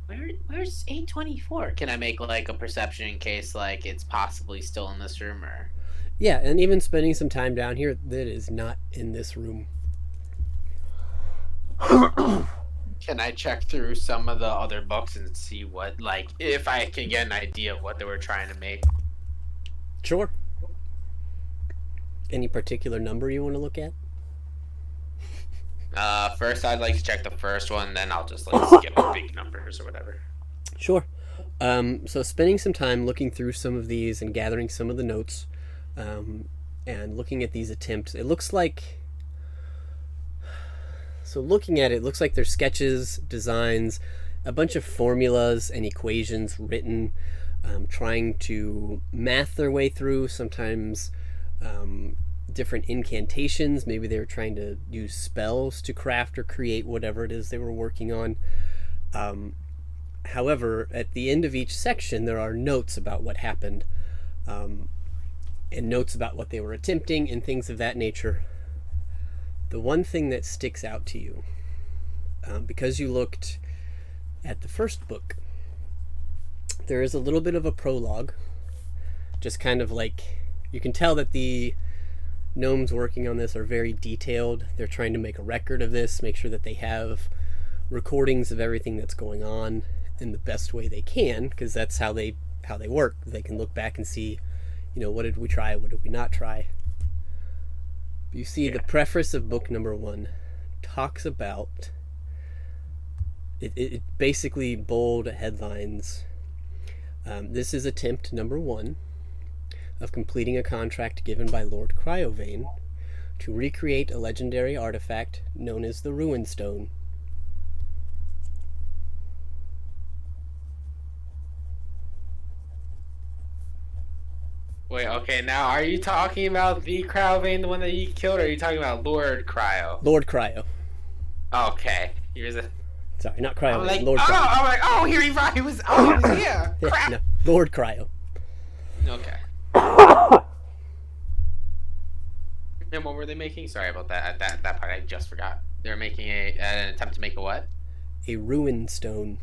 Where's 824? Can I make like a perception in case like it's possibly still in this room or? Yeah, and even spending some time down here, that is not in this room. Can I check through some of the other books and see what, like, if I can get an idea of what they were trying to make? Sure. Any particular number you want to look at? First I'd like to check the first one, then I'll just like skip the big numbers or whatever. Sure. So spending some time looking through some of these and gathering some of the notes, and looking at these attempts, it looks like... So looking at it, looks like there's sketches, designs, a bunch of formulas and equations written, trying to math their way through, sometimes different incantations. Maybe they were trying to use spells to craft or create whatever it is they were working on. However, at the end of each section, there are notes about what happened, and notes about what they were attempting and things of that nature. The one thing that sticks out to you, because you looked at the first book, there is a little bit of a prologue, just kind of like, you can tell that the gnomes working on this are very detailed. They're trying to make a record of this, make sure that they have recordings of everything that's going on in the best way they can, because that's how they work. They can look back and see, what did we try, what did we not try. You see, the preface of book number 1 talks about it basically bold headlines. This is attempt number 1 of completing a contract given by Lord Cryovane to recreate a legendary artifact known as the Ruin Stone. Wait, okay, now are you talking about the Cryovane, the one that you killed, or are you talking about Lord Cryo? Lord Cryo. Okay, here's a... Sorry, not Cryo. I'm like, Lord Cryo. I'm like, he was here. Yeah, Crap. no, Lord Cryo. Okay. And what were they making? Sorry about that. That part I just forgot. They were making an attempt to make a what? A Ruin Stone.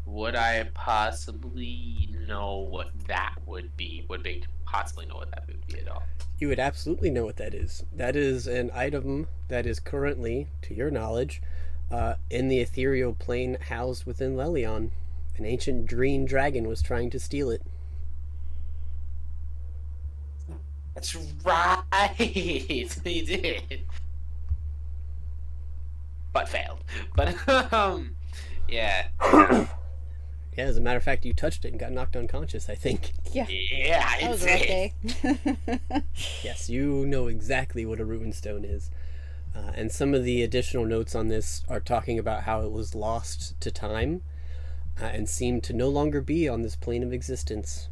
Would I possibly know what that would be? Would they possibly know what that would be at all? You would absolutely know what that is. That is an item that is currently, to your knowledge, in the ethereal plane housed within Lelion. An ancient green dragon was trying to steal it. That's right. He did. But failed. But, yeah. Yeah, as a matter of fact, you touched it and got knocked unconscious, I think. Yeah. Yeah, That was a rough day. Yes, you know exactly what a Ruin Stone is. And some of the additional notes on this are talking about how it was lost to time and seemed to no longer be on this plane of existence.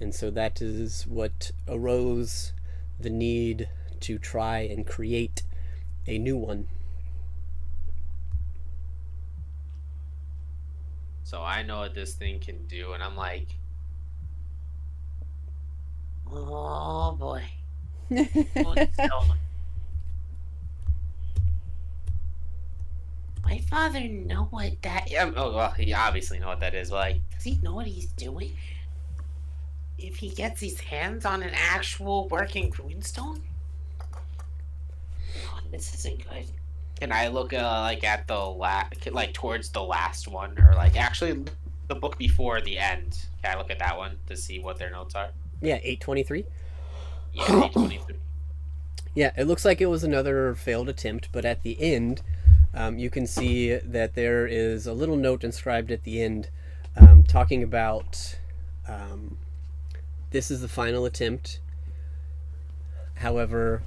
And so that is what arose the need to try and create a new one. So I know what this thing can do, and I'm like, Oh boy. My father know what that. yeah, oh, well, he obviously know what that is. But like, Does he know what he's doing? If he gets his hands on an actual working runestone? Oh, this isn't good. can I look like at the like towards the last one, or like actually the book before the end? Can I look at that one to see what their notes are? Yeah, 823. Yeah, 823. Yeah, it looks like it was another failed attempt, but at the end, you can see that there is a little note inscribed at the end talking about this is the final attempt. However,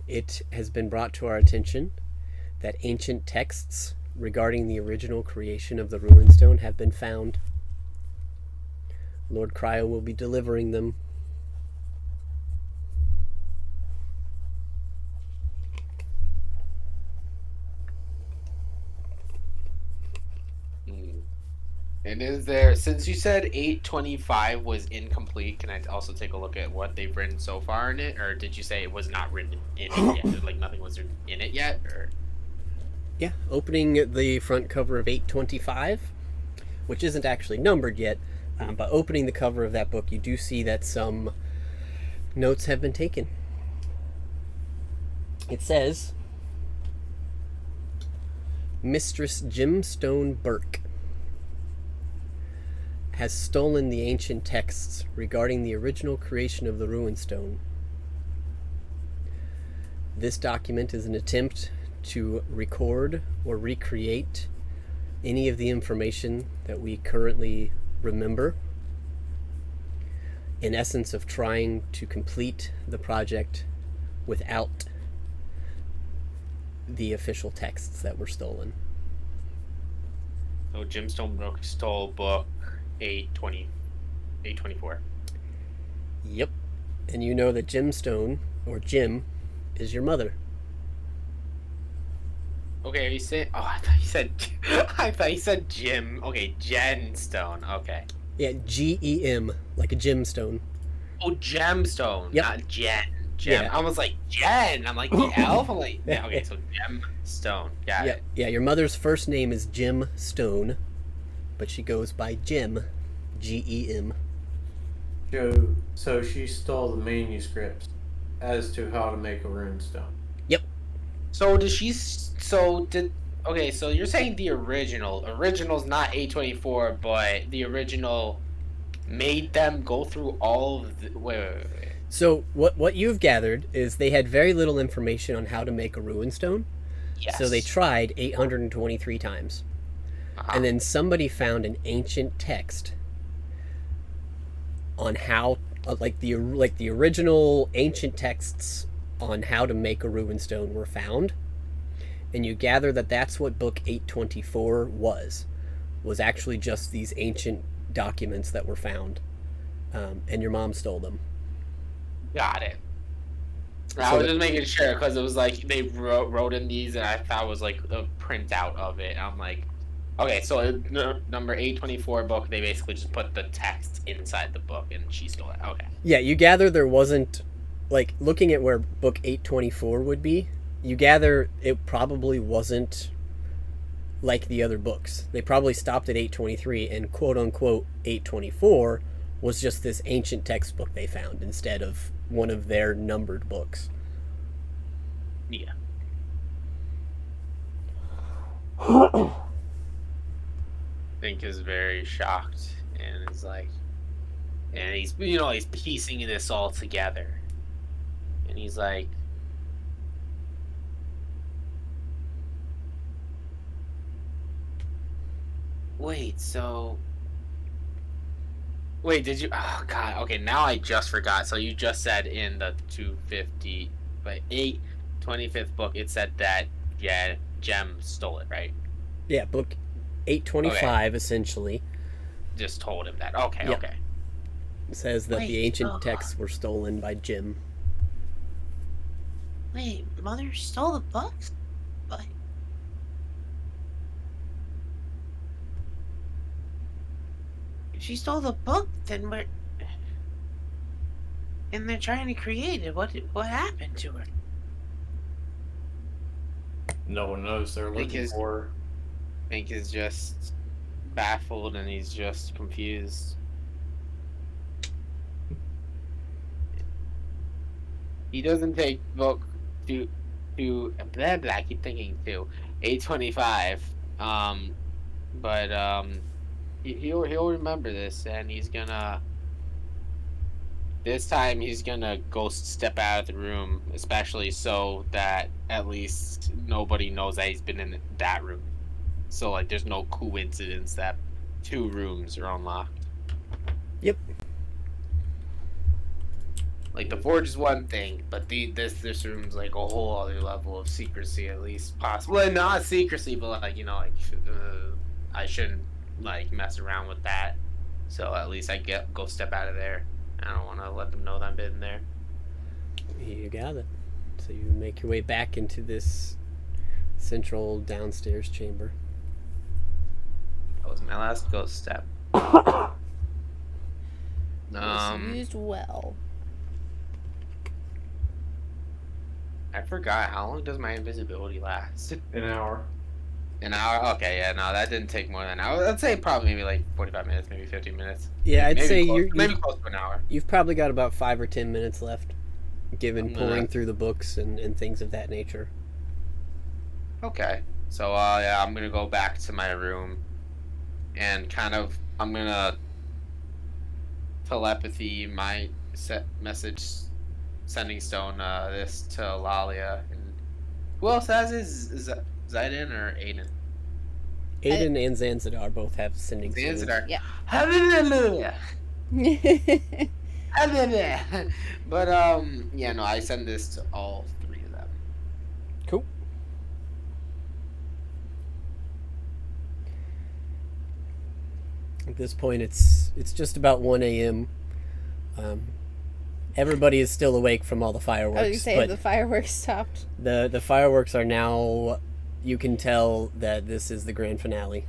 it has been brought to our attention that ancient texts regarding the original creation of the Ruin Stone have been found. Lord Cryo will be delivering them. Hmm. And is there, since you said 825 was incomplete, can I also take a look at what they've written so far in it? Or did you say it was not written in it yet? Like nothing was in it yet? Or Yeah, opening the front cover of 825, which isn't actually numbered yet, but opening the cover of that book, you do see that some notes have been taken. It says, Mistress Jimstone Burke has stolen the ancient texts regarding the original creation of the Ruin Stone. This document is an attempt to record or recreate any of the information that we currently remember, in essence of trying to complete the project without the official texts that were stolen. so Jimstone Brook stole book 824. Yep. And you know that Jimstone, or Jim, is your mother. Okay, you said. Oh, I thought you said Jim. Okay, Jen Stone. Okay. Yeah, Gem, like a gemstone. Oh, Gemstone, Yep. not Jen. Gem. Yeah. I was like Jen. I'm like the elf. I'm like, yeah. Okay, so Gemstone. Got Yeah, it. yeah. Your mother's first name is Jim Stone, but she goes by Jim, Gem. So she stole the manuscripts as to how to make a runestone. So did she? So did. Okay, so you're saying the original's not 824, but the original made them go through all of the. Wait. So what you've gathered is they had very little information on how to make a ruin stone. Yes. So they tried 823 times. Uh-huh. And then somebody found an ancient text on how, like the original ancient texts on how to make a ruin stone were found, and you gather that that's what book 824 was actually just these ancient documents that were found, and your mom stole them. Got it. I was just making sure because it was like they wrote in these, and I thought it was like a printout of it. I'm like, okay, so number 824 book, they basically just put the text inside the book, and she stole it. Okay. Yeah, you gather there wasn't, like, looking at where book 824 would be, you gather it probably wasn't like the other books. They probably stopped at 823, and quote-unquote 824 was just this ancient textbook they found instead of one of their numbered books. Yeah. Think is very shocked and is like, and he's piecing this all together, and he's like, wait, did you? Oh God, okay, now I just forgot. So you just said in the 250, but 825th book, it said that Jem stole it, right? Yeah, book 825 essentially Just told him that. Okay, Yep. okay. says that the Wait, ancient texts were stolen by Jim. Wait, Mother stole the books? But if she stole the book, then we're... And they're trying to create it. What happened to her? No one knows they're looking Because- for her. Fink is just baffled and he's just confused. He doesn't take book to blah blah. I keep thinking to 825. But he'll remember this, and he's gonna. This time he's gonna step out of the room, especially so that at least nobody knows that he's been in that room. So like, there's no coincidence that 2 rooms are unlocked. Yep. Like the forge is one thing, but this room's like a whole other level of secrecy, at least possible. Well, not secrecy, but like I shouldn't like mess around with that. So at least I go step out of there. I don't want to let them know that I've been there. You got it. So you make your way back into this central downstairs chamber. That was my last ghost step. Was used well. I forgot, how long does my invisibility last? An hour. An hour? Okay, yeah, no, that didn't take more than an hour. I'd say probably maybe like 45 minutes, maybe 50 minutes. Yeah, I'd maybe say maybe close to an hour. You've probably got about 5 or 10 minutes left, given I'm pouring gonna- through the books and things of that nature. Okay. So, yeah, I'm gonna go back to my room and I'm gonna telepathy my message sending stone this to Lalia. And who else has his? Is that Zidane or Aiden? Aiden and Zanzidar both have sending stones. Zanzidar. Yeah. But yeah, no, I send this to all 3 of them. Cool. At this point, it's just about 1 a.m. Everybody is still awake from all the fireworks. I was gonna say but the fireworks stopped. the fireworks are now. You can tell that this is the grand finale,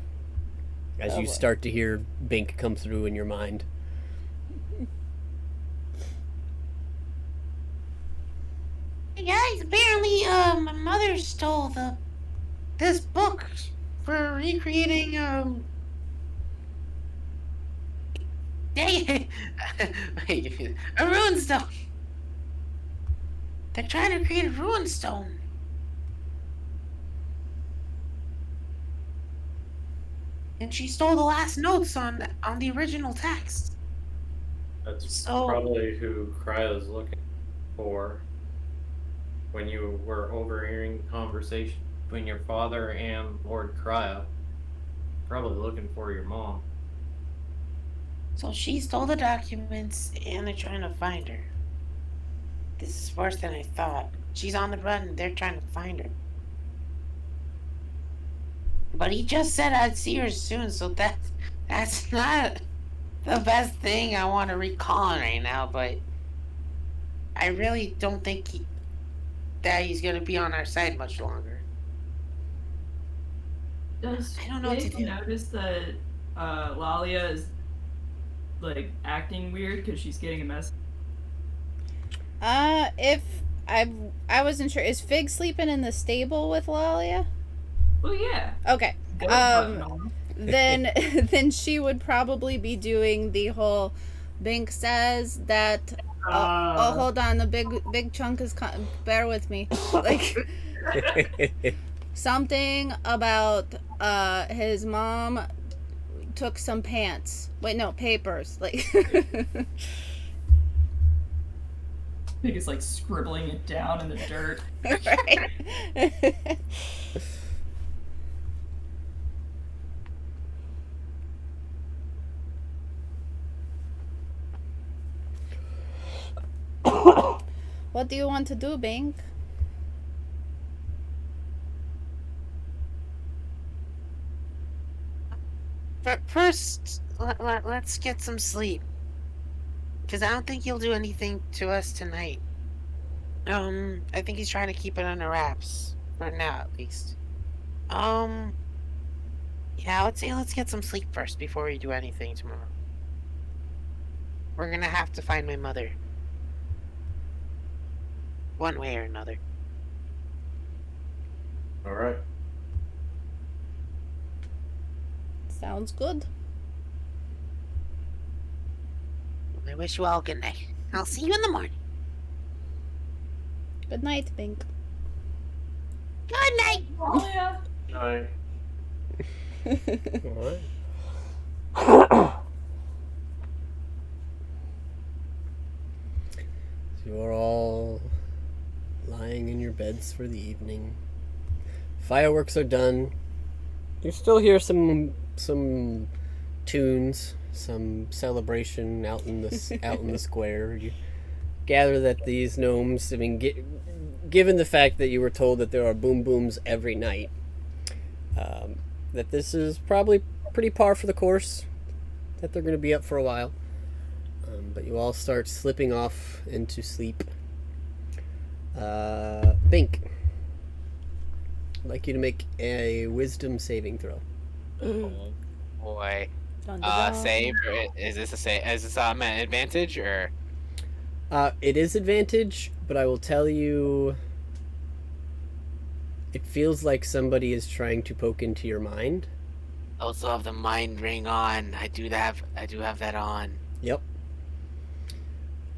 as Oh, you boy. start to hear Bink come through in your mind. Hey guys, apparently, my mother stole this book for recreating, dang it, wait, a rune stone. They're trying to create a rune stone. And she stole the last notes on the original text. That's So- probably who Cryo's looking for. When you were overhearing conversation between your father and Lord Cryo, probably looking for your mom. So she stole the documents and they're trying to find her. This is worse than I thought. She's on the run and they're trying to find her. But he just said I'd see her soon, so that's not the best thing I want to recall right now, but I really don't think that he's gonna be on our side much longer. Does I don't know what to Jake do. notice that Lalia is like acting weird because she's getting a message? If I wasn't sure, is Fig sleeping in the stable with Lalia? Well, yeah. Okay. Ghost button on. Then then she would probably be doing the whole Bink says that oh hold on, the big chunk is bear with me. Like something about his mom took some pants. Wait, no, papers. Like I think it's like scribbling it down in the dirt. right. What do you want to do, Bink? First, let's get some sleep. Because I don't think he'll do anything to us tonight. I think he's trying to keep it under wraps. For now, at least. Yeah, I would say let's get some sleep first before we do anything tomorrow. We're gonna have to find my mother. One way or another. Alright. Sounds good. I wish you all good night. I'll see you in the morning. Good night, Bink. Good night! Lalia! Alright. Alright. So you're all lying in your beds for the evening. Fireworks are done. You still hear some tunes, some celebration out in the square. You gather that these gnomes, I mean, given the fact that you were told that there are boom booms every night, that this is probably pretty par for the course. that they're going to be up for a while. But you all start slipping off into sleep. Bink. I'd like you to make a wisdom saving throw. Oh boy. Dun, dun, dun. Save. Or is this a save? Is this an advantage or? It is advantage, but I will tell you, it feels like somebody is trying to poke into your mind. I also have the mind ring on. I do have that on. Yep.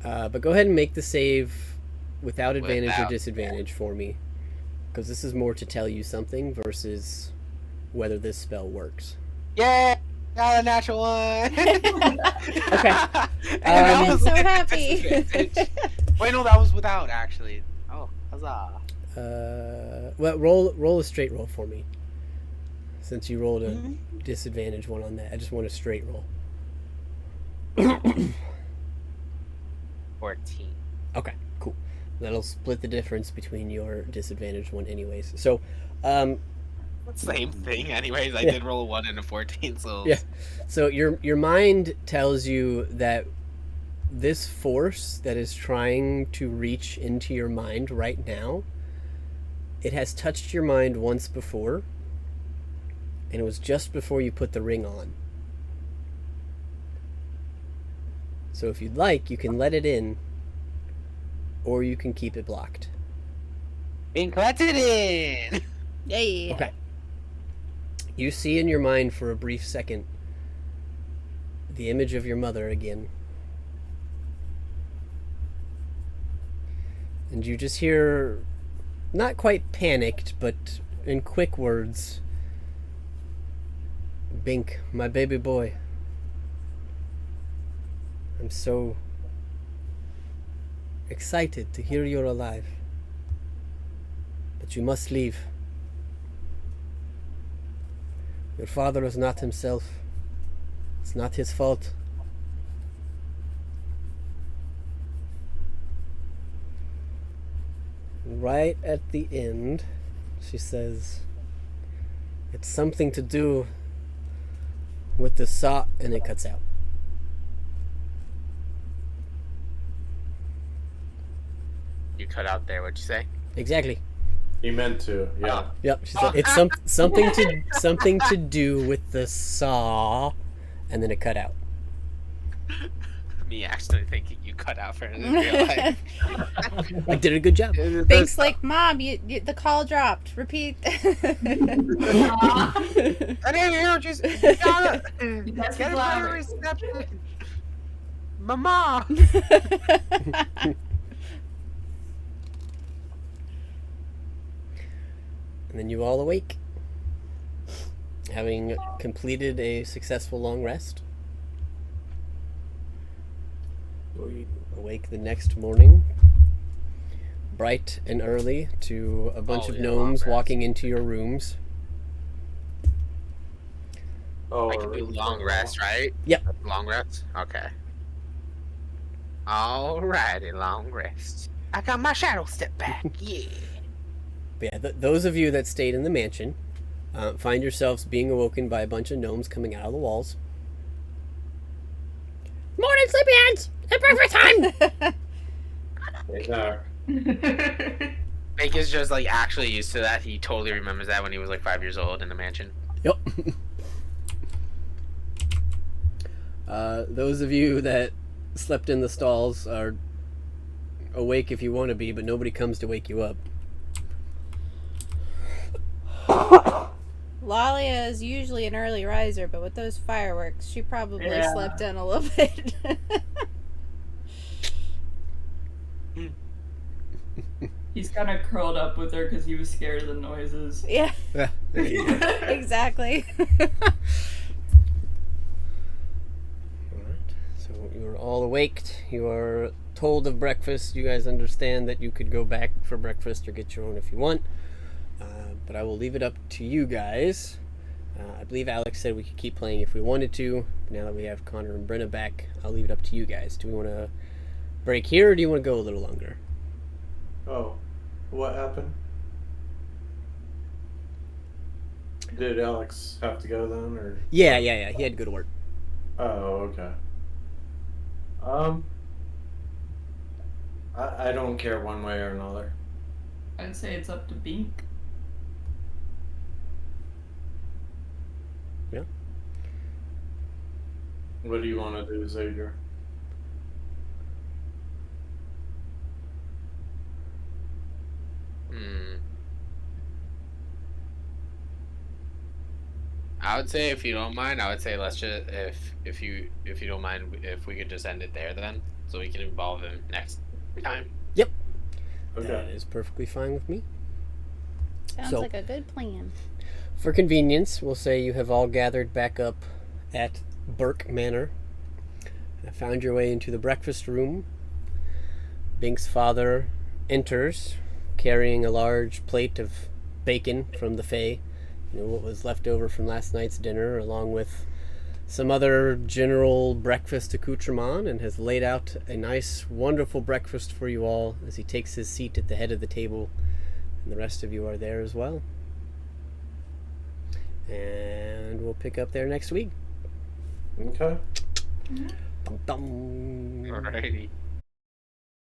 But go ahead and make the save without advantage or disadvantage for me, because this is more to tell you something versus whether this spell works. Yeah, got a natural one. Okay. I'm so happy. Wait, no, that was without actually. Oh, huzzah! Well, roll a straight roll for me. Since you rolled a disadvantage one on that, I just want a straight roll. 14. Okay, cool. That'll split the difference between your disadvantage one, anyways. So, Same thing, anyways. I Yeah. did roll a 1 and a 14, so Yeah. So your mind tells you that this force that is trying to reach into your mind right now, it has touched your mind once before, and it was just before you put the ring on. So if you'd like, you can let it in, or you can keep it blocked. being collected in. Yay. Okay. You see in your mind for a brief second the image of your mother again. And you just hear, not quite panicked, but in quick words, "Bink, my baby boy. I'm so excited to hear you're alive. But you must leave. Your father is not himself. It's not his fault. Right at the end, she says, it's something to do with the saw, and it cuts out. You cut out there. What'd you say? Exactly. He meant to, yeah. Yep. She said it's something to do with the saw, and then it cut out. Me actually thinking you cut out for it in real life. I did a good job. Bink's like, Mom, the call dropped. Repeat. I didn't hear what you said. That's Get a louder. better reception. Mama. And then you all awake, having completed a successful long rest. You awake the next morning, bright and early, to a bunch Oh, of yeah, gnomes long rest. walking into your rooms. Oh, I can do long rest, right? Yep. Long rest? Okay. Alrighty, long rest. I got my shadow step back. Yeah. But yeah, those of you that stayed in the mansion find yourselves being awoken by a bunch of gnomes coming out of the walls. Morning, sleepyheads! It's breakfast time! yeah. Bake is just like actually used to that. He totally remembers that when he was like 5 years old in the mansion. Yep. Those of you that slept in the stalls are awake if you want to be, but nobody comes to wake you up. Lalia is usually an early riser, but with those fireworks, she probably Yeah. slept in a little bit. He's kind of curled up with her because he was scared of the noises. Yeah, Yeah, there you go. exactly. Alright, so you're all awaked. You are told of breakfast. You guys understand that you could go back for breakfast or get your own if you want. But I will leave it up to you guys. I believe Alex said we could keep playing if we wanted to. Now that we have Connor and Brenna back, I'll leave it up to you guys. Do we want to break here, or do you want to go a little longer? Oh, what happened? Did Alex have to go then, or? Yeah. He had to go to work. Oh, okay. I don't care one way or another. I'd say it's up to Bink. Yeah. What do you want to do, Xavier? I would say, if you don't mind, I would say let's just if you don't mind, if we could just end it there then, so we can involve him next time. Yep. Okay. That is perfectly fine with me. Sounds So- like a good plan. For convenience, we'll say you have all gathered back up at Burke Manor. Found your way into the breakfast room. Bink's father enters, carrying a large plate of bacon from the Fae. What was left over from last night's dinner, along with some other general breakfast accoutrement, and has laid out a nice, wonderful breakfast for you all as he takes his seat at the head of the table, and the rest of you are there as well. And we'll pick up there next week. Okay. Dum, dum. Alrighty.